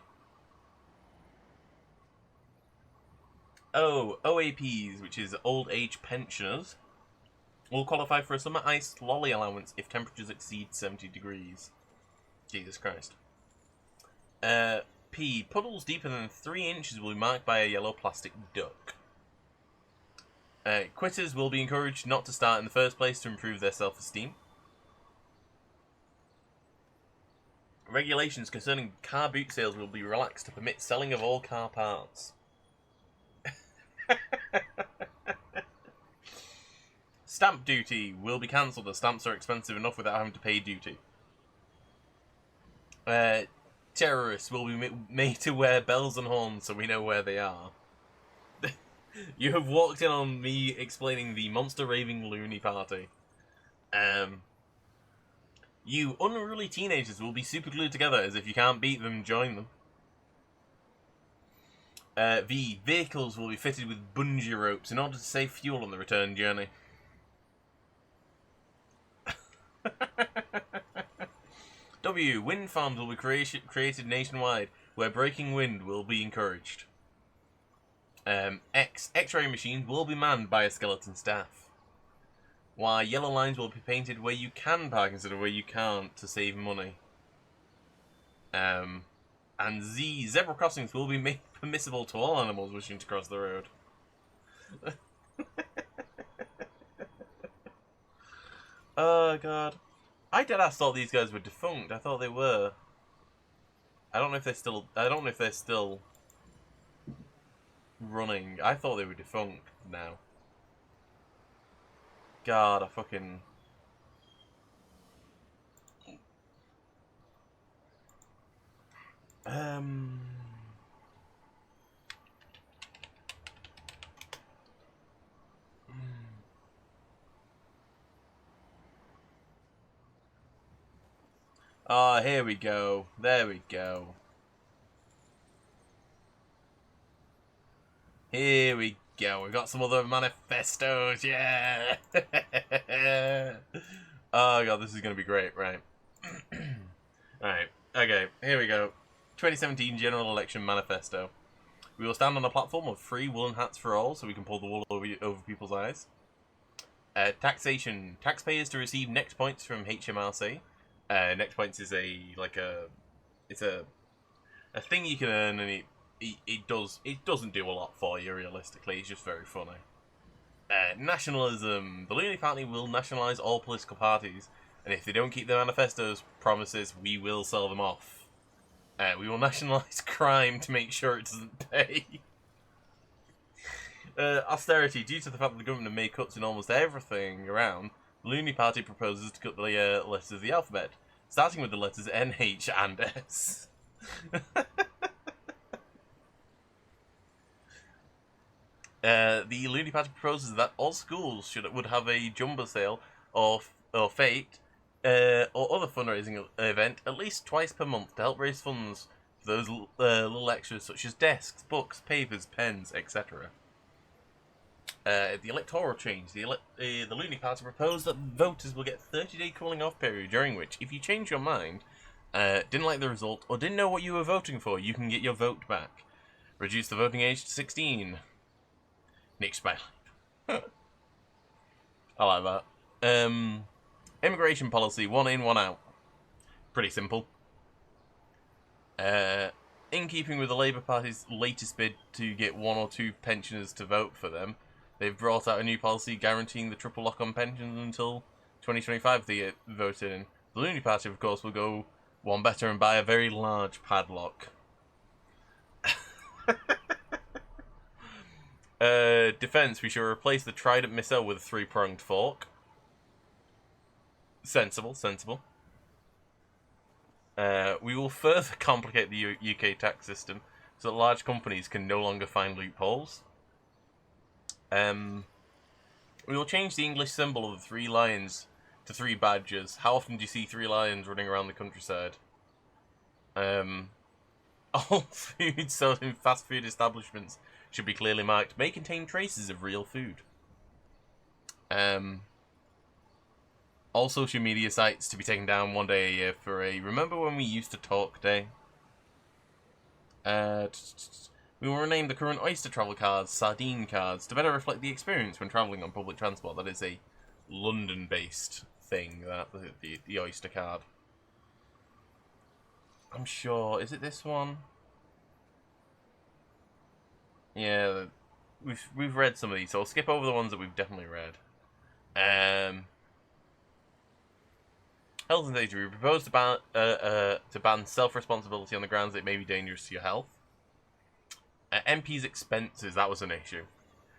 S1: O, OAPs, which is old age pensioners, will qualify for a summer iced lolly allowance if temperatures exceed 70 degrees. Jesus Christ. P, puddles deeper than 3 inches will be marked by a yellow plastic duck. Quitters will be encouraged not to start in the first place to improve their self-esteem. Regulations concerning car boot sales will be relaxed to permit selling of all car parts. Stamp duty will be cancelled as stamps are expensive enough without having to pay duty. Terrorists will be made to wear bells and horns so we know where they are. You have walked in on me explaining the monster raving loony party. You unruly teenagers will be super glued together, as if you can't beat them, join them. V, vehicles will be fitted with bungee ropes in order to save fuel on the return journey. W, wind farms will be created nationwide, where breaking wind will be encouraged. X, X-ray machines will be manned by a skeleton staff. Y, yellow lines will be painted where you can park instead of where you can't to save money. And Z, zebra crossings will be made permissible to all animals wishing to cross the road. Oh god. I deadass thought these guys were defunct. I thought they were. I don't know if they're still running. I thought they were defunct now. God, I fucking... Ah, here we go. There we go. Here we go. We've got some other manifestos. Yeah. Oh god, this is gonna be great. Right. Alright. Okay. Here we go. 2017 General Election Manifesto. We will stand on a platform of free woolen hats for all, so we can pull the wool over people's eyes. Taxation. Taxpayers to receive next points from HMRC. Next points is it's a thing you can earn, and it doesn't do a lot for you realistically. It's just very funny. Nationalism. The Looney Party will nationalise all political parties, and if they don't keep their manifestos promises, we will sell them off. We will nationalise crime to make sure it doesn't pay. Austerity. Due to the fact that the government have made cuts in almost everything around, the Looney Party proposes to cut the letters of the alphabet, starting with the letters N, H, and S. The Looney Party proposes that all schools would have a jumbo sale or fete or other fundraising event at least twice per month to help raise funds for those little extras such as desks, books, papers, pens, etc. The electoral change. The Looney Party proposed that voters will get a 30-day cooling off period during which, if you change your mind, didn't like the result, or didn't know what you were voting for, you can get your vote back. Reduce the voting age to 16. Nick Spiley. I like that. Immigration policy, 1 in, 1 out. Pretty simple. In keeping with the Labour Party's latest bid to get 1 or 2 pensioners to vote for them, they've brought out a new policy guaranteeing the triple lock on pensions until 2025 if they get voted in. The Looney Party, of course, will go one better and buy a very large padlock. Defense, we shall replace the trident missile with a 3-pronged fork. Sensible. We will further complicate the UK tax system so that large companies can no longer find loopholes. We will change the English symbol of the 3 lions to 3 badgers. How often do you see 3 lions running around the countryside? All food sold in fast food establishments should be clearly marked. May contain traces of real food. All social media sites to be taken down 1 day a year for a Remember When We Used to Talk Day. We will rename the current Oyster travel cards Sardine cards to better reflect the experience when travelling on public transport. That is a London-based thing, that the Oyster card. I'm sure. Is it this one? Yeah, we've read some of these, so I'll skip over the ones that we've definitely read. Health and safety. We propose to ban self-responsibility on the grounds that it may be dangerous to your health. MP's expenses, that was an issue.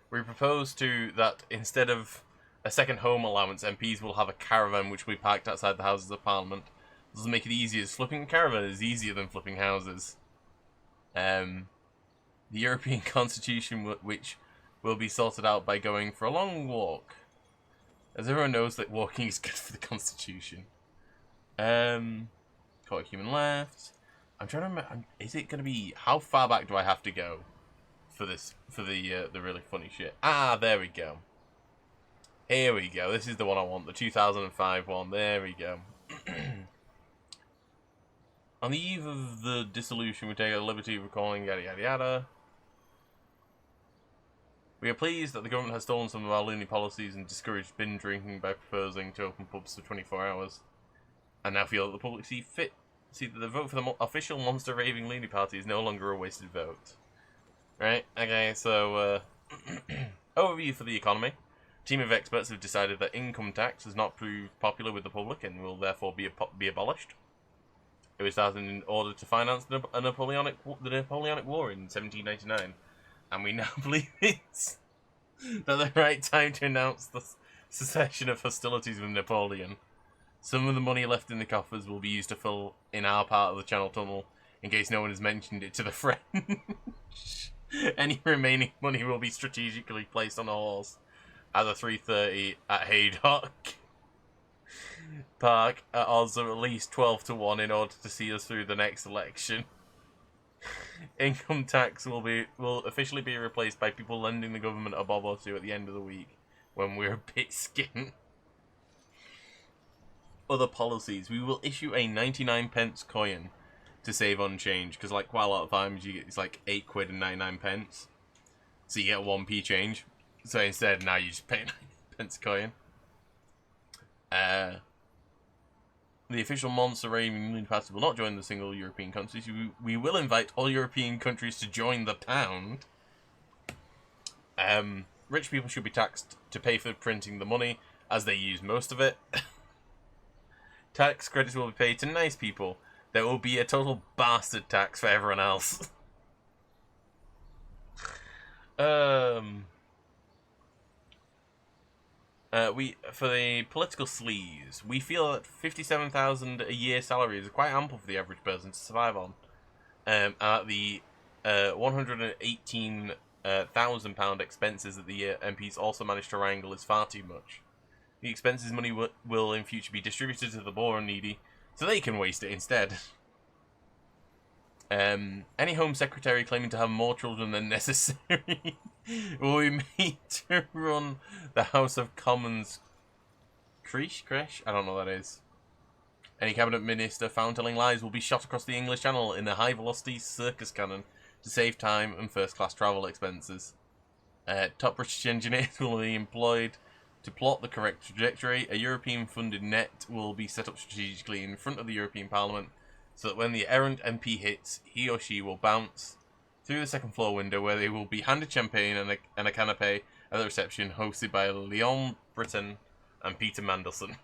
S1: We propose that instead of a second home allowance, MPs will have a caravan which will be parked outside the Houses of Parliament. This will make it easier. Flipping a caravan is easier than flipping houses. The European Constitution, which will be sorted out by going for a long walk. As everyone knows that walking is good for the Constitution. Caught human left. I'm trying to remember. Is it going to be... How far back do I have to go for this? For the really funny shit. Ah, there we go. Here we go. This is the one I want. The 2005 one. There we go. On the eve of the dissolution, we take the liberty of recalling yada yada yada. We are pleased that the government has stolen some of our loony policies and discouraged binge drinking by proposing to open pubs for 24 hours. And now feel that the public see that the vote for the official monster raving loony party is no longer a wasted vote. Right? Okay, so, overview for the economy. A team of experts have decided that income tax has not proved popular with the public and will therefore be abolished. It was started in order to finance the Napoleonic War in 1799. And we now believe it's the right time to announce the cessation of hostilities with Napoleon. Some of the money left in the coffers will be used to fill in our part of the Channel Tunnel, in case no one has mentioned it to the French. Any remaining money will be strategically placed on a horse at the 3:30 at Haydock Park at odds of at least 12 to 1 in order to see us through the next election. Income tax will officially be replaced by people lending the government a bob or two at the end of the week when we're a bit skint. Other policies. We will issue a 99p coin to save on change, because like quite a lot of times it's like 8 quid and 99p. So you get 1p change. So instead now you just pay 99p coin. The official Monster Raving Union Party will not join the single European countries. We will invite all European countries to join the pound. Rich people should be taxed to pay for printing the money, as they use most of it. Tax credits will be paid to nice people. There will be a total bastard tax for everyone else. For the political sleaze, we feel that 57,000 a year salary is quite ample for the average person to survive on. At the £118,000 expenses that the MPs also managed to wrangle is far too much. The expenses money will in future be distributed to the poor and needy, so they can waste it instead. Any Home Secretary claiming to have more children than necessary will be made to run the House of Commons creche? I don't know what that is. Any Cabinet Minister found telling lies will be shot across the English Channel in a high-velocity circus cannon to save time and first-class travel expenses. Top British engineers will be employed to plot the correct trajectory. A European-funded net will be set up strategically in front of the European Parliament, so that when the errant MP hits, he or she will bounce through the second floor window, where they will be handed champagne and a canapé at the reception, hosted by Leon Britton and Peter Mandelson.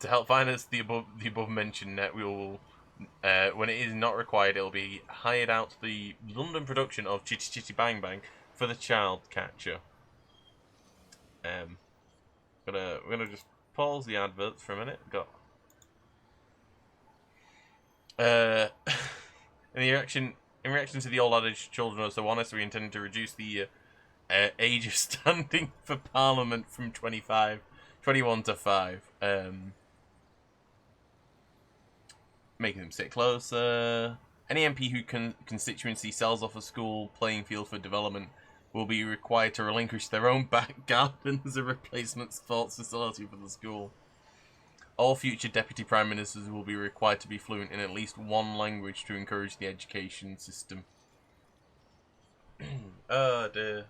S1: To help finance the above mentioned net, we will, when it is not required, it will be hired out to the London production of Chitty Chitty Bang Bang for the child catcher. We're gonna just pause the adverts for a minute. In reaction to the old adage, children are so honest, we intend to reduce the age of standing for Parliament from 21 to 5. Making them sit closer. Any MP who constituency sells off a school playing field for development will be required to relinquish their own back garden as a replacement sports facility for the school. All future Deputy Prime Ministers will be required to be fluent in at least one language to encourage the education system. Oh dear.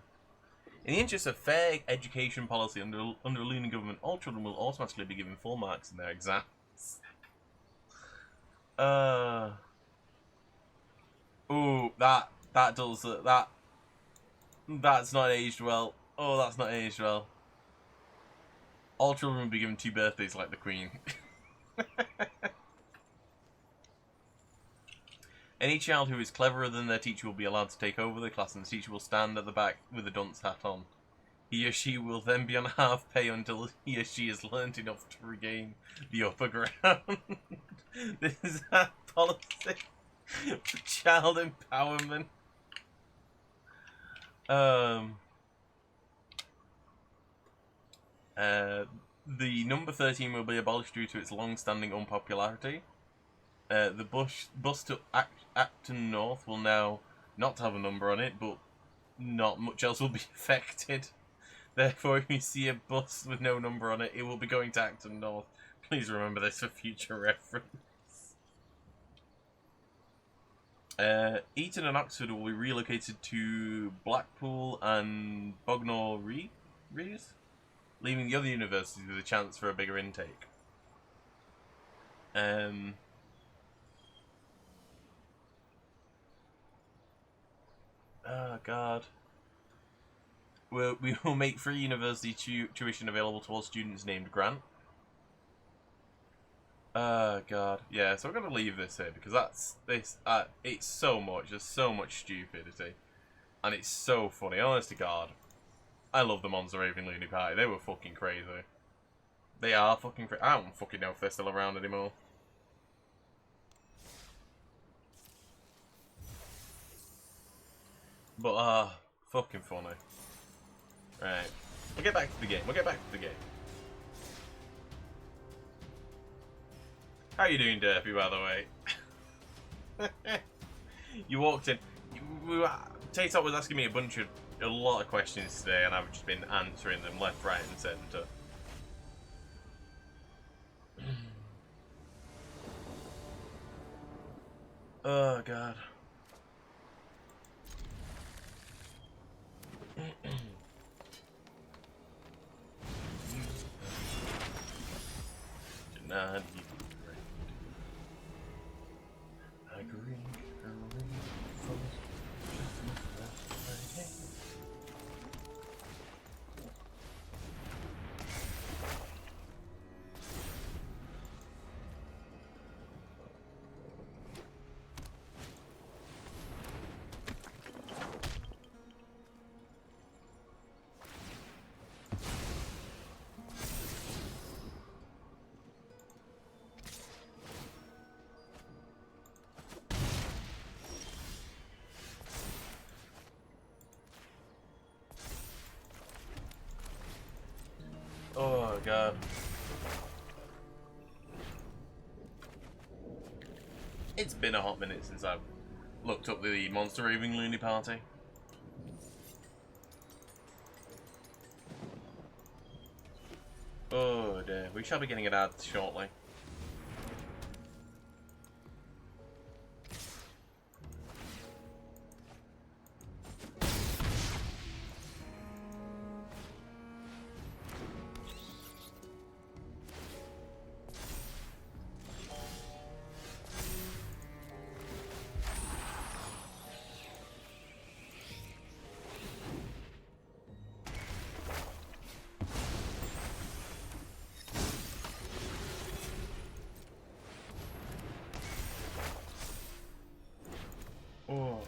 S1: In the interest of fair education policy under a Lunar government, all children will automatically be given full marks in their exams. Ooh, that's not aged well. Oh, that's not aged well. All children will be given 2 birthdays like the Queen. Any child who is cleverer than their teacher will be allowed to take over the class, and the teacher will stand at the back with a dunce hat on. He or she will then be on half pay until he or she has learnt enough to regain the upper ground. This is our policy for child empowerment. The number 13 will be abolished due to its long-standing unpopularity. The bus to Acton North will now not have a number on it, but not much else will be affected. Therefore, if you see a bus with no number on it, it will be going to Acton North. Please remember this for future reference. Eton and Oxford will be relocated to Blackpool and Bognor Regis, leaving the other universities with a chance for a bigger intake. Oh god. We will make free university tuition available to all students named Grant. Oh god. Yeah, so we're gonna leave this here because it's so much. There's so much stupidity, and it's so funny. Honest to God, I love the Monster Raving Looney Party. They were fucking crazy. They are fucking crazy. I don't fucking know if they're still around anymore. But fucking funny. Right, we'll get back to the game. How are you doing, Derpy, by the way? You walked in. Tay-Top was asking me a lot of questions today, and I've just been answering them left, right, and centre. Oh god. Denied you. I agree. Oh god. It's been a hot minute since I've looked up the Monster Raving Loony Party. Oh dear. We shall be getting an ad shortly. Oh.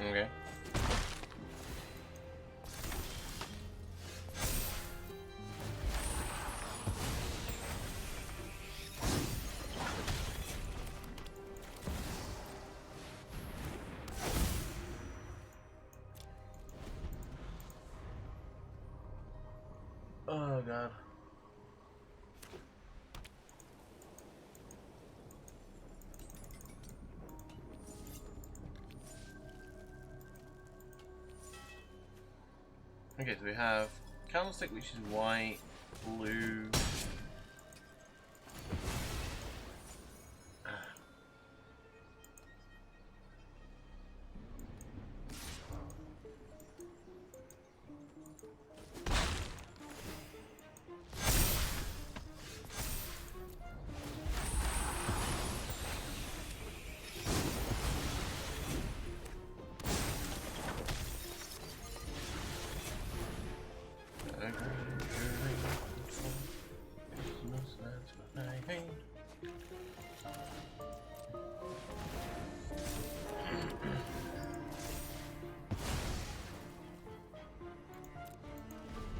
S1: Okay. Oh god. Okay, so we have Candlestick, which is white, blue.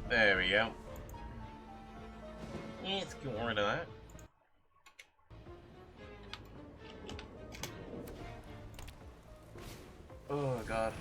S1: There we go. Let's get rid of that. Oh god.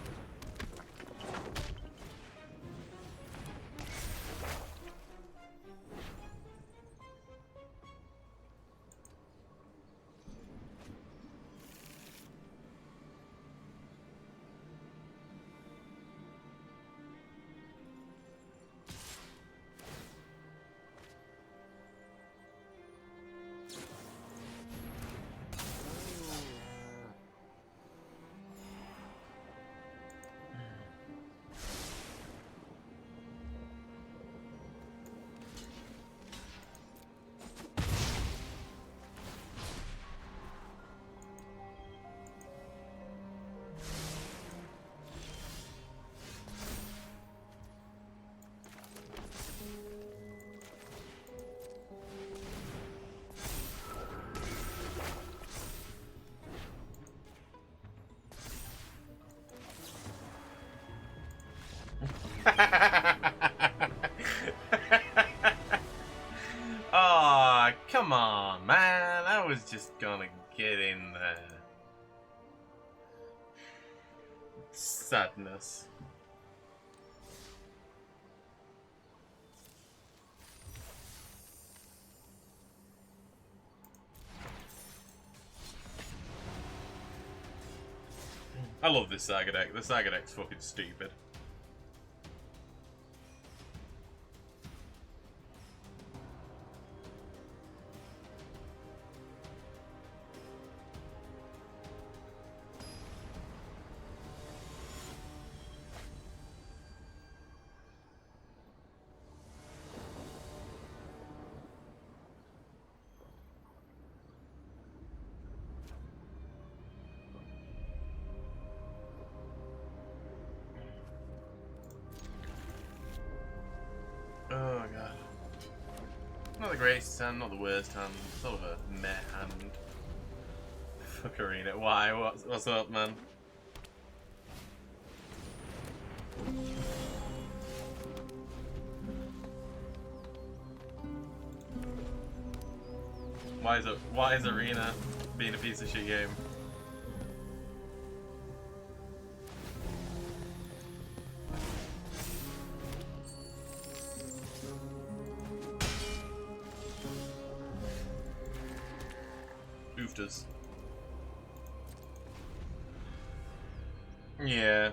S1: was just gonna get in there. Sadness. I love this Saga deck. The Saga deck's fucking stupid. Oh god. Not the greatest hand, not the worst hand, sort of a meh hand. Fuck Arena, why? What's up, man? Why is Arena being a piece of shit game? Ooftas. Yeah.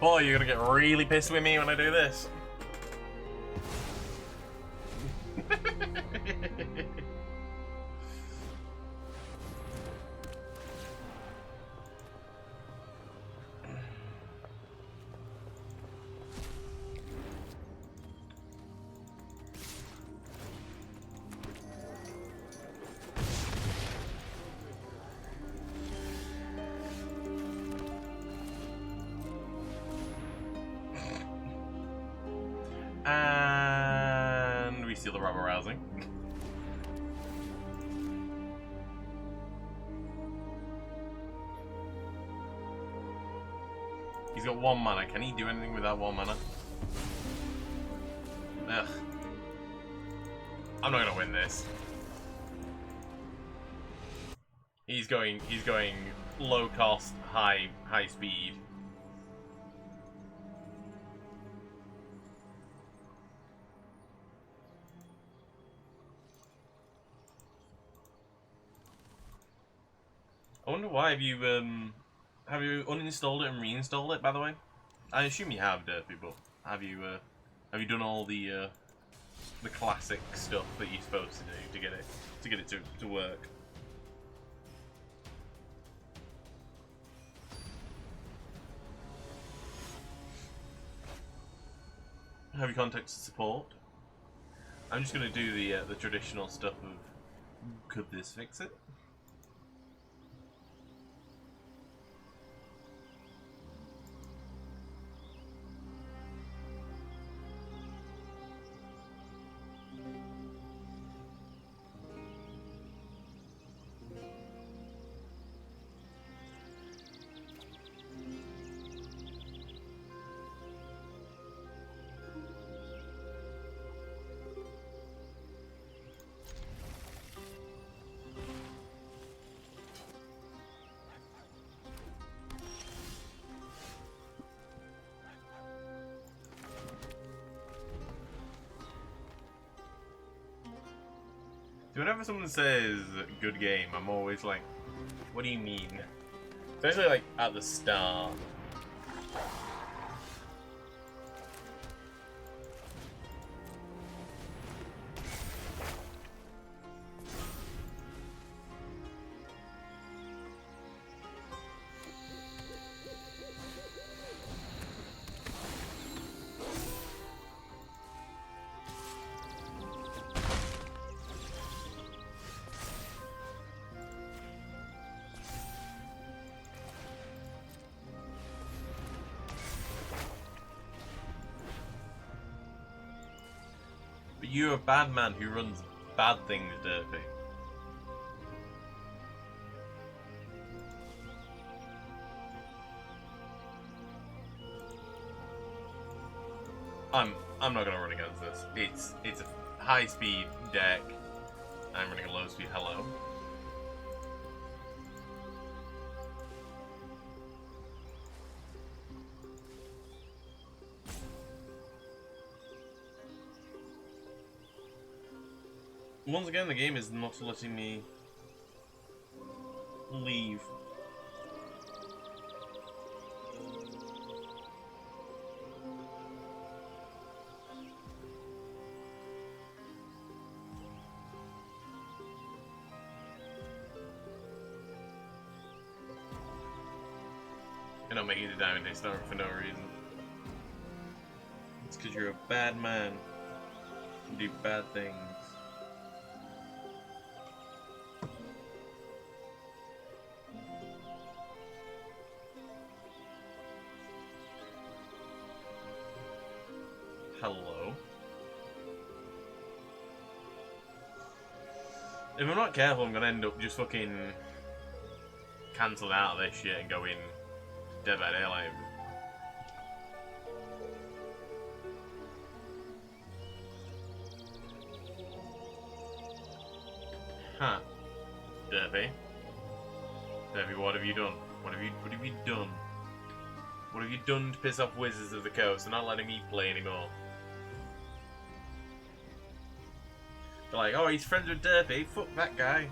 S1: Boy, you're gonna get really pissed with me when I do this. And we steal the rubber rousing. He's got 1 mana. Can he do anything with that 1 mana? Ugh. I'm not gonna win this. He's going low cost, high speed. I wonder why have you uninstalled it and reinstalled it, by the way? I assume you have, Derpy, but have you done all the classic stuff that you're supposed to do to get it to work? Have you contacted support? I'm just gonna do the traditional stuff of could this fix it? Whenever someone says good game, I'm always like, what do you mean? Especially like at the start. you're a bad man who runs bad things, Derpy. I'm not gonna run against this. It's a high speed deck. I'm running a low speed. Hello. Once again, the game is not letting me leave. You're not making it a diamond day star for no reason. It's because you're a bad man. You do bad things. Hello. If I'm not careful, I'm gonna end up just fucking cancelling out of this shit and going Dead by Daylight. Huh. Derpy. Derpy, what have you done? What have you done? What have you done to piss off Wizards of the Coast? They're not letting me play anymore. They're like, oh, he's friends with Derpy. Fuck that guy.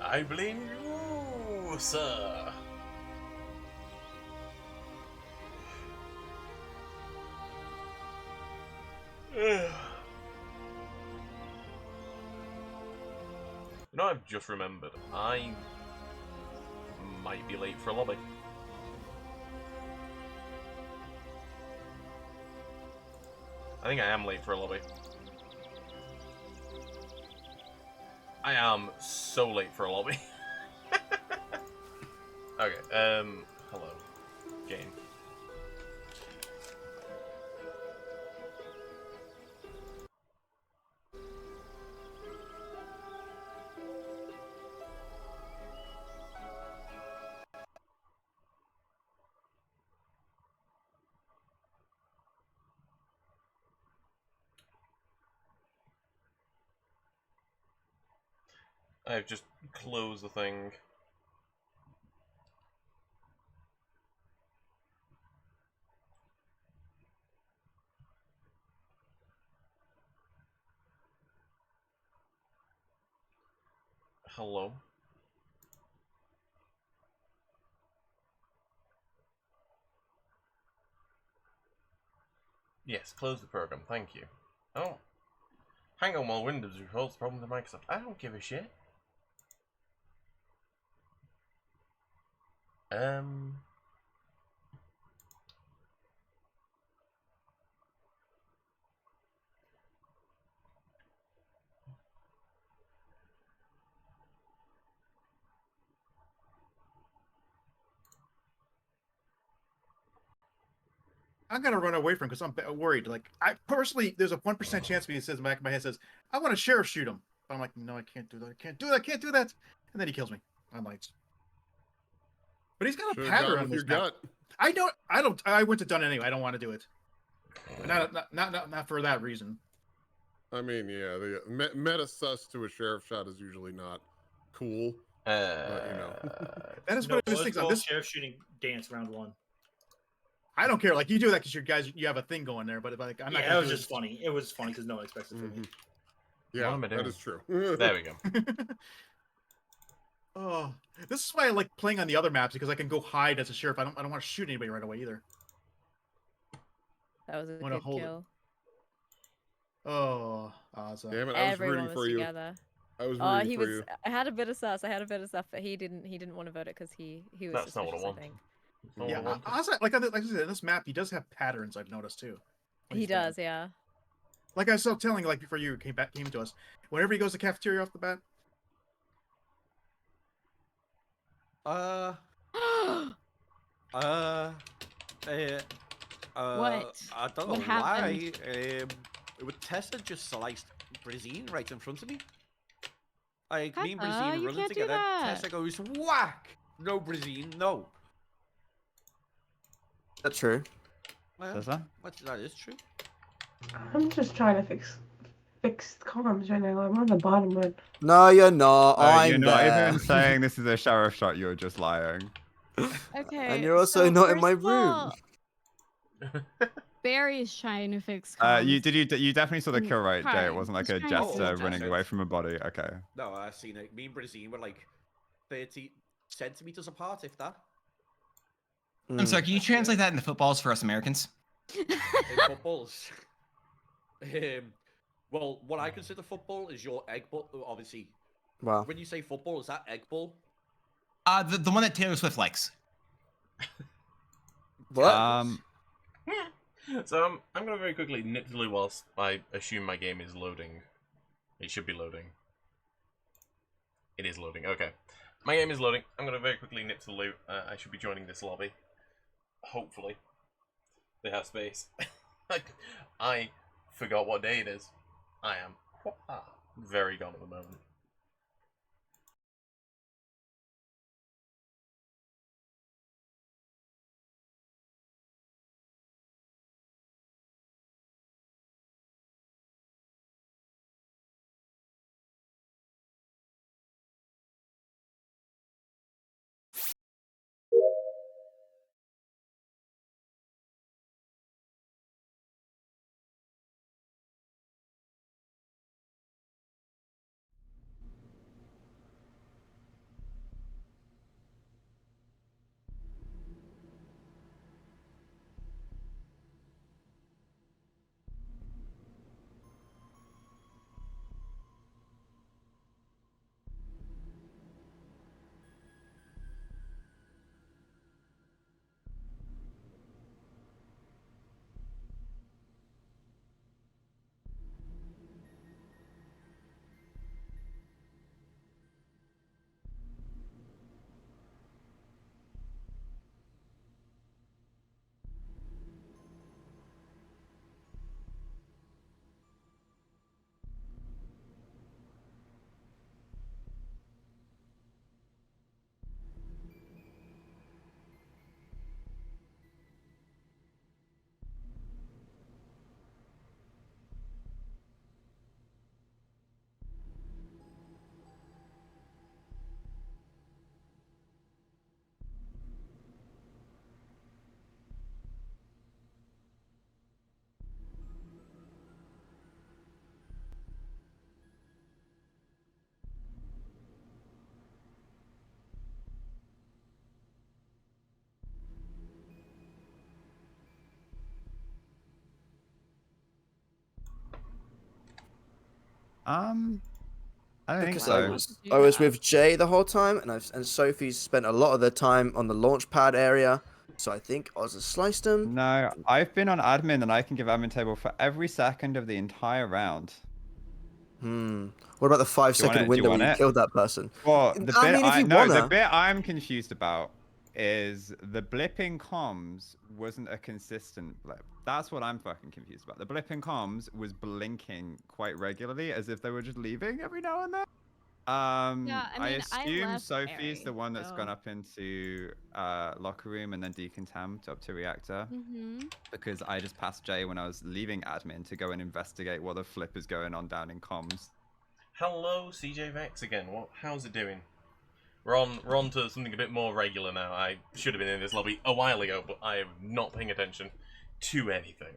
S1: I blame you, sir. You know, I've just remembered. I might be late for a lobby. I think I am late for a lobby. I am so late for a lobby. Okay, hello. Game. I've just closed the thing. Hello? Yes, close the program, thank you. Oh. Hang on while Windows resolves problem with Microsoft. I don't give a shit.
S6: I'm gonna run away from because I'm worried. Like I personally, there's a 1% chance me. It says in the back of my head says, "I want to sheriff shoot him." But I'm like, no, I can't do that. I can't do that. I can't do that. And then he kills me on lights. But he's got a pattern on this map. I don't. I wouldn't have done it anyway. I don't want to do it. Not for that reason.
S7: I mean, yeah, the meta sus to a sheriff shot is usually not cool. But, you know,
S6: that is what I was thinking. On this
S8: sheriff shooting dance round one.
S6: I don't care. Like you do that because you have a thing going there. But like I'm not.
S8: Yeah, it was just funny. It was funny because no one expects it from me.
S7: Yeah, that is true.
S1: There we go.
S6: Oh, this is why I like playing on the other maps because I can go hide as a sheriff. I don't want to shoot anybody right away either.
S9: That was a good kill.
S6: Oh, awesome.
S7: Damn it, I was
S9: Everyone
S7: rooting for
S9: was
S7: you.
S9: together.
S7: I was rooting for you.
S9: I had a bit of sus. But he didn't want to vote it because he was
S1: That's not what I
S9: suspicious,
S1: want.
S9: I think.
S6: Yeah, also, like I said, in this map, he does have patterns. I've noticed too.
S9: He does, yeah.
S6: Like I was still telling, like before you came to us, whenever he goes to cafeteria off the bat,
S10: Uh,
S5: What?
S10: I don't
S5: What
S10: know
S5: happened?
S10: why. Tessa just sliced Brazine right in front of me. Like, me and
S5: Tessa,
S10: Brazine
S5: you
S10: running
S5: can't do
S10: together.
S5: that.
S10: Tessa goes, whack! No, Brazine, no.
S11: That's true.
S10: Well,
S12: Tessa?
S10: that is true.
S13: I'm just trying to fix comms right now. I'm on the bottom one.
S11: No, you're not.
S12: No,
S11: I'm
S12: you're not
S11: there.
S12: even saying this is a sheriff shot. You're just lying.
S5: Okay.
S11: And you're also
S5: so
S11: not in
S5: first
S11: my
S5: of
S11: room.
S5: all, Barry's trying to fix
S12: You
S5: comms.
S12: you definitely saw the kill, right, Jay?
S5: Hi,
S12: It wasn't like
S5: he's
S12: a
S5: trying to
S12: jester
S5: fix
S12: running
S10: it.
S12: away from a body. Okay.
S10: No, I seen it. Me and Brazine were like 30 centimeters apart, if that.
S14: I'm sorry, can you translate that into footballs for us Americans?
S10: In footballs. Well, what I consider football is your egg ball, obviously.
S11: Wow.
S10: When you say football, is that egg ball?
S14: The one that Taylor Swift likes.
S11: What?
S1: So I'm going to very quickly nip to the loo whilst I assume my game is loading. It should be loading. It is loading. Okay. My game is loading. I'm going to very quickly nip to the loo. I should be joining this lobby. Hopefully. They have space. I forgot what day it is. I am very gone at the moment.
S12: I don't think
S11: Because
S12: so.
S11: I was with Jay the whole time, and Sophie's spent a lot of the time on the launch pad area. So I think Oz has sliced him.
S12: No, I've been on admin and I can give admin table for every second of the entire round.
S11: What about the 5-second window when you killed that person?
S12: Well, the bit
S11: the
S12: bit I'm confused about is the blip in comms wasn't a consistent blip. That's what I'm fucking confused about. The blip in comms was blinking quite regularly as if they were just leaving every now and then.
S5: Yeah, I mean, I
S12: assume
S5: left
S12: Sophie's
S5: Barry,
S12: the one that's
S5: so-
S12: gone up into locker room and then decontaminated up to reactor. Because I just passed Jay when I was leaving admin to go and investigate what the flip is going on down in comms.
S1: Hello, CJ Vex again. How's it doing? We're on to something a bit more regular now. I should have been in this lobby a while ago, but I am not paying attention to anything.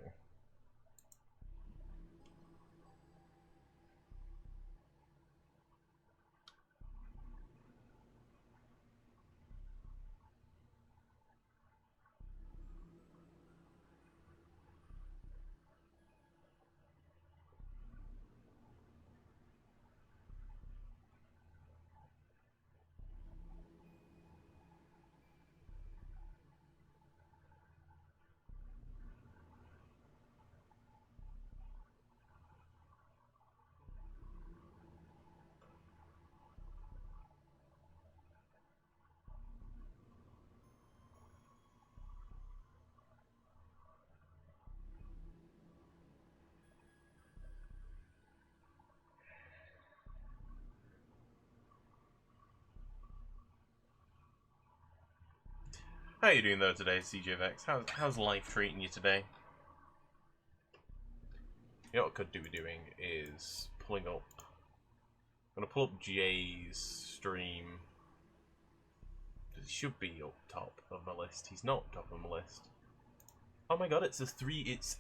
S1: How are you doing though today, CJ Vex? How's life treating you today? You know what I could do with doing is pulling up. I'm gonna pull up Jay's stream. It should be up top of my list. He's not top of my list. Oh my god, it's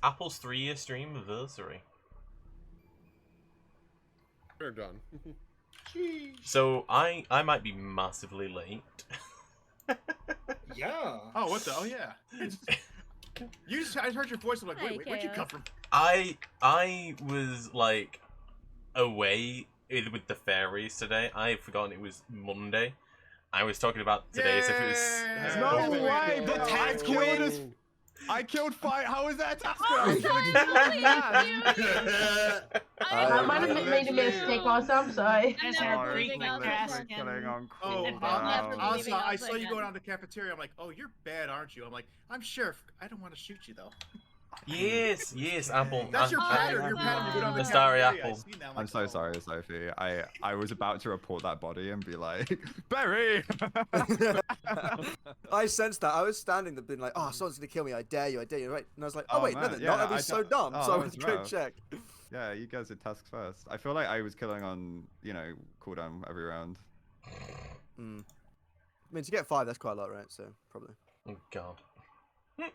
S1: Apple's 3-year stream anniversary.
S7: We're done.
S1: So I might be massively late.
S8: Yeah.
S6: Oh, what the? Oh, yeah. I heard your voice. I'm like, wait, where'd you come from?
S1: I was like away with the fairies today. I had forgotten it was Monday. I was talking about today as if it was.
S12: No way! The task killed us. I killed 5. How is that a task? I
S13: might have made a mistake also. I'm sorry.
S6: I saw you go down to the cafeteria. I'm like, oh, you're bad, aren't you? I'm like, I'm sheriff. I don't want to shoot you though.
S1: Yes, Apple.
S6: That's your pattern. Your pattern. You go down the
S1: Starry
S6: cafeteria.
S1: Apple.
S12: I'm so sorry, Sophie. I was about to report that body and be like, Barry!
S11: I sensed that. I was standing there being like, oh, someone's going to kill me. I dare you, right? And I was like, oh, wait,
S12: man.
S11: no, they're not. That'd be so dumb. So I went to go check.
S12: Yeah, you guys did tasks first. I feel like I was killing on, cooldown every round.
S11: I mean, to get 5, that's quite a lot, right? So, probably.
S1: Oh, God.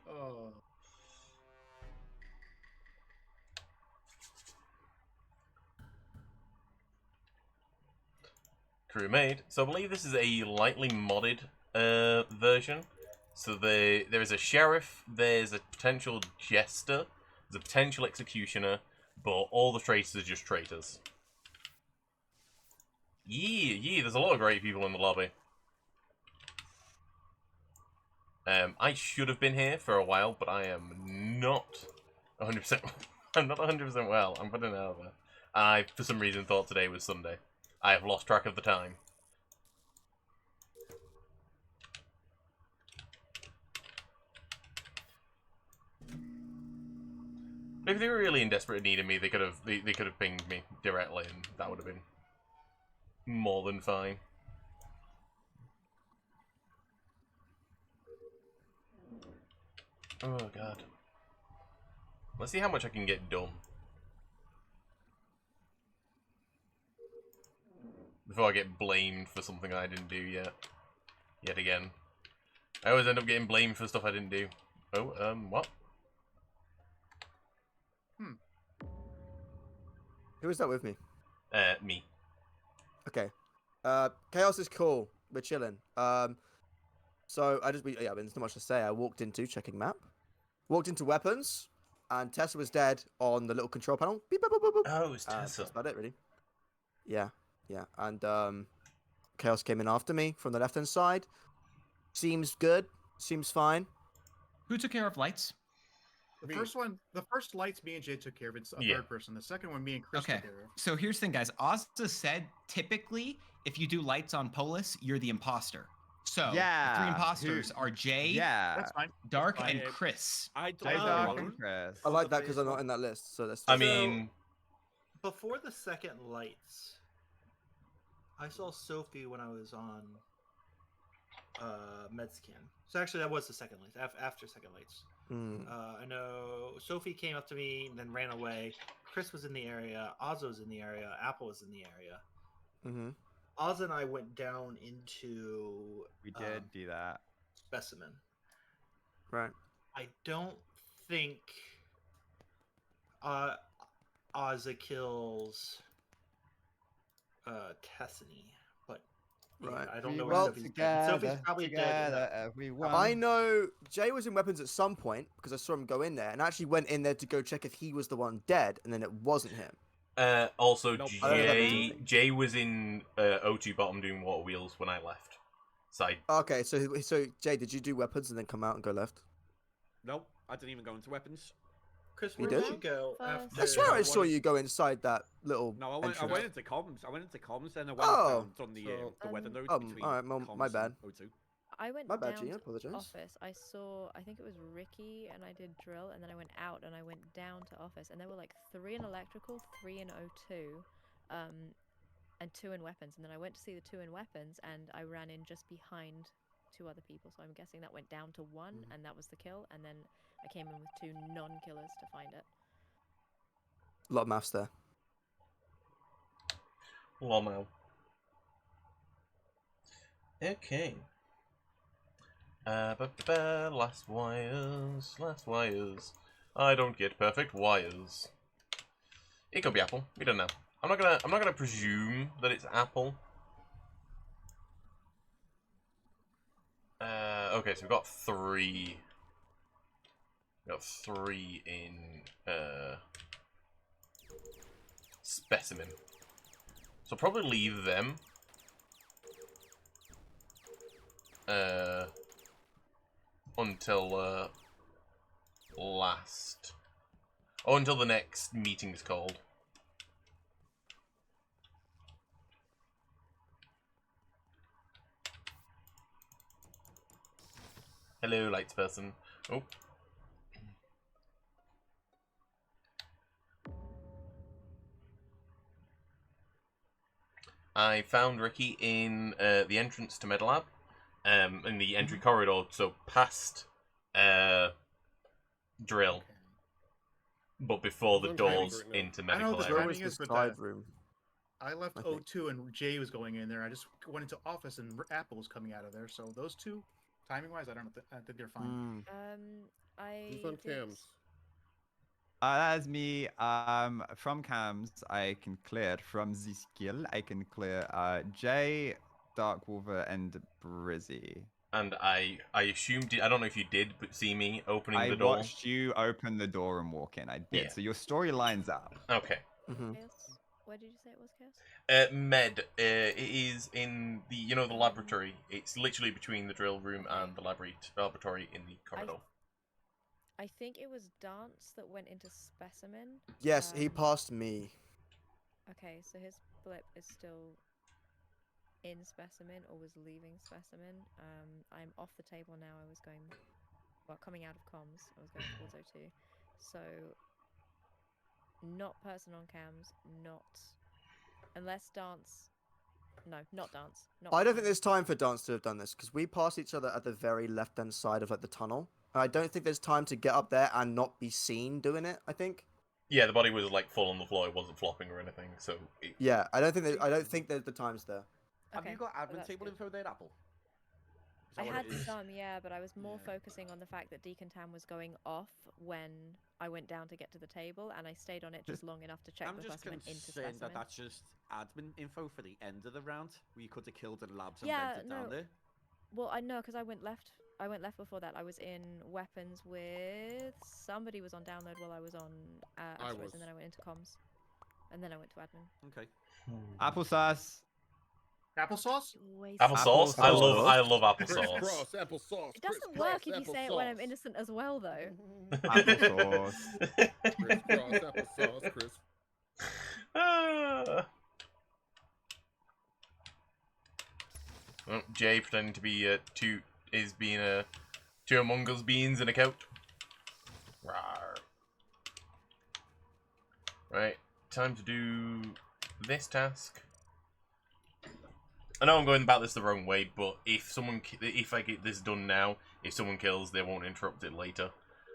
S6: Oh.
S1: Crew made. So I believe this is a lightly modded version. So there is a sheriff, there's a potential jester, there's a potential executioner, but all the traitors are just traitors. Yeah, there's a lot of great people in the lobby. I should have been here for a while, but I am not 100%. I'm not 100% well. I'm running over. I, for some reason, thought today was Sunday. I have lost track of the time. If they were really in desperate need of me, they could have pinged me directly, and that would have been more than fine. Oh god. Let's see how much I can get done before I get blamed for something I didn't do yet again. I always end up getting blamed for stuff I didn't do. Oh, what?
S11: Who is that with me?
S1: Me.
S11: Okay. Chaos is cool. We're chilling. So I mean, there's not much to say. I walked into checking map, walked into weapons, and Tessa was dead on the little control panel. Beep, boop, boop, boop.
S1: Oh, it's Tessa.
S11: That's about it, really. Yeah. And Chaos came in after me from the left-hand side. Seems good. Seems fine.
S14: Who took care of lights?
S6: The first lights me and Jay took care of. It's a third person. The second one, me and Chris took care of.
S14: So here's the thing, guys. Ozza said typically, if you do lights on Polis, you're the imposter. So the 3 imposters are Jay,
S6: that's fine.
S14: Dark, and Chris.
S10: I
S11: like that because I'm not in that list. So that's.
S1: I mean,
S8: before the second lights, I saw Sophie when I was on Medscan. So actually, that was the second lights. After second lights. I know Sophie came up to me and then ran away. Chris was in the area. Ozzo was in the area. Apple was in the area. Oz and I went down into.
S12: We did do that.
S8: Specimen.
S11: Right.
S8: I don't think Ozza kills Tessany, but
S11: right.
S8: I don't know where Sophie's dead. Sophie's probably dead.
S12: Everyone.
S11: I know Jay was in weapons at some point because I saw him go in there and actually went in there to go check if he was the one dead, and then it wasn't him.
S1: Also, nope. Jay was in O2 bottom doing water wheels when I left. Side.
S11: Okay, so Jay, did you do weapons and then come out and go left?
S10: Nope, I didn't even go into weapons.
S8: Chris, where did you go after?
S11: I swear I saw you go inside that little.
S10: No, I went into comms. Then I went on the weather node between.
S11: All right, my bad.
S10: O2.
S9: I went
S11: My bad,
S9: down
S11: G, I
S9: to
S11: apologize.
S9: office. I think it was Ricky, and I did drill, and then I went out and I went down to office, and there were like 3 in electrical, 3 in O2, and 2 in weapons. And then I went to see the 2 in weapons, and I ran in just behind 2 other people, so I'm guessing that went down to 1, and that was the kill, and then I came in with 2 non-killers to find it.
S11: A lot of maths there.
S1: Lomo. Okay. Last wires. I don't get perfect wires. It could be Apple. We don't know. I'm not gonna presume that it's Apple. Okay, so we've got 3. We've got 3 in specimen. So I'll probably leave them. Until until the next meeting is called. Hello, lights person. Oh. I found Ricky in the entrance to Medlab, in the entry corridor, so past drill, but before the doors into
S6: I know
S1: medical
S6: the
S1: area.
S6: timing is, but I left O2 and Jay was going in there. I just went into office and Apple was coming out of there. So those two, timing-wise, I don't know. I think they're fine.
S7: Who's on cams?
S12: That's me. From cams, I can clear. From the skill, I can clear Jay, Darkwolver, and Brizzy.
S1: And I assumed, I don't know if you did, but see me opening the door.
S12: I watched you open the door and walk in. I did.
S1: Yeah.
S12: So your story lines up.
S1: Okay.
S9: Chaos? Where did you say it was, Chaos?
S1: It is in the, the laboratory. It's literally between the drill room and the laboratory in the corridor.
S9: I think it was Dance that went into Specimen.
S11: Yes, he passed me.
S9: Okay, so his blip is still in Specimen or was leaving Specimen. I'm off the table now. I was going, coming out of comms. I was going towards O2. So, not person on cams, not... Unless Dance... No, not Dance.
S11: I don't think there's time for Dance to have done this, because we passed each other at the very left-hand side of the tunnel. I don't think there's time to get up there and not be seen doing it, I think.
S1: Yeah, the body was full on the floor. It wasn't flopping or anything. So
S11: yeah, I don't think there's the times there.
S10: Have you got admin table info there, Apple?
S9: I had some, yeah, but I was more focusing on the fact that Deacon Tam was going off when I went down to get to the table, and I stayed on it just long enough to check before I went into Specimen.
S10: That that's just admin info for the end of the round, where you could have killed the labs and vented down there.
S9: Well, I know, because I went left. I went left before that. I was in weapons with somebody was on download while I was on asteroids, and then I went into comms, and then I went to admin.
S10: Okay.
S12: Applesauce.
S6: Applesauce?
S1: Applesauce? I love applesauce.
S7: Cross, applesauce.
S9: It doesn't work if you say it when I'm innocent as well, though.
S12: Applesauce.
S7: Criss-cross, applesauce, Chris.
S1: Well, Jay pretending to be two Among Us beans in a coat. Rawr. Right, time to do this task. I know I'm going about this the wrong way, but if I get this done now, if someone kills, they won't interrupt it later.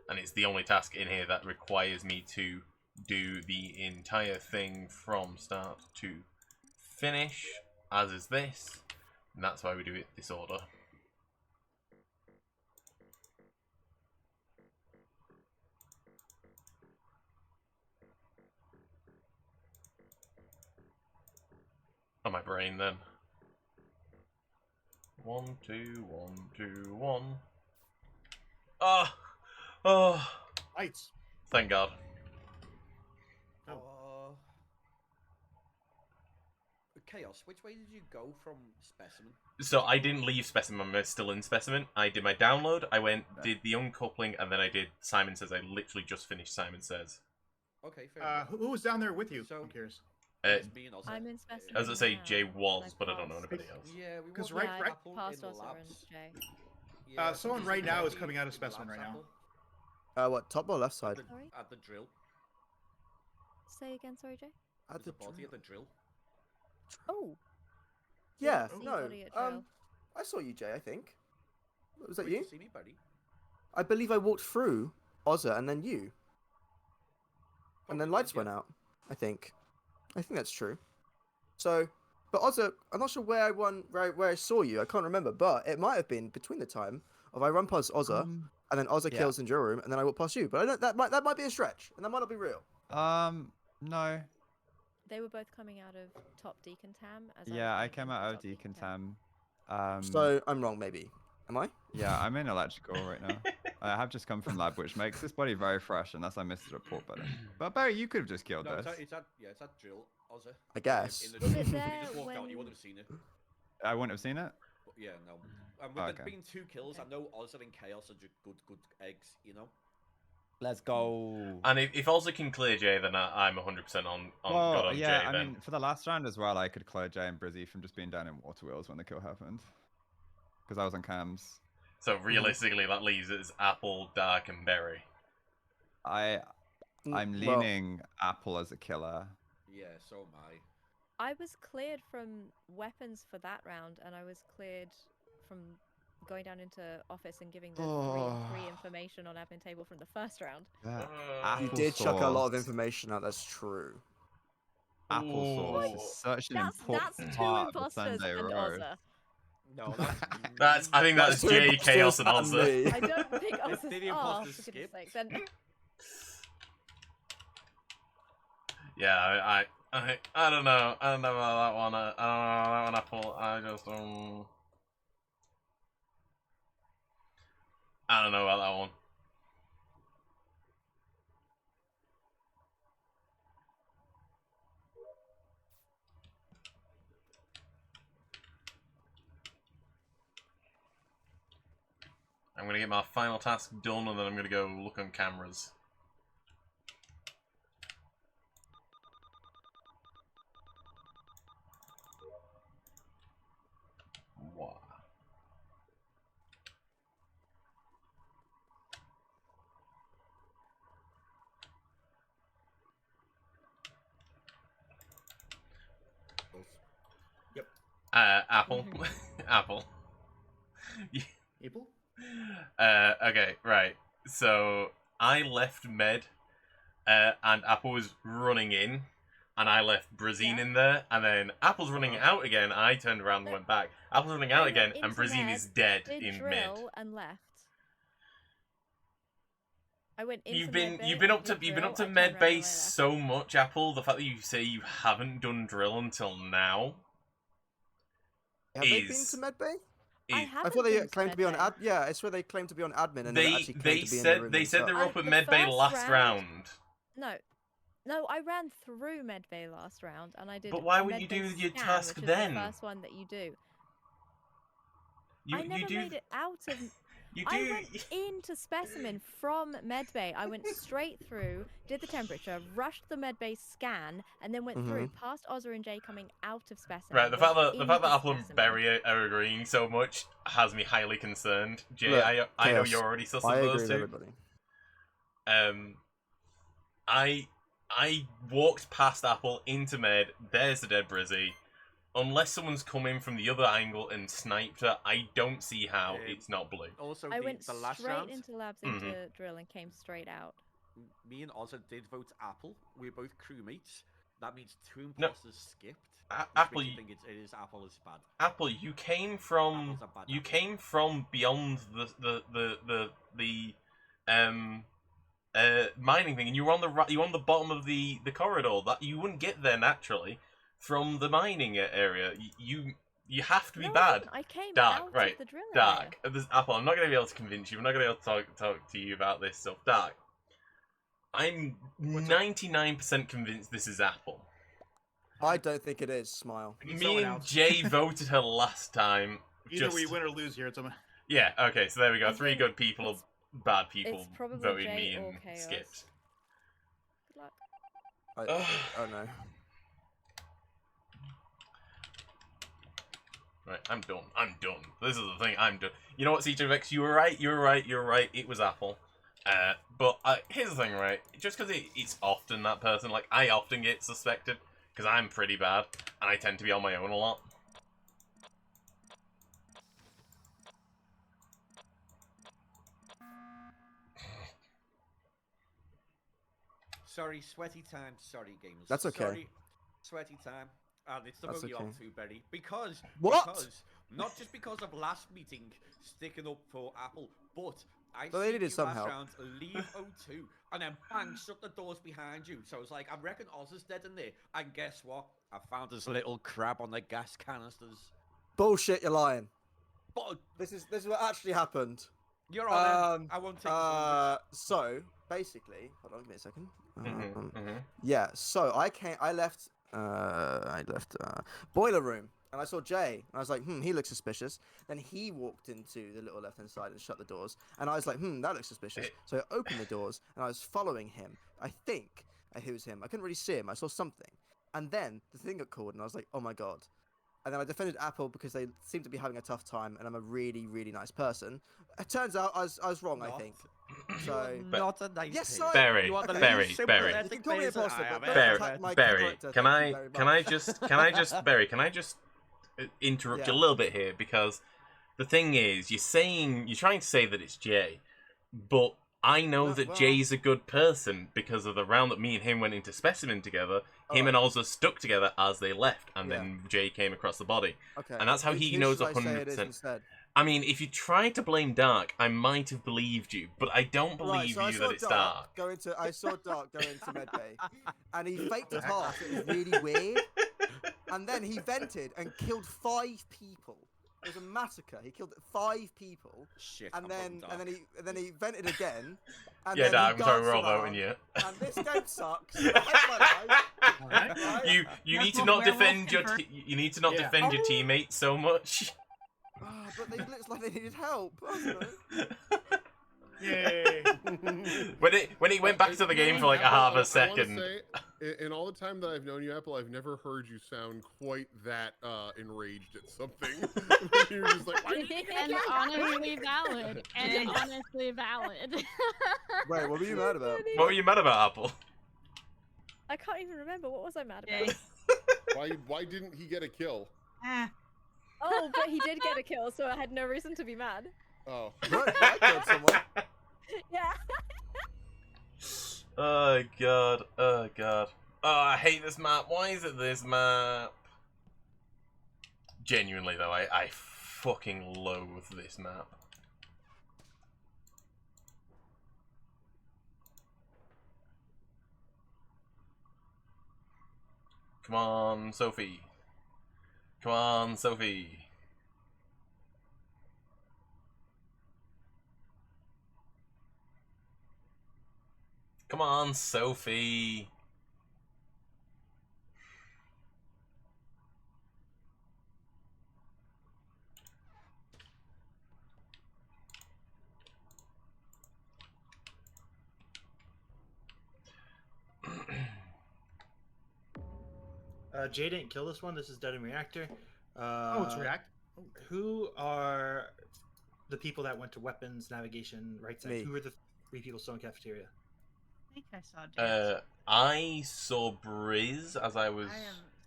S1: And it's the only task in here that requires me to do the entire thing from start to finish, as is this. And that's why we do it this order. On my brain, then. 1, 2, 1, 2, 1. Ah! Oh!
S6: Lights.
S1: Thank God.
S10: Chaos, which way did you go from Specimen?
S1: So I didn't leave Specimen, I'm still in Specimen. I did my download, I did the uncoupling, and then I did Simon Says. I literally just finished Simon Says.
S10: Okay, fair enough.
S6: Who was down there with you? I'm curious.
S9: I'm in Specimen.
S1: As I say, Jay was, but I don't know anybody else.
S10: Yeah, we
S6: Because
S9: past Ossa and Jay.
S6: someone right now is coming out of Specimen right now.
S11: What, top or left side?
S10: At the drill.
S9: Say again, sorry, Jay.
S10: At the body at the drill.
S9: Oh.
S11: Yeah,
S9: See
S11: no.
S9: body at drill.
S11: I saw you, Jay, I think. Was that
S10: Wait
S11: you?
S10: to see me, buddy?
S11: I believe I walked through Ozza and then you. And then lights went out. I think that's true. So, but Ozza, I'm not sure where I saw you. I can't remember, but it might have been between the time of I run past Ozza and then Ozza kills in drill room and then I walk past you. But I don't, that might be a stretch and that might not be real.
S12: No.
S9: They were both coming out of top decontam.
S12: Yeah, I came out of decontam.
S11: So I'm wrong, maybe. Am I?
S12: Yeah, I'm in electrical right now. I have just come from lab, which makes this body very fresh, unless I missed a report button. But Barry, you could have just killed this.
S10: It's that drill, Ozza.
S11: I guess.
S10: In the drill. If you just walked out, you wouldn't have seen it.
S12: I wouldn't have seen it?
S10: But yeah, no. With there being 2 kills, I know Ozza and Chaos are just good eggs, you know?
S12: Let's go.
S1: And if Ozza can clear Jay, then I'm 100% on good on
S12: yeah,
S1: Jay.
S12: I
S1: then.
S12: mean, for the last round as well, I could clear Jay and Brizzy from just being down in water wheels when the kill happened. Because I was on cams.
S1: So realistically, that leaves us Apple, Dark, and Berry.
S12: I'm leaning Apple as a killer.
S10: Yeah, so am I.
S9: I was cleared from weapons for that round, and I was cleared from going down into office and giving the free information on admin table from the first round.
S11: You did chuck a lot of information out. That's true.
S12: Applesauce is such an important part of the Sunday roast.
S10: No,
S1: that's. I think that's Jay, Chaos, and Ozza.
S9: I don't think Ozza's off. For goodness sake, then.
S1: Yeah, I don't know. I don't know about that one. I don't know about that one, Apple. I don't know about that one. I'm gonna get my final task done, and then I'm gonna go look on cameras. Wow.
S10: Yep.
S1: Apple. Apple.
S6: Apple?
S1: Okay, right. So I left Med, and Apple was running in, and I left Brazine in there, and then Apple's running out again. I turned around and went back. Apple's running out again, and Brazine is dead in mid.
S9: And left. I went into
S1: You've been up to med base so much, Apple. The fact that you say you haven't done drill until now.
S11: Have they been to med bay? I thought they claimed to be on ad. Yeah, I swear they claimed to be on admin, and
S1: they said they were up at med bay last round.
S9: No, I ran through med bay last round, and I did.
S1: But why wouldn't you do your task then?
S9: The first one that you do.
S1: You
S9: I never made it out of. I went into specimen from medbay. I went straight through, did the temperature, rushed the medbay scan, and then went through past Ozza and Jay coming out of specimen.
S1: Right, the fact that Apple and Berry are agreeing so much has me highly concerned. Jay, look, I know you're already sus of those two. I walked past Apple into med. There's the dead Brizzy. Unless someone's come in from the other angle and sniped her, I don't see how it's not blue.
S10: Also,
S9: I went
S10: the last
S9: straight
S10: round,
S9: into labs into drill and came straight out.
S10: Me and Ozza did vote Apple. We were both crewmates. That means 2 imposters skipped.
S1: Apple,
S10: I think it is Apple is bad.
S1: Apple, you came from beyond the mining thing, and you were on the bottom of the corridor. That you wouldn't get there naturally from the mining area. You have to be bad.
S9: I came
S1: Dark,
S9: out
S1: right?
S9: of the drill
S1: Dark. Apple, I'm not going to be able to convince you. I'm not going to be able to talk to you about this stuff. Dark. I'm 99% convinced this is Apple.
S11: I don't think it is. Smile.
S1: Me and Jay voted her last time.
S6: Either we win or lose here. It's
S1: yeah. Okay. So there we go. 3 good people, bad people
S9: it's probably
S1: voted
S9: Jay
S1: me
S9: or
S1: and
S9: Chaos.
S1: skipped.
S9: Good luck.
S11: Oh no.
S1: Right, I'm done. I'm done. This is the thing. I'm done. You know what, CJVX? You were right. You were right. You're right. It was Apple. But here's the thing, right? Just because it's often that person, like I often get suspected because I'm pretty bad and I tend to be on my own a lot.
S10: sorry, sweaty time. Sorry, games.
S11: That's okay.
S10: Sorry, sweaty time. And it's the
S11: That's
S10: vote you
S11: okay.
S10: up to, Berry. Because
S11: What?
S10: Not just because of last meeting sticking up for Apple, but I
S11: But they
S10: see
S11: needed
S10: you
S11: some
S10: last
S11: help.
S10: round leave O2 and then bang, shut the doors behind you. So I was like, I reckon Oz is dead in there. And guess what? I found this little crab on the gas canisters.
S11: Bullshit, you're lying.
S10: But
S11: This is what actually happened.
S10: You're on. I won't take this language.
S11: So basically, hold on, give me a second. Yeah, so I left boiler room, and I saw Jay, and I was like, he looks suspicious. Then he walked into the little left-hand side and shut the doors, and I was like, that looks suspicious. So I opened the doors, and I was following him. I think it was him. I couldn't really see him. I saw something, and then the thing got called, and I was like, oh my god. And then I defended Apple because they seem to be having a tough time, and I'm a really, really nice person. It turns out I was wrong, I think. So
S10: not a nice
S11: yes,
S10: person.
S1: Barry,
S10: You are the
S1: Barry,
S10: least
S1: Barry.
S11: You can call me imposter, but don't
S1: Barry,
S11: attack my
S1: Barry,
S11: character.
S1: can
S11: Thank you
S1: I
S11: very much.
S1: Barry, can I just interrupt you a little bit here, because the thing is, you're trying to say that it's Jay, but I know that Jay's a good person because of the round that me and him went into Specimen together. Him and Ozza stuck together as they left, and then Jay came across the body.
S11: Okay.
S1: And that's how he knows 100%. I mean, if you tried to blame Dark, I might have believed you, but I don't believe you that it's Dark.
S11: I saw Dark go into medbay, and he faked a pass. It was really weird. And then he vented and killed 5 people. It was a massacre. He killed 5 people.
S10: Shit.
S11: And then he vented again. And
S1: Yeah,
S11: then
S1: Dark,
S11: he
S1: I'm sorry, we're all
S11: danced
S1: voting you.
S11: around, And this game sucks. I hate my life.
S1: You need to not defend your defend your teammates so much.
S11: But they looked like they needed help. I don't know.
S6: Yay!
S1: when he went back to the game for like a half a second.
S7: In all the time that I've known you, Apple, I've never heard you sound quite that enraged at something. You're just like, why did you
S15: And honestly valid. And honestly valid.
S11: Wait, what were you mad about?
S1: What were you mad about, Apple?
S9: I can't even remember. What was I mad about?
S7: Why didn't he get a kill?
S9: Oh, but he did get a kill, so I had no reason to be mad.
S7: Oh.
S11: I killed someone.
S9: Yeah.
S1: Oh god. Oh god. Oh, I hate this map. Why is it this map? Genuinely though, I fucking loathe this map. Come on, Sophie. Come on, Sophie. Come on, Sophie.
S8: Jay didn't kill this one. This is Dead in Reactor.
S6: It's React.
S8: Who are the people that went to weapons, navigation, right side?
S11: Me.
S8: Who are the 3 people still in cafeteria?
S15: I think I saw James.
S1: I saw Briz as I was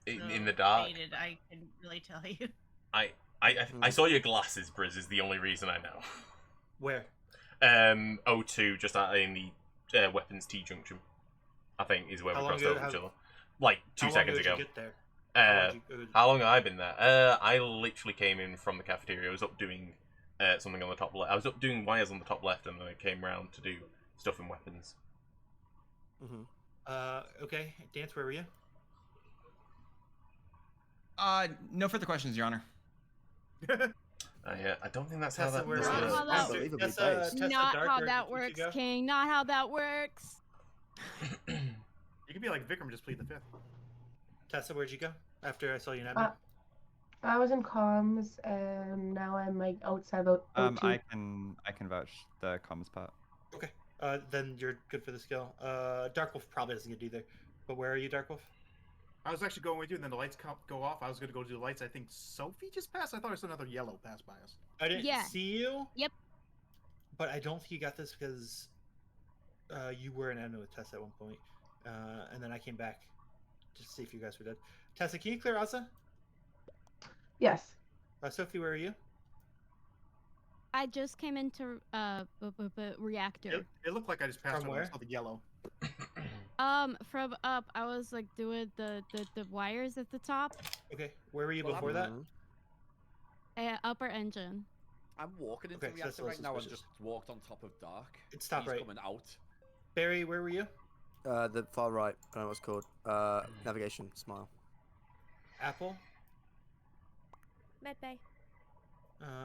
S1: in the dark.
S15: Faded, I couldn't really tell you.
S1: I saw your glasses, Briz, is the only reason I know.
S8: Where?
S1: O2, just out in the weapons T junction. I think is where we crossed over each other. Like 2 seconds ago.
S8: How long did you get there?
S1: How long have I been there? I literally came in from the cafeteria. I was up doing something on the top left. I was up doing wires on the top left, and then I came round to do stuff in weapons.
S8: Okay. Dance, where were you?
S14: No further questions, Your Honor.
S1: I don't think that's how that
S8: Tessa,
S1: works.
S15: Not how that works, King. Not how that works.
S6: You could be like Vikram, just plead the 5th.
S8: Tessa, where'd you go after I saw you in admin?
S13: I was in comms, and now I'm like outside the OT.
S12: I can vouch the comms part.
S8: Okay. Then you're good for the skill. Darkwolf probably doesn't get either. But where are you, Darkwolf?
S6: I was actually going with you, and then the lights go off. I was going to go do the lights. I think Sophie just passed. I thought I saw another yellow pass by us.
S8: I didn't see you.
S15: Yep.
S8: But I don't think you got this because you were in admin with Tessa at one point. And then I came back just to see if you guys were dead. Tessa, can you clear Ozza?
S13: Yes.
S8: Sophie, where are you?
S15: I just came into reactor.
S6: It looked like I just passed
S8: From
S6: over. I
S8: where?
S6: saw the yellow.
S15: From up, I was like doing the wires at the top.
S8: Okay, where were you before that?
S15: Upper engine.
S10: I'm walking into
S8: Okay, so that's
S10: reactor
S8: a
S10: right
S8: little
S10: now and
S8: suspicious.
S10: just walked on top of Dark.
S8: It's top
S10: He's
S8: right.
S10: coming out.
S8: Barry, where were you?
S11: The far right. I don't know what it's called. Navigation. Smile.
S8: Apple.
S9: Medbay.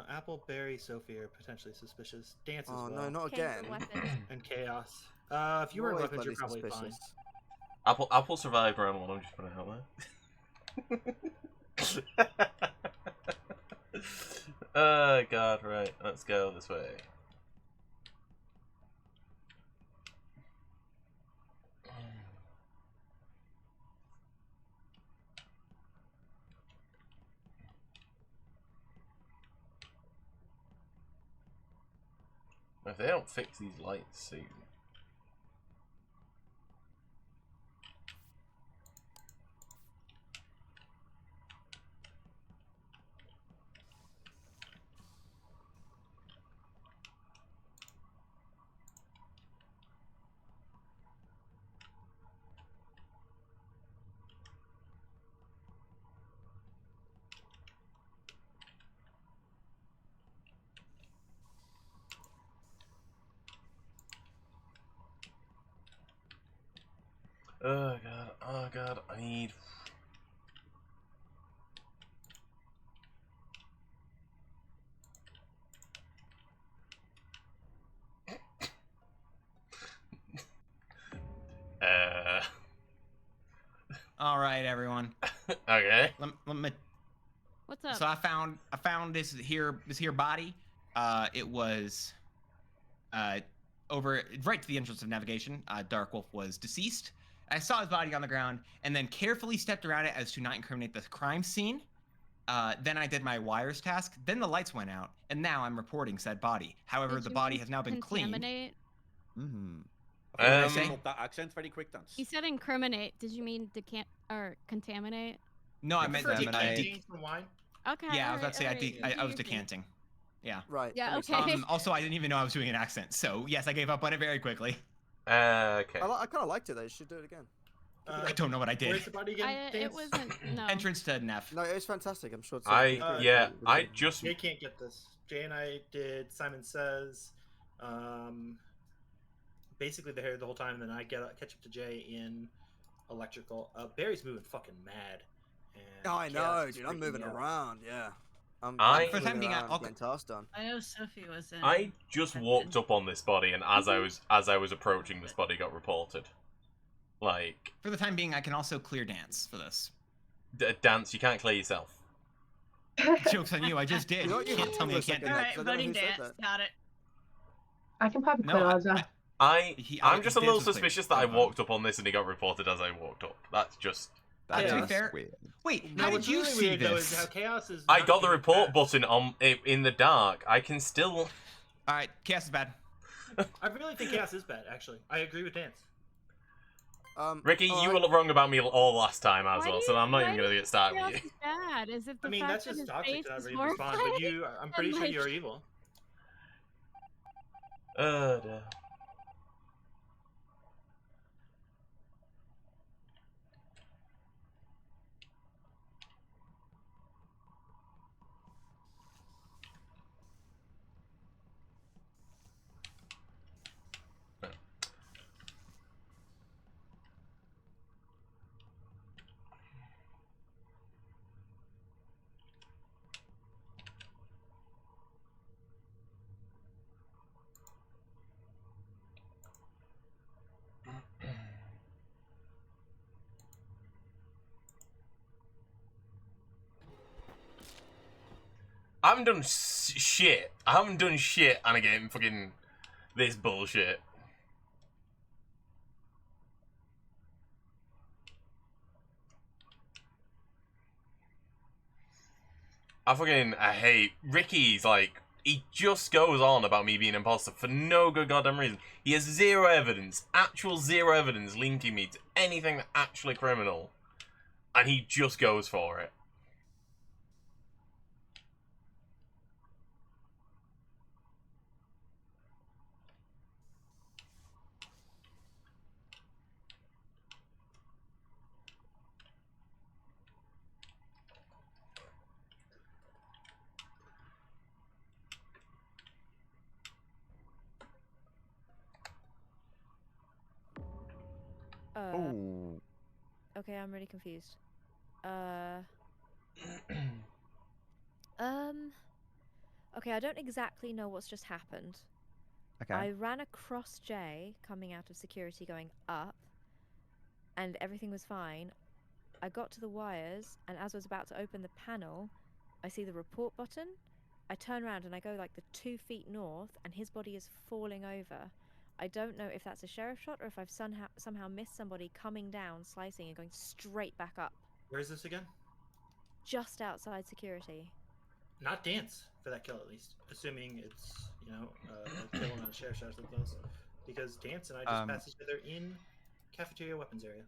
S8: Apple, Barry, Sophie are potentially suspicious. Dance as
S11: Oh
S8: well.
S11: no, not
S9: Came
S11: again.
S9: from weapons.
S8: And Chaos. If you were in
S11: Always
S8: weapons, you're
S11: bloody
S8: probably fine.
S11: suspicious.
S1: Apple survived round 1. I'm just putting it out there. Oh god, right. Let's go this way. If they don't fix these lights soon. Oh god, I need...
S14: All right, everyone.
S1: Okay.
S14: Let me...
S15: What's up?
S14: So I found this here body. It was over right to the entrance of navigation. Dark Wolf was deceased. I saw his body on the ground and then carefully stepped around it as to not incriminate the crime scene. Then I did my wires task. Then the lights went out, and now I'm reporting said body. However, the body has now been cleaned.
S15: Contaminate?
S14: Mm-hmm.
S10: I think that accent very quick, Dance.
S15: You said incriminate. Did you mean or contaminate?
S14: No, I meant
S8: decanting from wine.
S15: Okay.
S14: Yeah, I was
S15: all
S14: about to say
S15: right,
S14: I was
S15: easy.
S14: decanting. Yeah.
S11: Right.
S15: Yeah. Okay.
S14: Also, I didn't even know I was doing an accent, so yes, I gave up on it very quickly.
S1: Okay.
S11: I kind of liked it though. You should do it again.
S14: I don't know what I did.
S8: Where's the body again?
S15: It wasn't. No.
S14: Entrance to Neff.
S11: No, it was fantastic. I'm sure.
S1: I just...
S8: Jay can't get this. Jay and I did Simon Says. Basically the whole time, and then I catch up to Jay in electrical. Barry's moving fucking mad. And
S11: Oh, I know,
S8: Chaos is
S11: dude. I'm
S8: freaking
S11: moving
S8: me out.
S11: around. Yeah.
S14: For the time being, I'll
S11: getting tasks done.
S5: I know Sophie was in.
S1: I just walked up on this body, and as I was approaching, this body got reported. Like...
S14: For the time being, I can also clear Dance for this.
S1: Dance, you can't clear yourself.
S14: Joke's on you, I just did. You can't tell me I can't do
S5: All
S14: that.
S5: right, voting Dance. Got it.
S13: I can probably
S14: No,
S13: clear all that.
S1: I'm just a little
S14: Dance was
S1: suspicious
S14: clear.
S1: that I walked up on this and he got reported as I walked up. That's just...
S14: To be fair,
S12: weird.
S14: wait,
S8: Now,
S14: how did
S8: what's
S14: you
S8: really
S14: see
S8: weird, though, is
S14: this?
S8: how Chaos is
S1: I
S8: not
S1: got the
S8: being
S1: report
S8: fast.
S1: button on in the dark. I can still...
S14: Alright, Chaos is bad.
S8: I really think Chaos is bad, actually. I agree with Dance.
S1: Ricky, you were wrong about me all last time as well, so I'm not even going to get started with you.
S15: Chaos is bad. Is it the
S8: I mean,
S15: fact
S8: that's
S15: that
S8: just
S15: his
S8: toxic
S15: face
S8: to not
S15: is
S8: really respond, but you, I'm pretty sure
S15: like-
S8: you're evil.
S1: Dear. I haven't done shit. I haven't done shit on a game fucking this bullshit. I hate Ricky's like, he just goes on about me being an imposter for no good goddamn reason. He has zero evidence, actual zero evidence linking me to anything actually criminal. And he just goes for it.
S12: Oh.
S9: Okay, I'm really confused. Okay, I don't exactly know what's just happened.
S12: Okay.
S9: I ran across Jay coming out of security going up, and everything was fine. I got to the wires, and as I was about to open the panel, I see the report button. I turn around and I go like the 2 feet north, and his body is falling over. I don't know if that's a sheriff shot or if I've somehow missed somebody coming down, slicing, and going straight back up.
S8: Where is this again?
S9: Just outside security.
S8: Not Dance for that kill, at least. Assuming it's, you know, a kill on a sheriff shot like those. Because Dance and I just passed each other in cafeteria weapons area.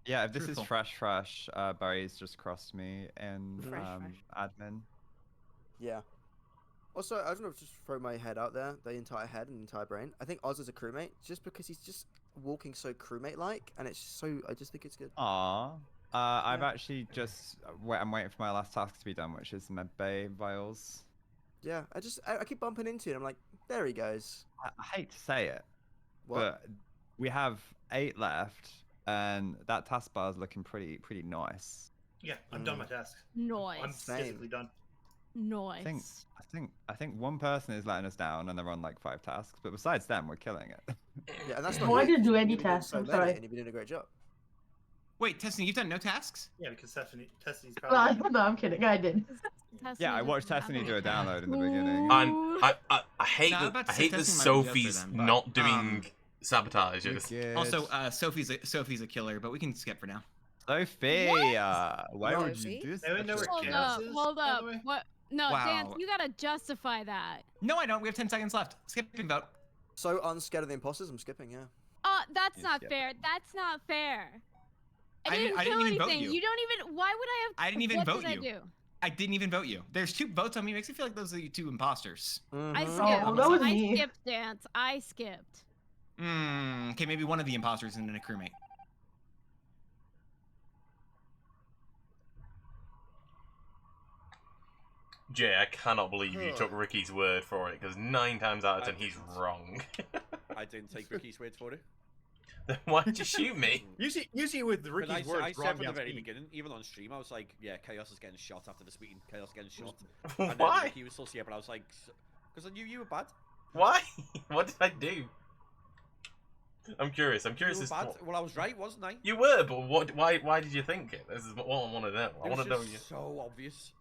S12: Yeah, if this is fresh, Barry's just crossed me in admin.
S11: Yeah. Also, I don't know, just throw my head out there, the entire head and the entire brain. I think Oz is a crewmate, just because he's just walking so crewmate-like, and it's so, I just think it's good.
S12: Aww. I've actually just, I'm waiting for my last task to be done, which is med bay vials.
S11: Yeah, I keep bumping into it, I'm like, there he goes.
S12: I hate to say it,
S11: What?
S12: but we have 8 left, and that taskbar is looking pretty nice.
S8: Yeah, I'm done my task.
S15: Nice.
S8: I'm physically done.
S15: Nice.
S12: I think one person is letting us down, and they're on like 5 tasks. But besides them, we're killing it.
S11: Yeah, and that's not.
S13: Oh, I didn't do any
S11: You've been doing
S13: tasks.
S11: so
S13: I'm
S11: many,
S13: sorry.
S11: and you've been doing a great job.
S14: Wait, Tessany, you've done no tasks?
S8: Yeah, because Tessany's
S13: No,
S8: probably.
S13: no, I'm kidding. I did.
S12: Yeah, I watched Tessany do a download in the beginning.
S1: I hate
S14: No, I was
S1: that.
S14: about to
S1: I
S14: say
S1: hate that
S14: Tessany might be better
S1: Sophie's
S14: then, but,
S1: not doing sabotage.
S14: Also, Sophie's a killer, but we can skip for now.
S12: Sophia, why would you do this?
S15: Hold up. What? No,
S14: Wow.
S15: Dan, you gotta justify that.
S14: No, I don't. We have 10 seconds left. Skipping vote.
S11: So unscared of the imposters, I'm skipping. Yeah.
S15: That's not fair. That's not fair. I didn't
S14: I
S15: kill
S14: didn't even vote
S15: anything.
S14: you.
S15: don't even. Why would I have?
S14: I didn't even
S15: what
S14: vote
S15: did
S14: you.
S15: I do?
S14: I didn't even vote you. There's 2 votes on me. Makes me feel like those are the 2 imposters.
S15: I skipped.
S13: Oh, that was
S15: I
S13: me.
S15: skipped, Dance. I skipped.
S14: Okay, maybe one of the imposters isn't a crewmate.
S1: Jay, I cannot believe you took Ricky's word for it, because 9 times out of 10 he's wrong.
S10: I didn't take Ricky's word for it.
S1: Then why'd you shoot me?
S6: You see with Ricky's words
S10: I said
S6: wrong
S10: from the
S6: down
S10: very
S6: speed.
S10: beginning, even on stream, I was like, yeah, Chaos is getting shot after this meeting. Chaos is getting shot. And then
S1: Why?
S10: Ricky was still here, but I was like, because I knew you were bad.
S1: Why? What did I do? I'm curious. I'm
S10: You
S1: curious
S10: were
S1: as
S10: bad.
S1: to
S10: Well, I was right, wasn't I?
S1: You were, but what? Why did you think it? This is what I want to know. I want to know you.
S10: So obvious.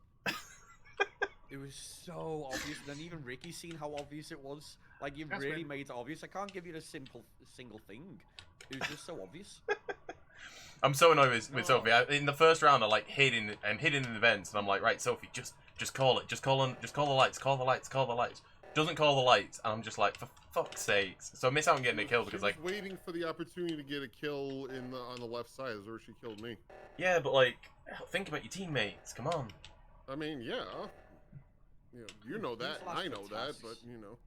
S10: It was so obvious. And then even Ricky's seen how obvious it was. Like, you've
S6: That's
S10: really
S6: fair.
S10: made it obvious. I can't give you a single thing. It was just so obvious.
S1: I'm so annoyed with Sophie. In the first round, I'm hidden in the vents, and I'm like, right, Sophie, just call it. Just call the lights. Call the lights. Doesn't call the lights, and I'm just like, for fuck's sakes. So I miss out on getting a kill because
S7: She was waiting for the opportunity to get a kill on the left side. Is where she killed me.
S1: Yeah, but like, think about your teammates. Come on.
S7: I mean, yeah. You know that.
S10: last
S7: I know
S10: for
S7: that.
S10: tasks?
S7: But you know.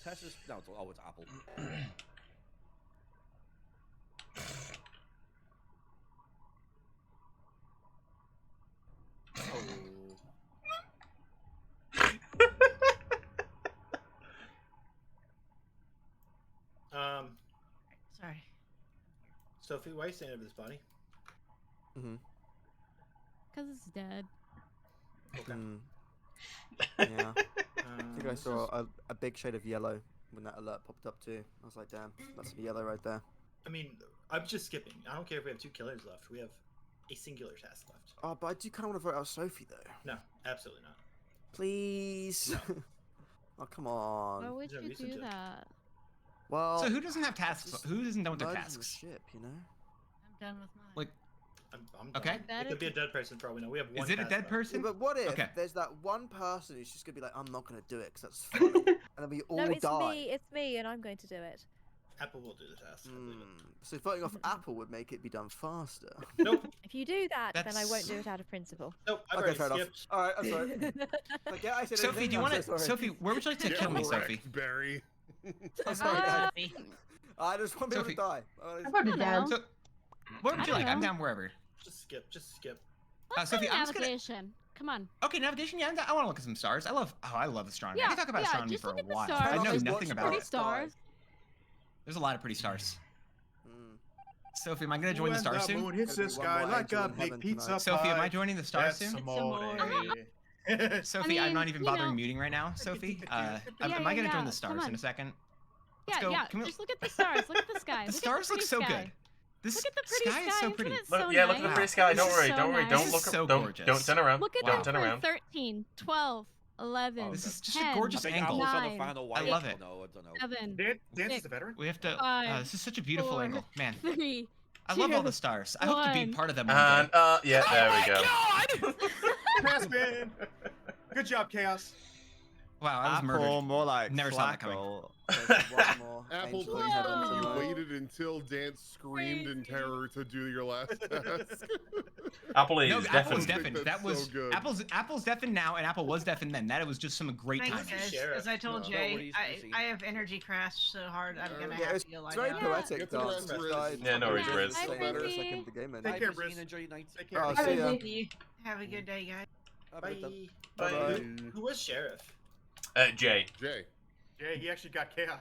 S10: Tess is no, it's Apple.
S15: Sorry.
S8: Sophie, why are you standing over this body?
S15: Because it's dead.
S8: Okay.
S11: Yeah. I think I saw a big shade of yellow when that alert popped up too. I was like, damn, that's some yellow right there.
S8: I mean, I'm just skipping. I don't care if we have 2 killers left. We have a singular task left.
S11: Oh, but I do kind of want to vote out Sophie though.
S8: No, absolutely not.
S11: Please. Oh, come on.
S15: Why would you do that?
S11: Well.
S14: So who doesn't have tasks? Who isn't done with their
S11: merging the
S14: tasks?
S11: ship, you know.
S15: I'm done with mine.
S14: Like,
S8: I'm
S14: okay.
S8: done. It could be a dead person for all we know. We have one.
S14: Is it a
S8: task
S14: dead
S8: left.
S14: person?
S11: Yeah, but what if
S14: Okay.
S11: there's that one person who's just gonna be like, I'm not gonna do it because that's funny, and then we all
S9: No, it's
S11: die.
S9: me. It's me, and I'm going to do it.
S8: Apple will do the task. I believe it.
S11: So voting off Apple would make it be done faster.
S8: Nope.
S9: If you do that, then I
S14: That's-
S9: won't do it out of principle.
S8: Nope. I've
S11: Okay,
S8: already
S11: fair enough.
S8: skipped.
S11: All right, I'm sorry. Like, yeah, I said
S14: Sophie,
S11: anything,
S14: do you
S11: I'm
S14: want
S11: so
S14: to?
S11: sorry.
S14: Sophie, where would you like to kill me, Sophie?
S7: Barry.
S11: I'm sorry, guys. I just want people to
S14: Sophie.
S11: die.
S13: I voted down.
S14: So, what would you
S15: I
S14: like?
S15: don't
S14: I'm
S15: know.
S14: down wherever.
S8: Just skip. Just skip.
S15: Let's
S14: Sophie,
S15: do
S14: I'm just gonna-
S15: navigation. Come on.
S14: Okay, navigation. Yeah, I want to look at some stars. I love astronomy. I
S15: Yeah,
S14: can talk about
S15: yeah,
S14: astronomy
S15: just
S14: for
S15: look
S14: a
S15: at the
S14: while.
S15: stars.
S14: I know
S11: Let's
S14: nothing
S11: watch
S14: about
S15: Pretty
S14: it.
S15: stars.
S14: There's a lot of pretty stars. Sophie, am I gonna join the
S6: When
S14: stars
S6: the
S14: soon?
S6: moon hits the
S11: Gonna be one
S6: sky
S11: more
S6: like
S11: angel
S6: a
S11: in
S6: big
S11: heaven
S6: pizza
S11: tonight.
S14: Sophie, am I
S6: pie.
S14: joining the stars
S6: That's
S14: soon?
S6: amore.
S14: Sophie, I'm not even bothering muting right now. Sophie, am I gonna join the
S15: Come
S14: stars in
S15: on.
S14: a second? Let's
S15: Yeah,
S14: go.
S15: yeah.
S14: Can we...
S15: Just look at the stars. Look at the sky.
S14: The
S15: Look
S14: stars
S15: at
S14: look
S15: the
S14: so
S15: pretty sky.
S14: good. This
S15: Look at the pretty
S14: sky
S15: sky.
S14: is so
S15: Isn't
S14: pretty.
S15: it so
S1: Yeah,
S15: nice?
S1: look at the pretty sky.
S15: This
S1: Don't
S15: is
S1: worry,
S15: so
S1: don't worry.
S15: nice.
S1: Don't
S14: This
S1: look
S14: is so
S1: up. Don't
S14: gorgeous.
S1: turn around.
S15: Look at
S1: Don't
S15: that
S1: turn
S15: for
S1: around.
S15: 13, 12, 11.
S14: This is just
S15: 10,
S14: a gorgeous
S10: I think
S14: angle.
S10: Apple's on the
S15: 9,
S10: final
S14: I
S10: wire.
S14: love it.
S10: No, I don't know.
S15: 7,
S6: Dance is
S15: 6,
S6: the veteran.
S14: We have to.
S15: 5,
S14: This is such a beautiful
S15: 4,
S14: angle, man.
S15: 3,
S14: I love all
S15: 2,
S14: the stars. I hope to be
S15: 1.
S14: part of them one
S1: And
S14: day.
S1: yeah, there we go.
S6: Craftsman. Good job, Chaos.
S14: Wow, I was
S12: Apple,
S14: murdered.
S12: more like
S14: Never saw that coming.
S12: Flackle.
S11: There's one more
S7: Apple,
S11: angel in
S7: please
S11: heaven
S7: tell me you
S11: tonight.
S7: waited until Dance screamed in terror to do your last task.
S1: Apple is
S14: No,
S1: deafened.
S14: Apple was
S7: I think
S14: deafened.
S7: that's
S14: That was
S7: so good.
S14: Apple's deafened now, and Apple was deafened then. That was just some great
S5: Thanks,
S14: timing.
S5: guys.
S8: Sheriff.
S5: As I told
S10: No,
S5: Jay,
S10: nobody's busy.
S5: I have energy crashed so hard I'm gonna
S11: Yeah,
S5: have
S11: it's,
S5: to go lie
S11: it's very
S5: down.
S11: poetic
S7: Get the
S11: dance.
S7: rest,
S11: Just
S7: Riz.
S11: died.
S1: Yeah, no worries,
S15: Yeah,
S1: Riz.
S15: hi,
S11: So better
S15: Frizzy.
S11: second of the game
S6: Take
S11: ended.
S6: care,
S10: Bye,
S6: Briz.
S10: Enjoy your night.
S6: Take care.
S11: Oh,
S6: Bye.
S11: see ya.
S5: Have a good day, guys.
S10: Bye.
S8: Bye.
S11: Bye.
S8: Who was sheriff?
S1: Jay.
S7: Jay.
S6: Jay, he actually got Chaos.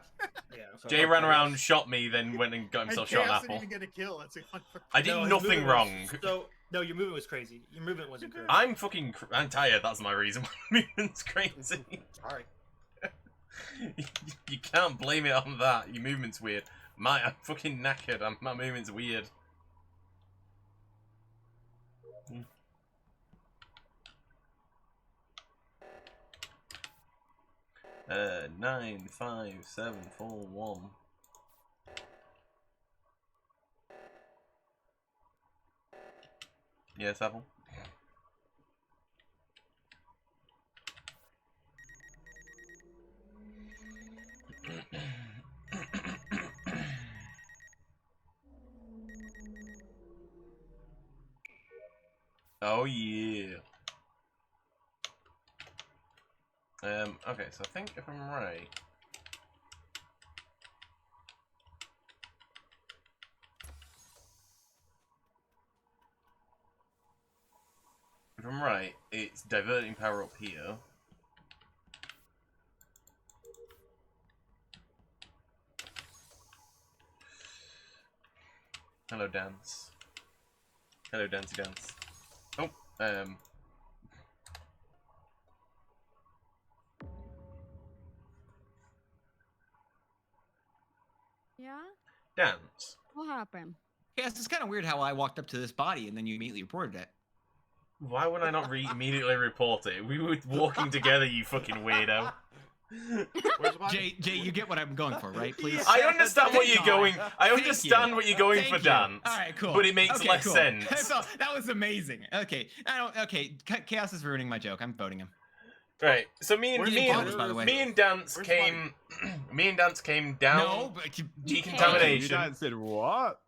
S8: Yeah.
S1: Jay ran around, shot me, then went and got
S6: And
S1: himself
S6: Chaos
S1: shot at
S6: didn't
S1: Apple.
S6: even get a kill. That's
S1: I did
S8: No, his
S1: nothing
S8: movement
S1: wrong.
S8: was- So no, your movement was crazy. Your movement wasn't crazy.
S1: I'm I'm tired. That's my reason. My movement's crazy.
S6: Sorry.
S1: You can't blame it on that. Your movement's weird. I'm fucking knackered. My movement's weird. 9, 5, 7, 4, 1. Yes, Apple. Oh yeah. Okay, so I think if I'm right. If I'm right, it's diverting power up here. Hello, Dance. Hello, Dancey Dance. Oh,
S15: Yeah?
S1: Dance.
S15: What happened?
S14: Yes, it's kind of weird how I walked up to this body and then you immediately reported it.
S1: Why would I not immediately report it? We were walking together, you fucking weirdo.
S14: Jay, you get what I'm going for, right? Please.
S1: I understand what
S14: Thank
S1: you're
S14: God.
S1: going. I
S14: Thank
S1: understand
S14: you.
S1: what you're going
S14: Thank
S1: for,
S14: you.
S1: Dan.
S14: All right, cool.
S1: But it makes
S14: Okay,
S1: less
S14: cool.
S1: sense.
S14: So, that was amazing. Okay, Okay, Chaos is ruining my joke. I'm voting him.
S1: Right. So me and
S14: Where's
S1: me
S14: the
S1: and,
S14: bodies, by the way?
S1: me and Dance came. Me and Dance came down.
S14: No, but
S1: decontamination.
S12: Dance said what?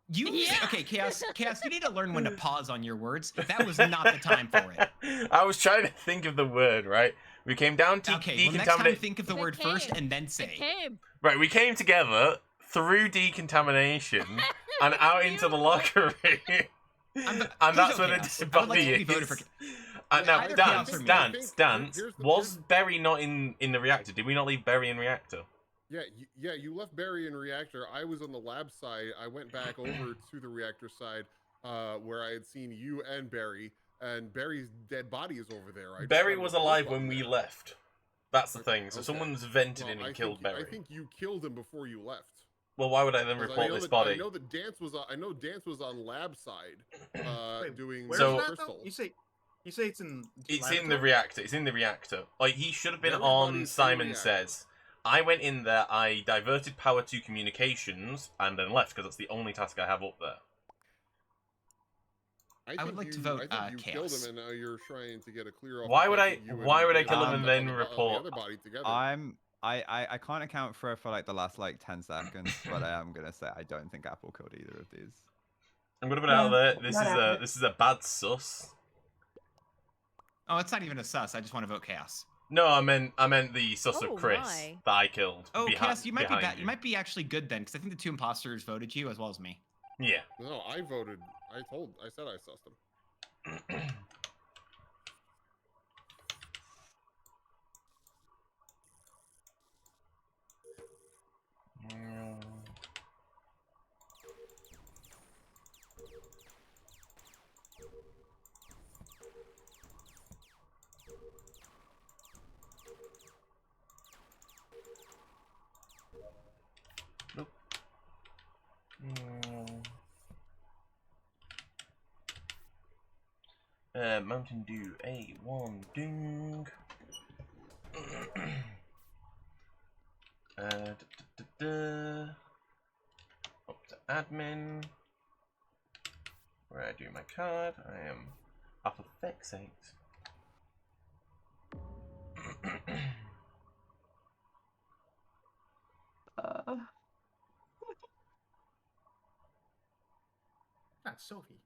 S14: Okay, Chaos, you need to learn when to pause on your words. That was not the time for it.
S1: I was trying to think of the word. Right. We came down to
S14: Okay, well, next time
S1: decontaminate.
S14: think of the word first and then say.
S1: Right. We came together through decontamination and out into the locker room. And that's where the
S14: Chaos.
S1: dead
S14: I would like to
S1: body
S14: be voted
S1: is.
S14: for.
S1: Now,
S14: Either
S1: Dance,
S14: Chaos or me.
S1: Dance, was Berry not in the reactor? Did we not leave Berry in reactor?
S7: Yeah, you left Barry in reactor. I was on the lab side. I went back over to the reactor side, where I had seen you and Barry, and Barry's dead body is over there. I just
S1: Berry
S7: found
S1: was
S7: a
S1: alive
S7: corpse
S1: when
S7: on
S1: we
S7: there.
S1: left. That's the thing. So
S7: Okay.
S1: someone's vented in
S7: Well,
S1: and killed Berry.
S7: I think you killed him before you left.
S1: Well, why would I then
S7: 'Cause
S1: report
S7: know
S1: this
S7: that-
S1: body?
S7: I know that Dance was. I know Dance was on lab side, doing
S6: Where's
S1: So-
S6: that, though?
S7: crystal.
S6: You say it's in.
S1: It's in the reactor. It's in the reactor. Like, he should have been
S7: Berry's
S1: on
S7: body's in
S1: Simon
S7: the
S1: Says. I went in there, I diverted power to communications, and then left, because that's the only task I have up there.
S14: I would like to vote,
S7: I think you killed
S14: Chaos.
S7: him, and now you're trying to get a clear. Off
S1: Why
S7: the
S1: would
S7: fact
S1: I-
S7: that you
S1: why
S7: and
S1: would I
S7: Dave
S1: kill him
S7: on
S1: and
S7: the-
S1: then
S7: on the
S1: report?
S7: other body together?
S12: I can't account for like the last like 10 seconds, but I am gonna say I don't think Apple killed either of these.
S1: I'm gonna put it out there.
S12: not
S1: This is a bad sus.
S14: Oh, it's not even a sus. I just want to vote Chaos.
S1: No, I meant the sus
S9: Oh,
S1: of Chris
S9: my.
S1: that I killed.
S14: Oh, Chaos, you might be
S1: behind
S14: bad. You might be actually good then, because I think the 2 imposters voted you as well as me.
S1: Yeah.
S7: No, I voted. I said I sussed him.
S1: Mountain Dew A1 ding. Up to admin. Where I do my card. I am off of fixate.
S6: That's Sophie.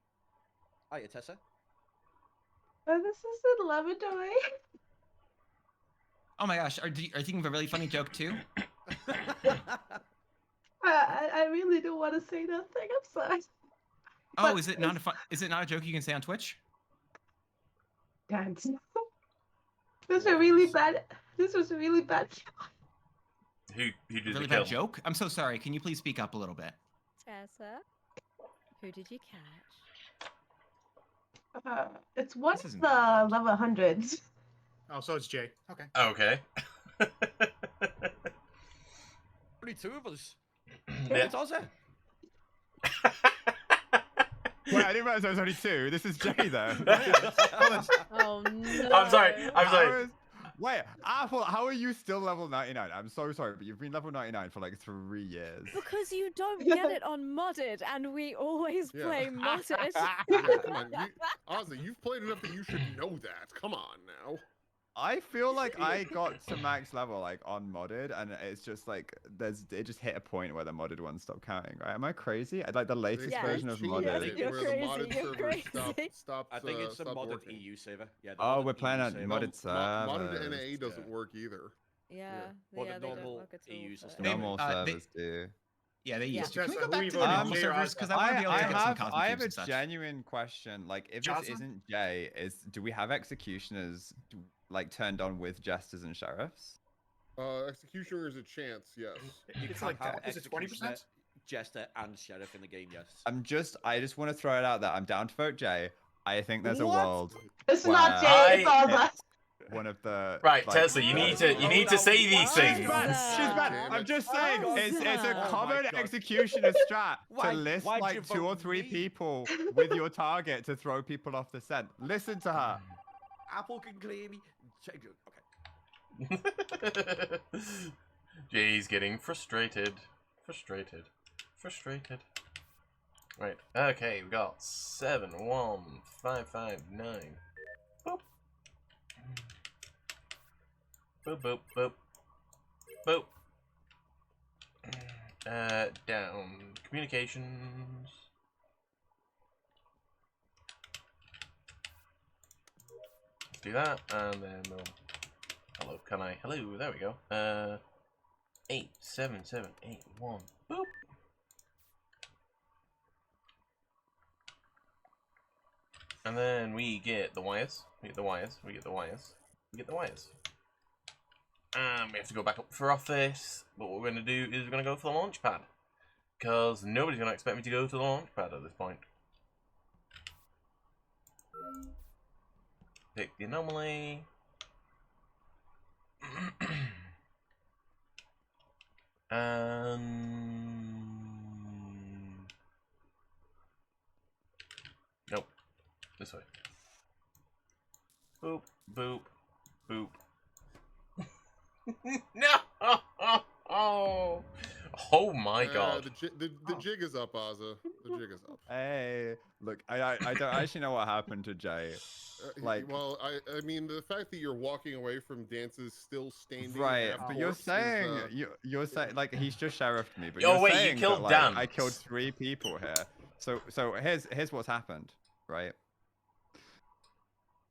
S10: Hiya, Tessa.
S13: This is in Lemonade.
S14: Oh my gosh, are you thinking of a really funny joke too?
S13: I really don't want to say nothing. I'm sorry.
S14: Oh,
S13: But
S14: is it not a fun? Is it not a joke you can say on Twitch?
S13: Dance. This was a really bad. This was a really bad.
S1: Who did
S14: Really
S1: the
S14: bad
S1: kill?
S14: joke? I'm so sorry. Can you please speak up a little bit?
S9: Tessa, who did you catch?
S13: It's one
S14: This
S13: of
S14: isn't
S13: the level hundreds.
S6: Oh, so it's Jay. Okay.
S1: Okay.
S10: Only two of us.
S1: Yeah.
S10: It's Ozzy.
S12: Wait, I didn't realize there was only two. This is Jay, though.
S9: Oh no.
S1: I'm sorry. I'm sorry.
S12: Wait, Apple, how are you still level 99? I'm so sorry, but you've been level 99 for like 3 years.
S9: Because you don't get it on modded, and we always play modded.
S7: Yeah, come on. Ozzy, you've played enough that you should know that. Come on now.
S12: I feel like I got to max level like on modded, and it's just like it just hit a point where the modded ones stopped counting, right? Am I crazy? Like the latest
S9: Yes.
S12: version of
S9: Yes,
S12: modded.
S9: you're
S7: where the
S9: crazy,
S7: modded
S9: you're
S7: servers
S9: crazy.
S7: stopped,
S10: I think it's a
S7: stopped
S10: modded
S7: working.
S10: EU server. Yeah. the
S12: Oh,
S10: modded
S12: we're playing
S10: EU
S12: on
S10: server.
S12: modded servers.
S7: Modded NA doesn't work either.
S9: Yeah,
S10: Well,
S9: yeah,
S10: the
S9: they don't
S10: normal
S9: work at all.
S10: EU
S9: for
S10: system.
S9: it.
S12: Normal servers do.
S14: Yeah, they
S9: Yeah.
S14: used to. Can we
S6: Tessa,
S14: go
S6: who you
S14: back to the
S6: voting,
S14: normal
S6: Jay or
S14: servers?
S6: Ozzy?
S14: Because I want to be able to get some cosmic
S12: I have
S14: cubes
S12: a
S14: and such.
S12: genuine question. Like, if this
S6: Johnson?
S12: isn't Jay, do we have executioners like turned on with jesters and sheriffs?
S7: Executioner is a chance, yes.
S10: You
S6: It's
S10: can
S6: like,
S10: have
S6: is it 20%?
S10: executioner, jester, and sheriff in the game. Yes.
S12: I just want to throw it out there. I'm down to vote Jay. I think there's a
S6: What?
S12: world.
S13: It's
S12: where
S13: not Jay. It's Ozzy.
S12: one of the
S1: Right,
S12: like,
S1: Tessa, you need to say these things.
S12: She's bad.
S7: Damn
S12: I'm
S7: it.
S12: just saying, it's a
S10: Oh my
S12: common
S10: God.
S12: executioner strat
S10: Why-
S12: to list
S10: why'd you
S12: like 2 or
S10: vote
S12: 3
S10: me?
S12: people with your target to throw people off the scent. Listen to her.
S10: Apple can claim me. Okay.
S1: Jay's getting frustrated. Right. Okay, we got 71559. Boop. Boop boop boop. Boop. Down. Communications. Let's do that, and then we'll. Hello, can I? Hello, there we go. 87781. Boop. And then we get the wires. We get the wires. We get the wires. We get the wires. And we have to go back up for office. But what we're going to do is we're going to go for the launch pad. Because nobody's going to expect me to go to the launch pad at this point. Pick the anomaly. Nope. This way. Boop, boop, boop. No! Oh my god.
S7: The jig is up, Ozzy. The jig is up.
S12: Hey, look, I don't actually know what happened to Jay. Like,
S7: well, I mean, the fact that you're walking away from dances still standing.
S12: right,
S7: half
S12: but you're
S7: corpse is,
S12: saying you're saying like he's just sheriffed me, but
S1: Oh,
S12: you're
S1: wait, you
S12: saying
S1: killed
S12: that, like,
S1: Dan.
S12: I killed 3 people here. So here's what's happened, right?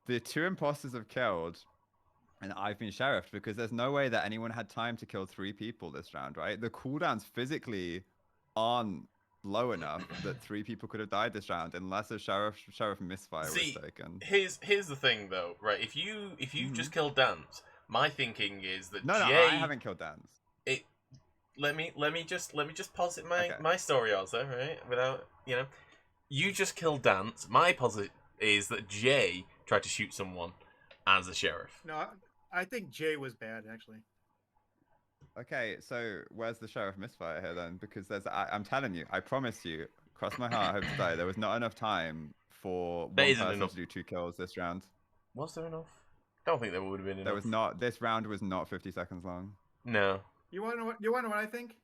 S12: The 2 imposters have killed, and I've been sheriffed because there's no way that anyone had time to kill 3 people this round, right? The cooldowns physically aren't low enough that 3 people could have died this round unless a sheriff misfire was taken.
S1: Here's the thing though, right? If you just killed Dance, my thinking is that
S12: No,
S1: Jay,
S12: I haven't killed Dan's.
S1: Let me just posit my
S12: Okay.
S1: my story also, right? Without you just killed Dance. My posit is that Jay tried to shoot someone as a sheriff.
S6: No, I think Jay was bad actually.
S12: Okay, so where's the sheriff misfire here then? Because I'm telling you, I promise you, cross my heart, I hope to die. There was not enough time for
S1: That
S12: one
S1: isn't
S12: person
S1: enough.
S12: to do 2 kills this round.
S1: Was there enough? I don't think there would have been enough.
S12: There was not. This round was not 50 seconds long.
S1: No.
S6: You want to know what? You want to know what I think?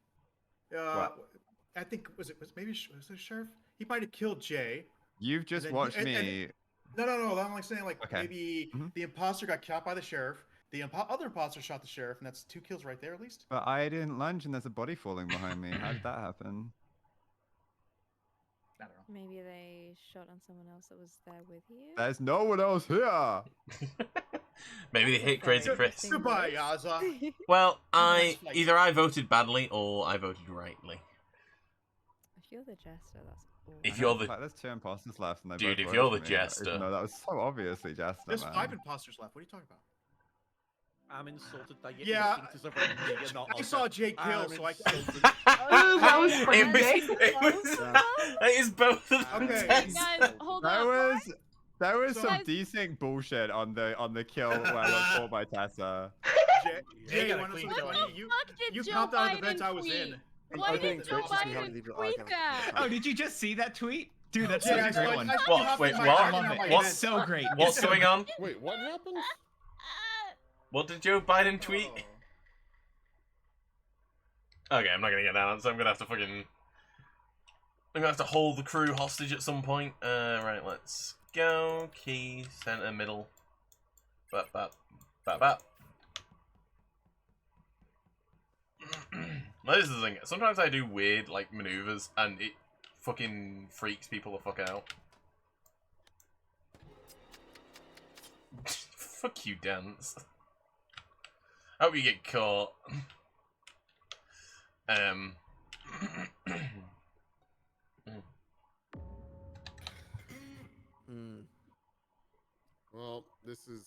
S12: What?
S6: I think was it Sheriff? He might have killed Jay.
S12: You've just watched me.
S6: No. I'm like saying
S12: Okay.
S6: maybe the imposter got shot by the sheriff. The other imposter shot the sheriff, and that's 2 kills right there at least.
S12: But I didn't lunge, and there's a body falling behind me. How did that happen?
S6: I don't know.
S9: Maybe they shot on someone else that was there with you.
S12: There's no one else here.
S1: Maybe they hit Crazy Chris.
S6: Goodbye, Yaza.
S1: Well, either I voted badly or I voted rightly.
S9: If you're the jester, that's awful.
S1: If you're the
S12: Like, there's 2 imposters left, and they
S1: Dude,
S12: both
S1: if you're
S12: voted
S1: the
S12: for me.
S1: jester.
S12: No, that was so obviously jester.
S6: There's
S12: man.
S6: 5 imposters left. What are you talking about?
S10: I'm insulted that your
S6: Yeah,
S10: instincts are voting me and not
S6: I
S10: Ozzy.
S6: saw Jay kill,
S10: I'm
S6: so I.
S10: insulted.
S13: That was
S1: it is both of them.
S6: Okay.
S15: Guys, hold on.
S12: There was
S6: So-
S12: some decent bullshit on the kill where I was caught by Tessa.
S6: Jay,
S8: got a
S6: wanna
S8: clean
S6: know
S8: kill.
S6: something funny?
S15: What did
S6: You
S15: Joe
S6: popped out of the
S15: Biden
S6: vent I was
S15: tweet?
S6: in.
S15: Why
S11: opening
S15: did Joe
S11: Twitch to see how many
S15: Biden
S11: people-
S15: tweet
S11: okay.
S15: that?
S14: Oh, did you just see that tweet? Dude, that's
S6: Yeah,
S14: such
S6: I
S14: a great
S6: saw-
S14: one.
S6: I-
S1: What?
S6: you hopped
S1: Wait,
S6: in my-
S1: what?
S6: I
S14: I love
S6: got
S14: it.
S6: my
S14: It's
S6: vent.
S14: so great.
S1: What's
S14: It's so
S1: going
S14: great.
S1: on?
S7: Wait, what happened?
S1: What did Joe Biden tweet? Okay, I'm not gonna get that, so I'm gonna have to fucking. I'm gonna have to hold the crew hostage at some point. Right, let's go. Key, center, middle. Bap. This is the thing. Sometimes I do weird like maneuvers, and it fucking freaks people the fuck out. Fuck you, Dance. I hope you get caught.
S7: Well, this is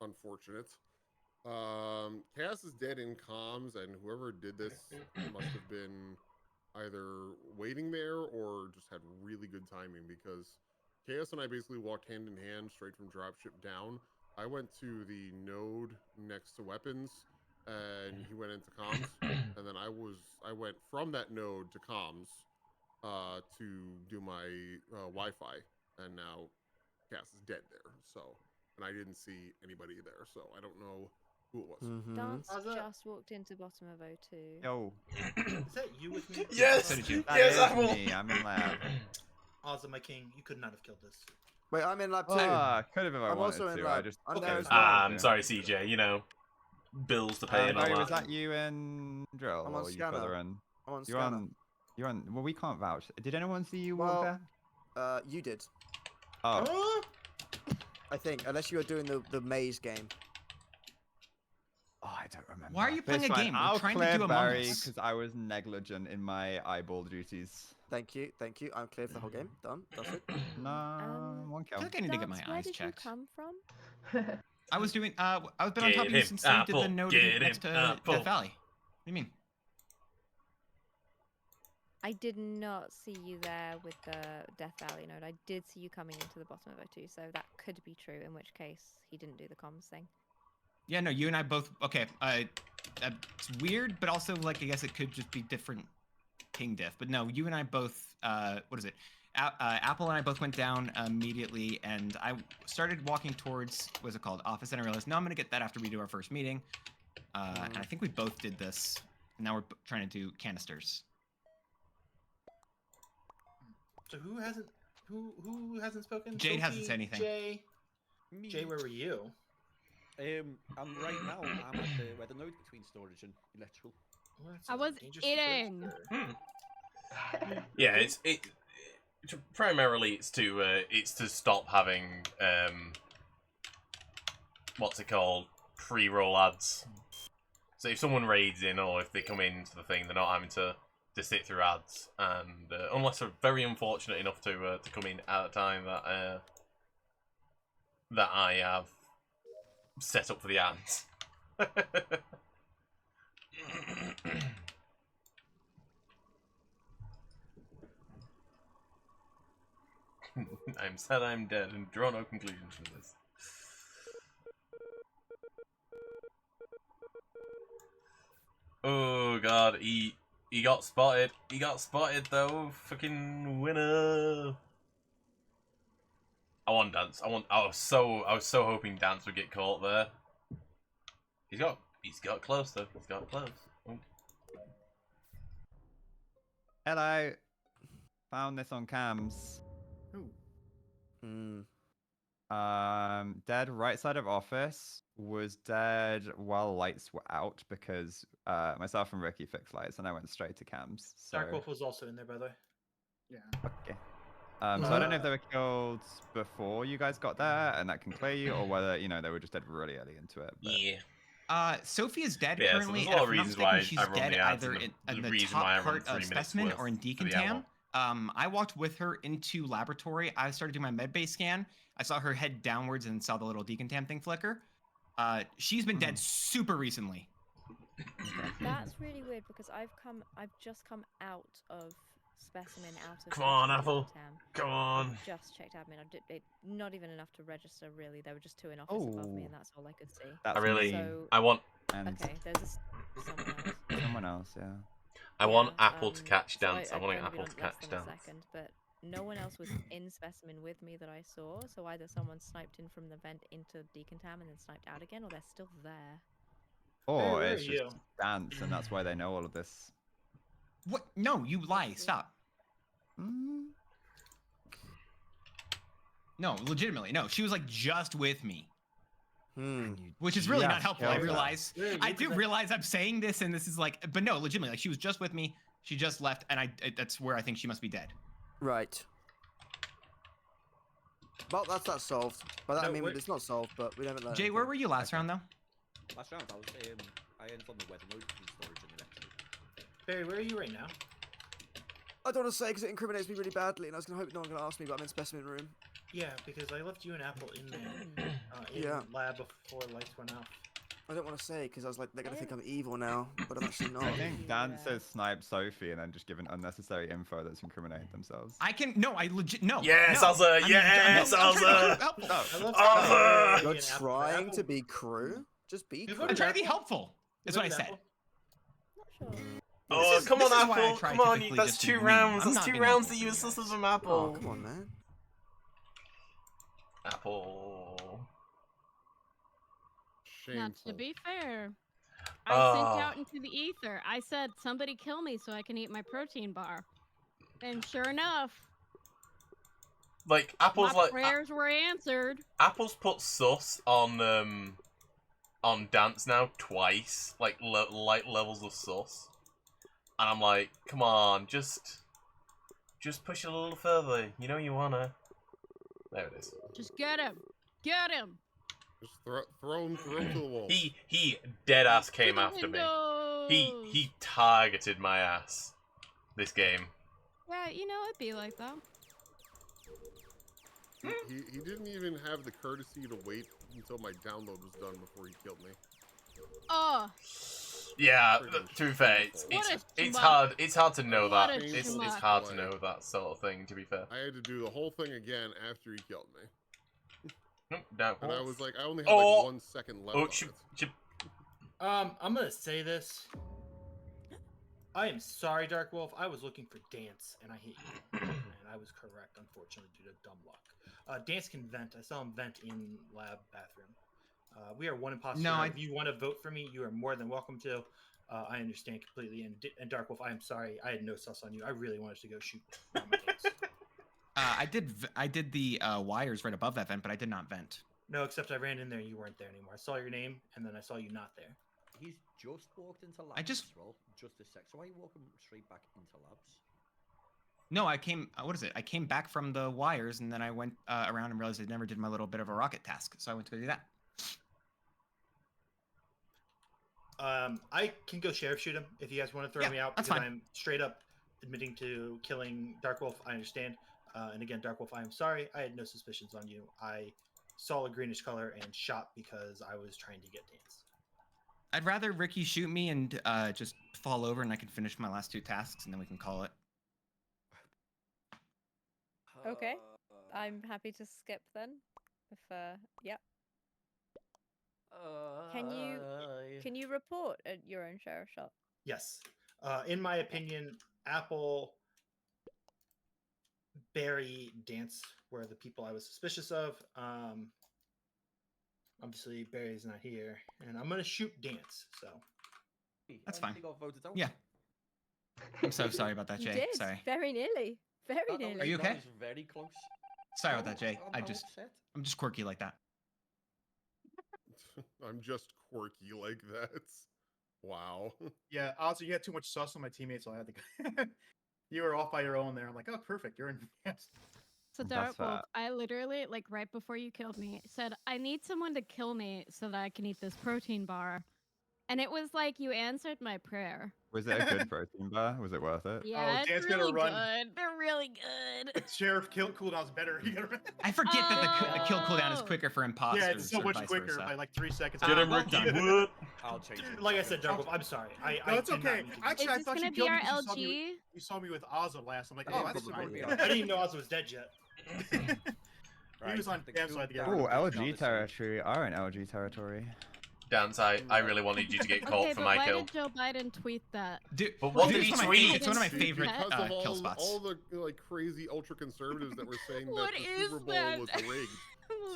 S7: unfortunate. Chaos is dead in comms, and whoever did this must have been either waiting there or just had really good timing, because Chaos and I basically walked hand in hand straight from dropship down. I went to the node next to weapons, and he went into comms, and then I went from that node to comms to do my Wi-Fi, and now Cass is dead there. So, and I didn't see anybody there, so I don't know who it was.
S9: Dance just walked into bottom of O2.
S12: Yo.
S8: Is that you with me?
S1: Yes!
S14: So did you.
S12: That
S1: Yes,
S12: is
S1: I will.
S12: me. I'm in lab.
S8: Ozzy, my king, you could not have killed this.
S11: Wait, I'm in lab 2.
S12: Could have if I
S11: I'm
S12: wanted
S11: also in
S12: to.
S11: lab.
S12: I just.
S11: I'm
S8: Okay.
S11: there as well.
S1: I'm sorry, CJ. You know, bills to pay and all
S12: Barry,
S1: that.
S12: was that you and Drill?
S11: I'm on
S12: or you
S11: scanner.
S12: further in?
S11: I'm on
S12: You're
S11: scanner.
S12: on. You're on. Well, we can't vouch. Did anyone see you
S11: Well,
S12: walk there?
S11: You did.
S12: Oh.
S11: I think, unless you were doing the maze game.
S12: Oh, I don't remember.
S14: Why are you playing
S12: It's
S14: a
S12: fine.
S14: game? We're
S12: I'll
S14: trying
S12: clear
S14: to do Among
S12: Barry
S14: Us.
S12: because I was negligent in my eyeball duties.
S11: Thank you. I'm clear for the whole game. Done. That's it.
S12: No, one kill.
S14: I feel like I need to get my
S9: Dance, where
S14: eyes
S9: did
S14: checked.
S9: you come from?
S14: I was doing. I've been on top of you
S1: Get
S14: since
S1: him,
S14: you did the
S1: Apple,
S14: node
S1: get
S14: next
S1: him,
S14: to
S1: Apple.
S14: Death Valley. What do you mean?
S9: I did not see you there with the Death Valley node. I did see you coming into the bottom of O2, so that could be true, in which case he didn't do the comms thing.
S14: Yeah, no, you and I both. Okay, it's weird, but also like I guess it could just be different ping diff. But no, you and I both. What is it? Apple and I both went down immediately, and I started walking towards what's it called, office, and I realized no, I'm gonna get that after we do our first meeting. And I think we both did this. Now we're trying to do canisters.
S8: So who hasn't spoken?
S14: Jade hasn't
S8: Sophie,
S14: said anything.
S8: Jay, where were you?
S10: I'm right now. I'm at where the node between storage and electrical.
S8: Well, that's
S15: I
S8: a
S15: was
S8: dangerous
S15: eating.
S8: situation.
S1: Yeah, primarily it's to stop having what's it called, pre-roll ads. So if someone raids in or if they come into the thing, they're not having to sit through ads, and unless they're very unfortunate enough to come in at a time that I have set up for the ads. I'm sad I'm dead and draw no conclusions from this. Oh god, he he got spotted. He got spotted though. Fucking winner. I want Dance. I was so hoping Dance would get caught there. He's got close though. He's got close. Oh.
S12: Hello. Found this on cams. Dead right side of office. Was dead while lights were out because myself and Ricky fixed lights and I went straight to cams. So...
S8: Dark Wolf was also in there, by the way.
S6: Yeah.
S12: Okay. So I don't know if they were killed before you guys got there and that can clear you, or whether they were just dead really early into it. But...
S1: Yeah.
S14: Sophie is dead
S1: Yeah,
S14: currently.
S1: So there's a lot of
S14: and if
S1: reasons
S14: I'm
S1: why
S14: not mistaken, she's
S1: I run
S14: dead
S1: the ads
S14: either
S1: and
S14: in
S1: the
S14: the
S1: reason
S14: top
S1: why I run
S14: part
S1: 3
S14: of
S1: minutes
S14: specimen
S1: worth
S14: or in
S1: for the
S14: decontam.
S1: hour.
S14: I walked with her into laboratory. I started doing my medbay scan. I saw her head downwards and saw the little decontam thing flicker. She's been dead super recently.
S9: That's really weird because I've just come out of specimen, out of
S1: Come on,
S9: specimen
S1: Apple.
S9: decontam.
S1: Come on.
S9: I just checked admin. Not even enough to register really. There were just 2 in office above me, and that's all I could see.
S1: I want.
S9: Okay, there's
S12: someone else. Yeah.
S1: I want Apple to catch
S9: so
S1: Dance. I want
S9: I've only
S1: Apple
S9: been
S1: to
S9: on
S1: catch
S9: less than
S1: Dance.
S9: a second, but no one else was in specimen with me that I saw. So either someone sniped in from the vent into decontam and then sniped out again, or they're still there.
S12: Or
S8: where
S12: it's
S8: are
S12: just
S8: you?
S12: Dance, and that's why they know all of this.
S14: What? No, you lie. Stop. No, legitimately, no. She was like just with me. Which is really not helpful. I realize. I do realize I'm saying this, and this is like, but no, legitimately, like she was just with me. She just left, and that's where I think she must be dead.
S11: Right. Well, that's not solved. By that I mean it's not solved, but we haven't learned.
S14: Jay, where were you last round though?
S10: Last round, I was I ended on the weather mode in storage and electric.
S8: Barry, where are you right now?
S11: I don't want to say because it incriminates me really badly, and I was gonna hope no one can ask me, but I'm in specimen room.
S8: Yeah, because I left you and Apple in there, in lab before lights went out.
S11: I don't want to say because I was like, they're gonna think I'm evil now, but I'm actually not.
S12: I think Dance has sniped Sophie and then just given unnecessary info that's incriminated themselves.
S14: I can no.
S1: Yes,
S14: no.
S1: Alza. Yes, Alza.
S11: Alza. You're trying to be crew. Just be crew.
S14: I'm trying to be helpful. Is what I said.
S1: Oh, come on,
S14: this is why I
S1: Apple.
S14: try
S1: Come on,
S14: typically
S1: that's
S14: just
S1: 2
S14: to
S1: rounds.
S14: win. I'm
S1: That's
S14: not
S1: 2
S14: being
S1: rounds
S14: helpful
S1: that you
S14: to
S1: assisted from Apple.
S11: Oh, come on, man.
S1: Apple.
S15: Now, to be fair, I sent out into the ether. I said, somebody kill me so I can eat my protein bar. And sure enough,
S1: like Apple's
S15: my
S1: like
S15: prayers were answered.
S1: Apple's put sus on Dance now twice, like light levels of sus, and I'm like, come on, just push it a little further. You know you wanna. There it is.
S15: Just get him, get him.
S7: Just throw him to the wall.
S1: He dead ass came after me. He targeted my ass. This game.
S15: Yeah, you know it'd be like that.
S7: He didn't even have the courtesy to wait until my download was done before he killed me.
S15: Oh.
S1: Yeah, to be fair, it's hard. It's hard to know
S15: What
S1: that.
S15: a
S1: It's
S15: schmuck.
S1: hard to know that sort of thing. To be fair.
S7: I had to do the whole thing again after he killed me.
S1: No.
S7: And I was like, I only had like 1 second left.
S8: I'm gonna say this. I am sorry, Dark Wolf. I was looking for Dance, and I hit you. And I was correct, unfortunately, due to dumb luck. Dance can vent. I saw him vent in lab bathroom. We are one imposter.
S14: No,
S8: If you want to vote for me, you are more than welcome to. I understand completely. And Dark Wolf, I am sorry. I had no sus on you. I really wanted to go shoot my Dance.
S14: I did the wires right above that vent, but I did not vent.
S8: No, except I ran in there and you weren't there anymore. I saw your name, and then I saw you not there.
S10: He's just walked into labs as well, just a sec. So why are you walking straight back into labs?
S14: No, I came. What is it? I came back from the wires, and then I went around and realized I never did my little bit of a rocket task, so I went to go do that.
S8: I can go sheriff shoot him if you guys want to throw me out, because I'm straight up admitting to killing Dark Wolf. I understand. And again, Dark Wolf, I am sorry. I had no suspicions on you. I saw a greenish color and shot because I was trying to get Dance.
S14: I'd rather Ricky shoot me and just fall over, and I can finish my last 2 tasks, and then we can call it.
S9: Okay, I'm happy to skip then. If yeah. Can you report your own sheriff shot?
S8: Yes. In my opinion, Apple, Barry, Dance were the people I was suspicious of. Obviously, Barry's not here, and I'm gonna shoot Dance. So
S14: That's fine.
S10: He got voted out.
S14: Yeah. I'm so sorry about that,
S9: You
S14: Jay.
S9: did.
S14: Sorry.
S9: Very nearly. Very
S10: That
S9: nearly.
S14: Are you okay?
S10: was very close.
S14: Sorry about that, Jay.
S10: I'm upset.
S14: I'm just quirky like that.
S7: I'm just quirky like that. Wow.
S6: Yeah, also you had too much sauce on my teammates, so I had to go. You were off by your own there. I'm like, oh, perfect. You're in. Yes.
S15: So Dark Wolf, I literally, like right before you killed me, said, I need someone to kill me so that I can eat this protein bar. And it was like you answered my prayer.
S12: Was it a good protein bar? Was it worth it?
S15: Yeah, it's
S6: Dan's
S15: really
S6: gonna run.
S15: good. They're really good.
S6: Sheriff kill cooldown's better. You gotta run.
S14: I forget that the kill cooldown is quicker for imposters.
S6: Yeah, it's so
S14: or
S6: much
S14: vice
S6: quicker
S14: versa.
S6: by like 3 seconds.
S1: Get him, Ricky. What?
S10: I'll change it.
S8: Like I said, Dark Wolf, I'm sorry.
S6: No, it's okay. Actually, I
S15: this
S6: thought
S15: gonna
S6: you
S15: be
S6: killed me
S15: our
S6: 'cause
S15: LG?
S6: you saw me with Ozza last. I'm like,
S10: Yeah,
S6: oh, that's
S10: probably.
S6: smart.
S8: I didn't even know Oz was dead yet.
S6: He was on damn side to get
S12: Oh,
S6: rid of him.
S12: LG territory. Are in LG territory.
S1: Dance, I really wanted you to get caught
S15: Okay,
S1: for
S15: but
S1: my
S15: why
S1: kill.
S15: did Joe Biden tweet that?
S14: Dude,
S1: But what
S14: dude,
S1: did he
S14: it's
S1: tweet?
S14: It's one of my favorite
S7: Because of
S14: kill spots.
S7: all the like crazy ultra conservatives that were saying that
S15: What
S7: the
S15: is
S7: Super Bowl
S15: that?
S7: was rigged,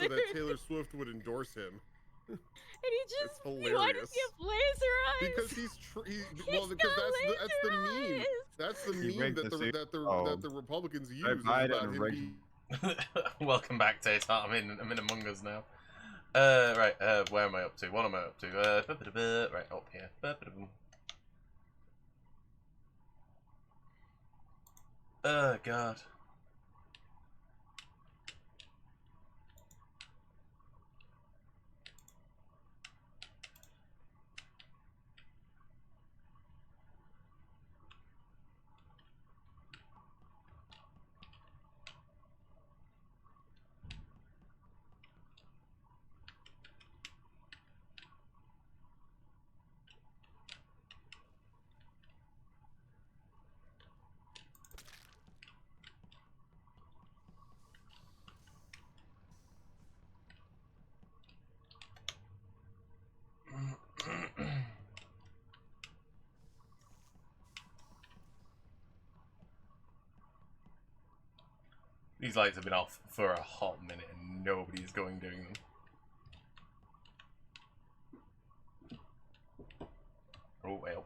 S7: so that Taylor Swift would endorse him.
S15: And he just,
S7: It's hilarious.
S15: why does he have laser eyes?
S7: Because well, because that's the meme. That's the
S12: He
S7: meme
S12: rigged
S7: that
S12: the
S7: the
S12: Super
S7: that the
S12: Bowl.
S7: that the Republicans use
S12: Joe
S7: is
S12: Biden
S7: about him
S12: rigged-
S7: being
S1: Welcome back, Tate. I'm in Among Us now. Right, where am I up to? What am I up to? Right, up here. Oh, God. These lights have been off for a hot minute and nobody's doing them. Oh, well.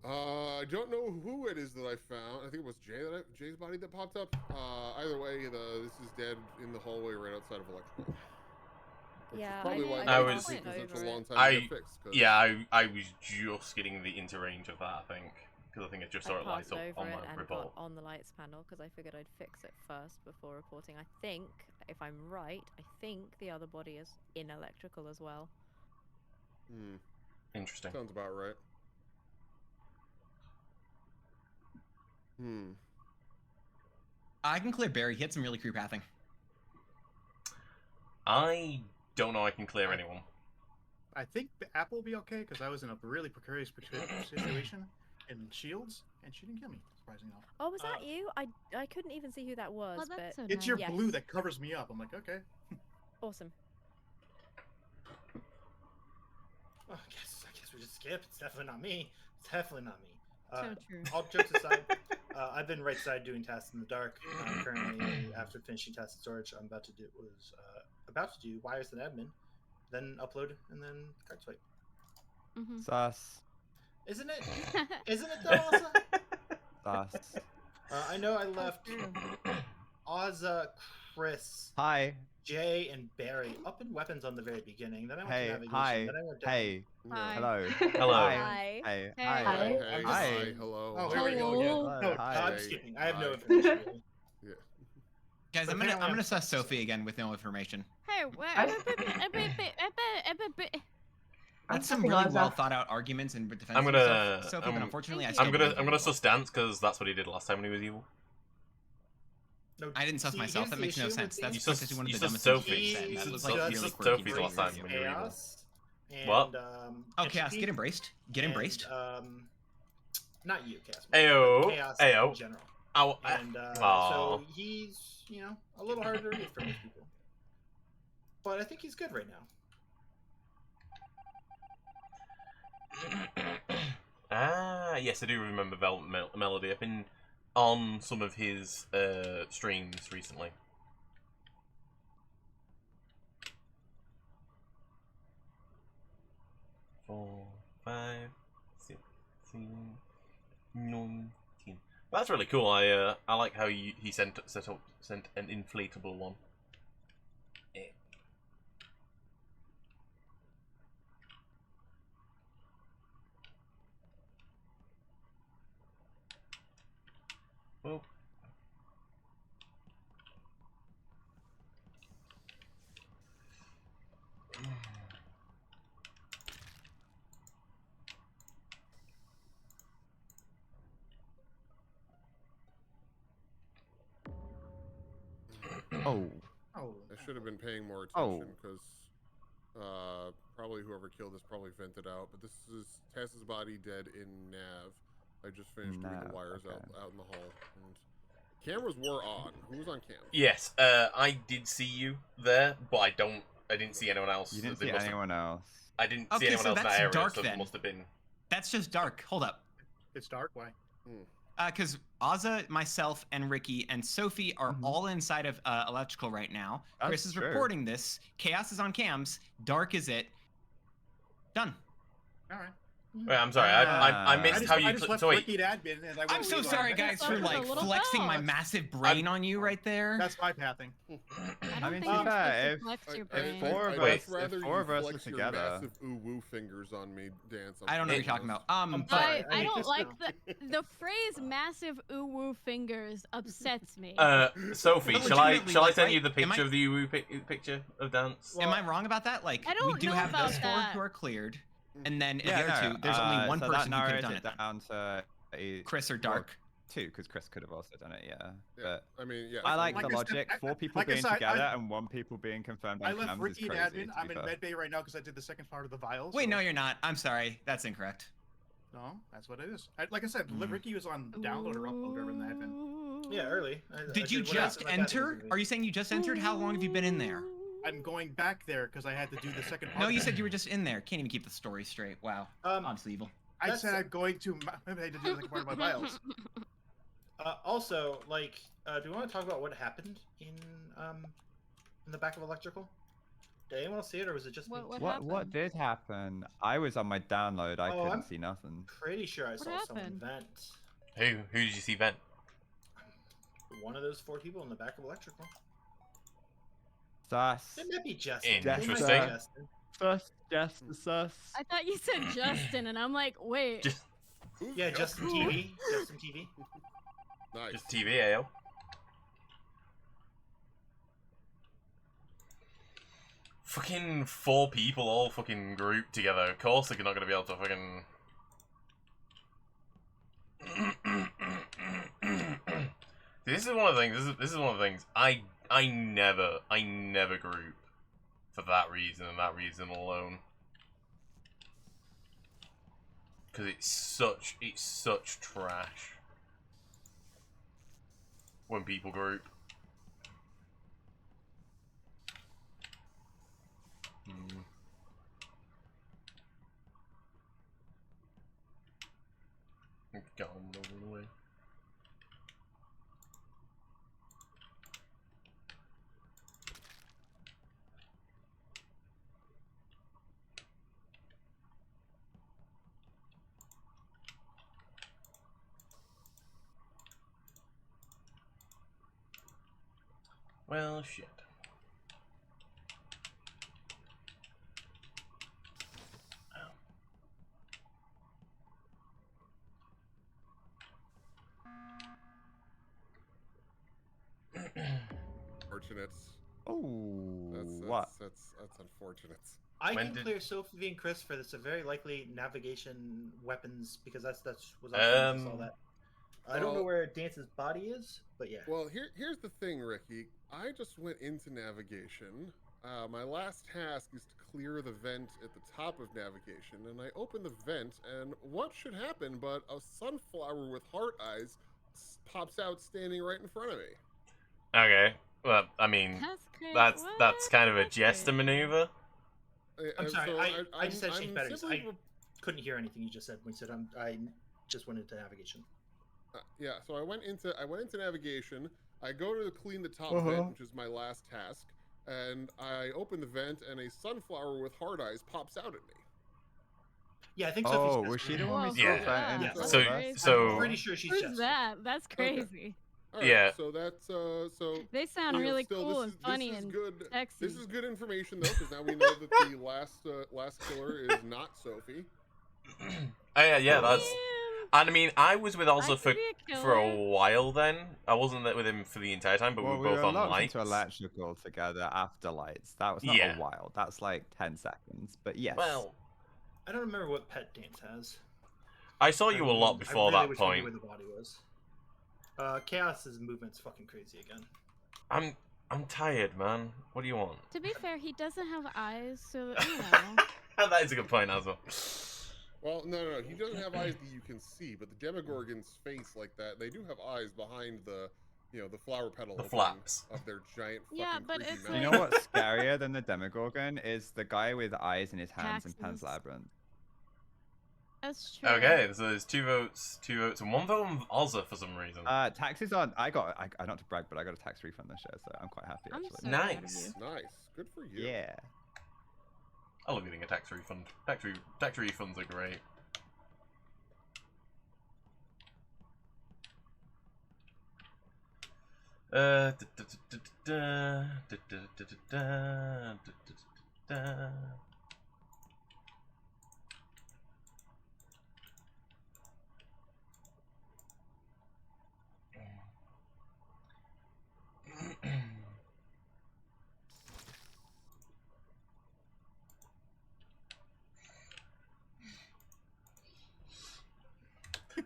S7: I don't know who it is that I found. I think it was Jay's body that popped up. Either way, this is dead in the hallway right outside of electrical. Which is probably why
S1: I
S7: it
S1: was.
S7: took such a long time to get fixed. 'Cause
S1: I was just getting into range of that, I think. Because I think I just saw it light
S9: passed
S1: up
S9: over
S1: on
S9: it
S1: my
S9: and
S1: report.
S9: got on the lights panel because I figured I'd fix it first before reporting. I think, if I'm right, I think the other body is in electrical as well.
S1: Interesting.
S7: Sounds about right.
S14: I can clear Barry. He had some really crew pathing.
S1: I don't know I can clear anyone.
S6: I think Apple will be okay because I was in a really precarious situation in Shields, and she didn't kill me. Surprisingly enough.
S9: Oh, was that you? I couldn't even see who that was.
S15: Oh, that's
S9: but
S15: so
S6: It's your
S9: yes.
S6: blue that covers me up. I'm like, okay.
S9: Awesome.
S8: Oh, I guess we just skip. It's definitely not me. It's definitely not me.
S15: So true.
S8: All jokes aside, I've been right side doing tasks in the dark. Currently, after finishing task storage, I'm about to do wires and admin, then upload, and then card swipe.
S12: Sus.
S8: Isn't it? Isn't it though, Ozza?
S12: Sus.
S8: I know I left Ozza, Chris,
S12: Hi.
S8: Jay, and Barry up in weapons on the very beginning. Then I went to
S12: Hey.
S8: navigation.
S12: Hi.
S8: Then I went down.
S12: Hey.
S15: Hi.
S12: Hello.
S1: Hello.
S12: Hi. Hey.
S15: Hey.
S12: Hi.
S15: Hi.
S7: Hey,
S12: Hi.
S7: hello.
S8: Oh, here we go
S15: Hello.
S8: again. No,
S12: Hi.
S8: I'm skipping. I have no
S7: Hi.
S8: information. Really.
S7: Yeah.
S14: Guys,
S8: But
S14: I'm
S8: apparently
S14: gonna sus Sophie again with no information.
S15: Hey,
S14: That's some
S13: tapping
S14: really
S13: Ozza.
S14: well thought out arguments in defense
S1: I'm
S14: of
S1: gonna.
S14: yourself, Sophie, but unfortunately, I
S1: I'm
S14: still
S1: gonna.
S14: believe
S1: I'm
S14: you.
S1: gonna sus Dance because that's what he did last time when he was evil.
S8: No,
S14: I didn't sus
S8: see,
S14: myself.
S8: here's
S14: That
S8: the
S14: makes no
S8: issue
S14: sense.
S8: with
S14: That's
S8: these-
S14: potentially one of
S1: you
S14: the
S1: sus
S14: dumbest things
S1: Sophie.
S14: you said.
S1: You
S14: That
S1: sus
S14: was like
S1: Sophie.
S14: really
S1: You sus
S14: quirky.
S1: Sophie's last time when you were evil.
S8: Chaos. And,
S1: What?
S14: Oh, Chaos,
S8: Entropy,
S14: get embraced. Get
S8: and,
S14: embraced.
S8: Not you, Chaos.
S1: Ayo.
S8: but Chaos
S1: Ayo.
S8: in general.
S1: Ow.
S8: And
S1: Aw.
S8: so he's, a little hard to read for most people. But I think he's good right now.
S1: Ah, yes, I do remember Velvet Melody. I've been on some of his streams recently. Four, 5, 6, 7, 19. That's really cool. I like how he sent an inflatable one. Eh. Well.
S12: Oh.
S6: Oh.
S7: I should have been paying more
S12: Oh.
S7: attention because probably whoever killed this probably vented out. But this is Tess's body dead in Nav. I just finished doing the
S12: Nav,
S7: wires
S12: okay.
S7: out in the hall. And cameras were on. Who was on cam?
S1: Yes, I did see you there, but I didn't see anyone else.
S12: You didn't
S1: They
S12: see
S1: must have-
S12: anyone else.
S1: I didn't see
S14: Okay,
S1: anyone
S14: so
S1: else in that
S14: that's
S1: area,
S14: dark
S1: so
S14: then.
S1: it must have been.
S14: That's just dark. Hold up.
S6: It's dark. Why?
S14: Because Ozza, myself, and Ricky and Sophie are all inside of electrical right now.
S12: That's
S14: Chris is
S12: true.
S14: reporting this. Chaos is on cams. Dark is it. Done.
S6: All right.
S1: Wait, I'm sorry. I missed how you.
S6: I just left
S1: So wait,
S6: Ricky to admin, and I
S14: I'm
S6: went
S14: so
S6: to
S14: sorry,
S6: admin.
S14: guys, for
S15: a
S14: like
S15: little
S14: flexing my
S15: both.
S14: massive brain on you right there.
S6: That's my pathing.
S15: I
S12: mean,
S15: don't think
S12: to
S15: you're
S12: be fair,
S15: supposed to
S12: if-
S15: flex your
S12: if
S15: brain.
S12: four of
S1: Wait,
S12: us, if four of us were
S7: Your
S12: together,
S7: massive ooh-woo fingers on me dance.
S14: I don't know what you're talking about. But
S15: I don't like the phrase "massive ooh woo fingers" upsets me.
S1: Sophie,
S14: But
S1: shall I
S14: legitimately,
S1: send
S14: like,
S1: you the
S14: right? Am
S1: picture
S14: I-
S1: of the Uwu picture of dance?
S14: am I wrong about that? Like,
S15: I don't
S14: we do
S15: know
S14: have
S15: about
S14: those four
S15: that.
S14: who are cleared, and then
S12: yeah,
S14: the other
S12: no,
S14: two, there's only one
S12: so
S14: person
S12: that
S14: who could have
S12: narrows
S14: done it.
S12: down to
S14: Chris or Dark.
S12: Two, because Chris could have also done it. Yeah,
S7: Yeah,
S12: but
S7: I mean, yeah.
S12: I like
S6: Like
S12: the
S6: I said,
S12: logic. Four people
S6: like I
S12: being
S6: said,
S12: together and one people being confirmed
S6: I
S12: on
S6: left
S12: cams is
S6: Ricky
S12: crazy.
S6: and admin.
S12: to
S6: I'm
S12: be
S6: in
S12: fair.
S6: medbay right now because I did the second part of the vials.
S14: Wait,
S6: so-
S14: no, you're not. I'm sorry. That's incorrect.
S6: No, that's what it is. Like I said, Ricky was on download or upload whatever in the admin.
S8: Yeah, early.
S14: Did you just enter? Are you saying you just entered? How long have you been in there?
S6: I'm going back there because I had to do the second part.
S14: No,
S6: of
S14: you
S6: it.
S14: said you were just in there. Can't even keep the story straight. Wow. Honestly evil.
S6: I said I'm going to. I had to do the second part of my vials.
S8: Also, like, do you want to talk about what happened in the back of electrical? Did anyone else see it, or was it just me?
S12: What did happen? I was on my download. I
S8: Oh,
S12: couldn't
S8: I'm
S12: see nothing.
S8: Pretty sure I saw someone
S15: happened?
S8: vent.
S1: Who did you see vent?
S8: One of those 4 people in the back of electrical.
S12: Sus.
S8: It might be Justin.
S1: Interesting.
S12: Sus. Just sus.
S15: I thought you said Justin, and I'm like, wait.
S8: Yeah, Justin TV. Justin TV.
S7: Nice.
S1: Just TV, AO. Fucking 4 people all fucking grouped together. Of course they're not gonna be able to fucking. This is one of the things. This is one of the things. I never group for that reason and that reason alone. Because it's such trash when people group. Gone all the way. Well, shit.
S7: Fortunate.
S12: Oh, what?
S7: That's unfortunate.
S8: I can clear Sophie and Chris for this. A very likely navigation weapons because that's was I saw that. I don't know where Dance's body is, but yeah.
S7: Well, here's the thing, Ricky. I just went into navigation. My last task is to clear the vent at the top of navigation, and I open the vent, and what should happen but a sunflower with heart eyes pops out standing right in front of me.
S1: Okay. Well, I mean, that's kind of a jester maneuver.
S8: I'm sorry. I just had to change batteries. couldn't hear anything you just said when you said I just went into navigation.
S7: Yeah, so I went into navigation. I go to clean the top
S11: Uh-huh.
S7: vent, which is my last task, and I open the vent, and a sunflower with hard eyes pops out at me.
S8: Yeah, I think
S12: Oh,
S8: Sophie's
S12: was she the
S15: Whoa,
S12: one we
S15: who's
S12: saw
S1: Yeah.
S12: fighting?
S8: Yeah.
S1: So-
S8: I'm pretty sure she's
S15: Who's
S8: Jester.
S15: that? That's crazy.
S7: All right,
S1: Yeah.
S7: So that's so.
S15: They sound
S7: you know,
S15: really
S7: still,
S15: cool
S7: this
S15: and
S7: is,
S15: funny
S7: this is
S15: and
S7: good.
S15: sexy.
S7: This is good information though, because now we know that the last killer is not Sophie.
S1: Oh yeah, that's. And I mean, I was with
S15: I
S1: Ozza
S15: could be a
S1: for a
S15: killer.
S1: while then. I wasn't with him for the entire time, but
S12: Well,
S1: we
S12: we
S1: were
S12: were
S1: both on
S12: locked
S1: lights.
S12: into electrical together after lights. That was not
S1: Yeah.
S12: a while. That's like 10 seconds. But yes.
S1: Well,
S8: I don't remember what pet Dance has.
S1: I saw you a lot before
S8: I really
S1: that
S8: wish I
S1: point.
S8: knew where the body was. Chaos's movement's fucking crazy again.
S1: I'm tired, man. What do you want?
S15: To be fair, he doesn't have eyes, so you know.
S1: That is a good point as well.
S7: Well, no, he doesn't have eyes that you can see, but the Demogorgon's face like that, they do have eyes behind the, the flower petal
S1: The
S7: opening
S1: flaps.
S7: of their giant
S15: Yeah,
S7: fucking
S15: but
S7: creepy
S15: it's
S7: mouth.
S12: You know what's scarier than the Demogorgon is the guy with eyes in his hands in Pan's
S15: Taxes.
S12: Labyrinth.
S15: That's true.
S1: Okay, so there's two votes, and one vote on Ozza for some reason.
S12: Taxes on. I not to brag, but I got a tax refund this year, so I'm quite happy
S15: I'm
S12: actually.
S15: so proud of
S1: Nice.
S15: you.
S7: Nice, good for you.
S12: Yeah.
S1: I love getting a tax refund. Tax refunds are great.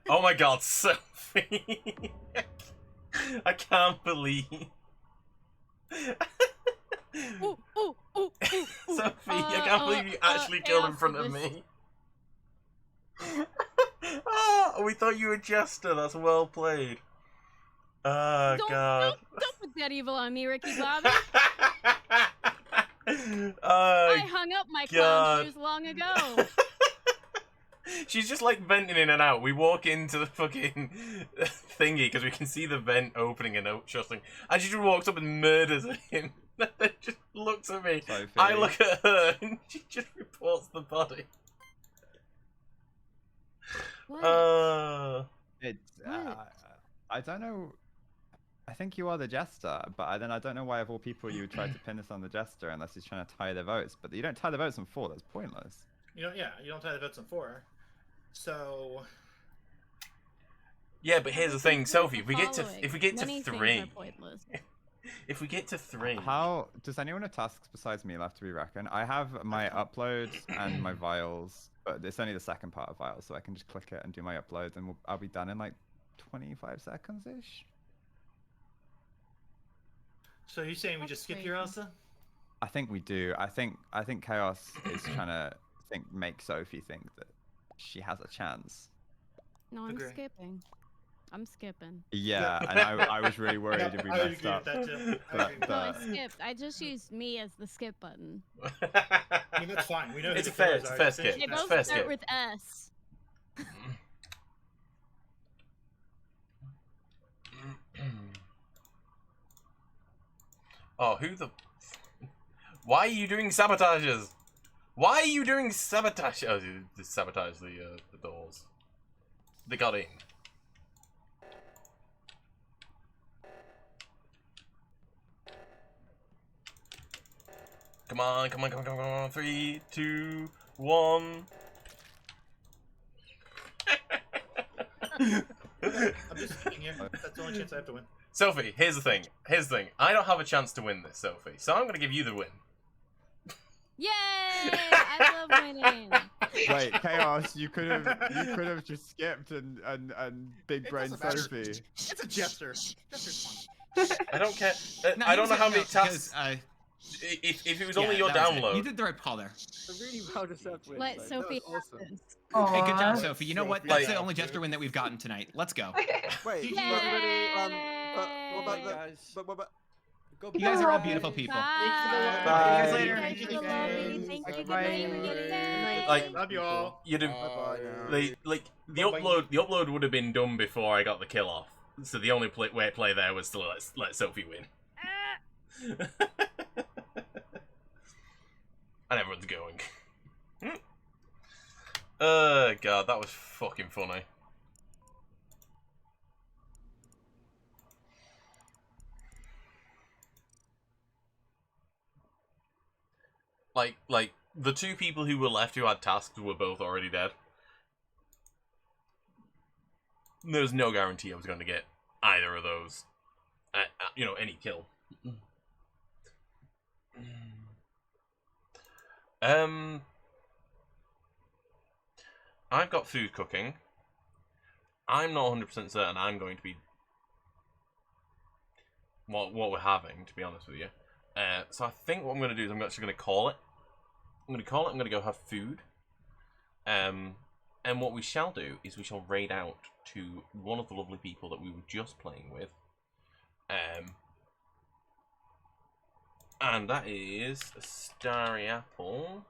S1: Oh my god, Sophie! I can't believe.
S15: Ooh, ooh, ooh, ooh, ooh.
S1: Sophie, I can't believe you actually killed in front of me. Oh, we thought you were Jester. That's well played. Oh god.
S15: Don't put that evil on me, Ricky Bobby.
S1: Oh,
S15: I hung up my
S1: God.
S15: clown shoes long ago.
S1: She's just like venting in and out. We walk into the fucking thingy because we can see the vent opening and shutting, and she just walks up and murders him. Then just looks at me.
S12: Sophie.
S1: I look at her, and she just reports the body.
S15: What?
S12: It's.
S15: What?
S12: I don't know. I think you are the Jester, but then I don't know why of all people you would try to pin this on the Jester unless he's trying to tie their votes. But you don't tie the votes on 4. That's pointless.
S8: You don't tie the votes on 4. So
S1: Yeah, but here's the thing, Sophie. If we get to
S15: Many things are
S1: 3,
S15: pointless.
S1: if we get to 3,
S12: How does anyone have tasks besides me left to be reckoned? I have my uploads and my vials, but it's only the second part of vials, so I can just click it and do my uploads, and I'll be done in like 25 seconds ish.
S8: So you're saying we just skip here, Elsa?
S12: I think we do. I think Chaos is trying to make Sophie think that she has a chance.
S15: No, I'm
S8: Agree.
S15: skipping. I'm skipping.
S12: Yeah, and I was really worried if we
S8: I would
S12: messed
S8: agree
S12: up.
S8: with that too. I
S12: But,
S8: agree with
S15: No, I
S12: but-
S15: skipped. I just used me as the skip button.
S8: I mean, that's fine. We know who
S1: It's
S8: the
S1: a fair-
S8: killers
S1: it's a
S8: are.
S1: fair
S8: Just
S1: skip.
S8: finish
S15: They
S8: it.
S1: It's
S15: both
S1: fair
S15: start
S1: skip.
S15: with S.
S1: Oh, who the? Why are you doing sabotages? Why are you doing sabotage? Oh, you just sabotage the doors. They got in. Come on, come on, come on, come on. 3, 2, 1.
S8: I'm just sitting here. That's the only chance I have to win.
S1: Sophie, here's the thing. I don't have a chance to win this, Sophie. So I'm gonna give you the win.
S15: Yay! I love winning.
S12: Wait, Chaos, you could have just skipped and big brain
S6: doesn't matter.
S12: Sophie.
S6: It's a Jester. Jester's fun.
S1: I don't care.
S14: No,
S1: I
S14: he
S1: don't
S14: was
S1: know how
S14: no,
S1: many tasks.
S14: because,
S1: If it was
S14: yeah,
S1: only your
S14: that was it.
S1: download.
S14: You did the right call there.
S11: I'm really proud of Seth win.
S15: Let
S11: That
S15: Sophie
S11: was awesome.
S15: have this.
S14: Hey, good job,
S13: Aw.
S14: Sophie. You know what?
S7: Sophie,
S14: That's the
S1: like-
S14: only Jester win that we've gotten tonight. Let's go.
S11: Wait,
S8: Yay!
S11: everybody, what about
S10: Hey,
S11: the,
S10: guys.
S11: what about
S14: You guys are all beautiful people.
S15: Bye.
S14: See you guys
S11: Bye.
S14: later.
S15: Thank you for the lobby. Thank you. Good night. Good night.
S1: Like,
S6: Love you all.
S1: you'd have,
S11: Bye now.
S1: the upload would have been done before I got the kill off. So the only way to play there was to let Sophie win. And everyone's going. Oh god, that was fucking funny. Like the two people who were left who had tasks were both already dead. There was no guarantee I was going to get either of those. Any kill. I've got food cooking. I'm not 100% certain I'm going to be what we're having, to be honest with you. So I think what I'm going to do is I'm actually going to call it. I'm going to go have food. And what we shall do is we shall raid out to one of the lovely people that we were just playing with. And that is Starry Apple.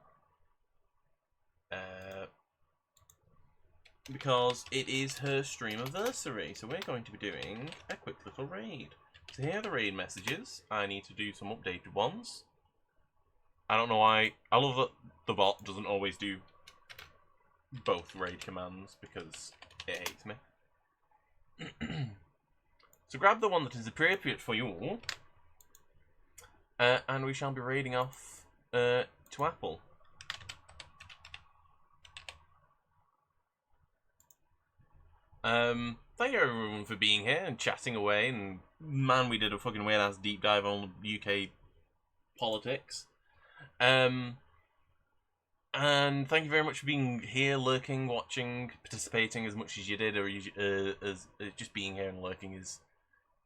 S1: Because it is her stream anniversary, so we're going to be doing a quick little raid. So here are the raid messages. I need to do some updated ones. I don't know why. I love that the bot doesn't always do both raid commands because it hates me. So grab the one that is appropriate for you, and we shall be raiding off to Apple. Thank you everyone for being here and chatting away, and man, we did a fucking weird ass deep dive on UK politics. And thank you very much for being here, lurking, watching, participating as much as you did, or as just being here and lurking is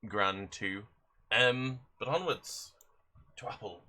S1: grand too. But onwards to Apple.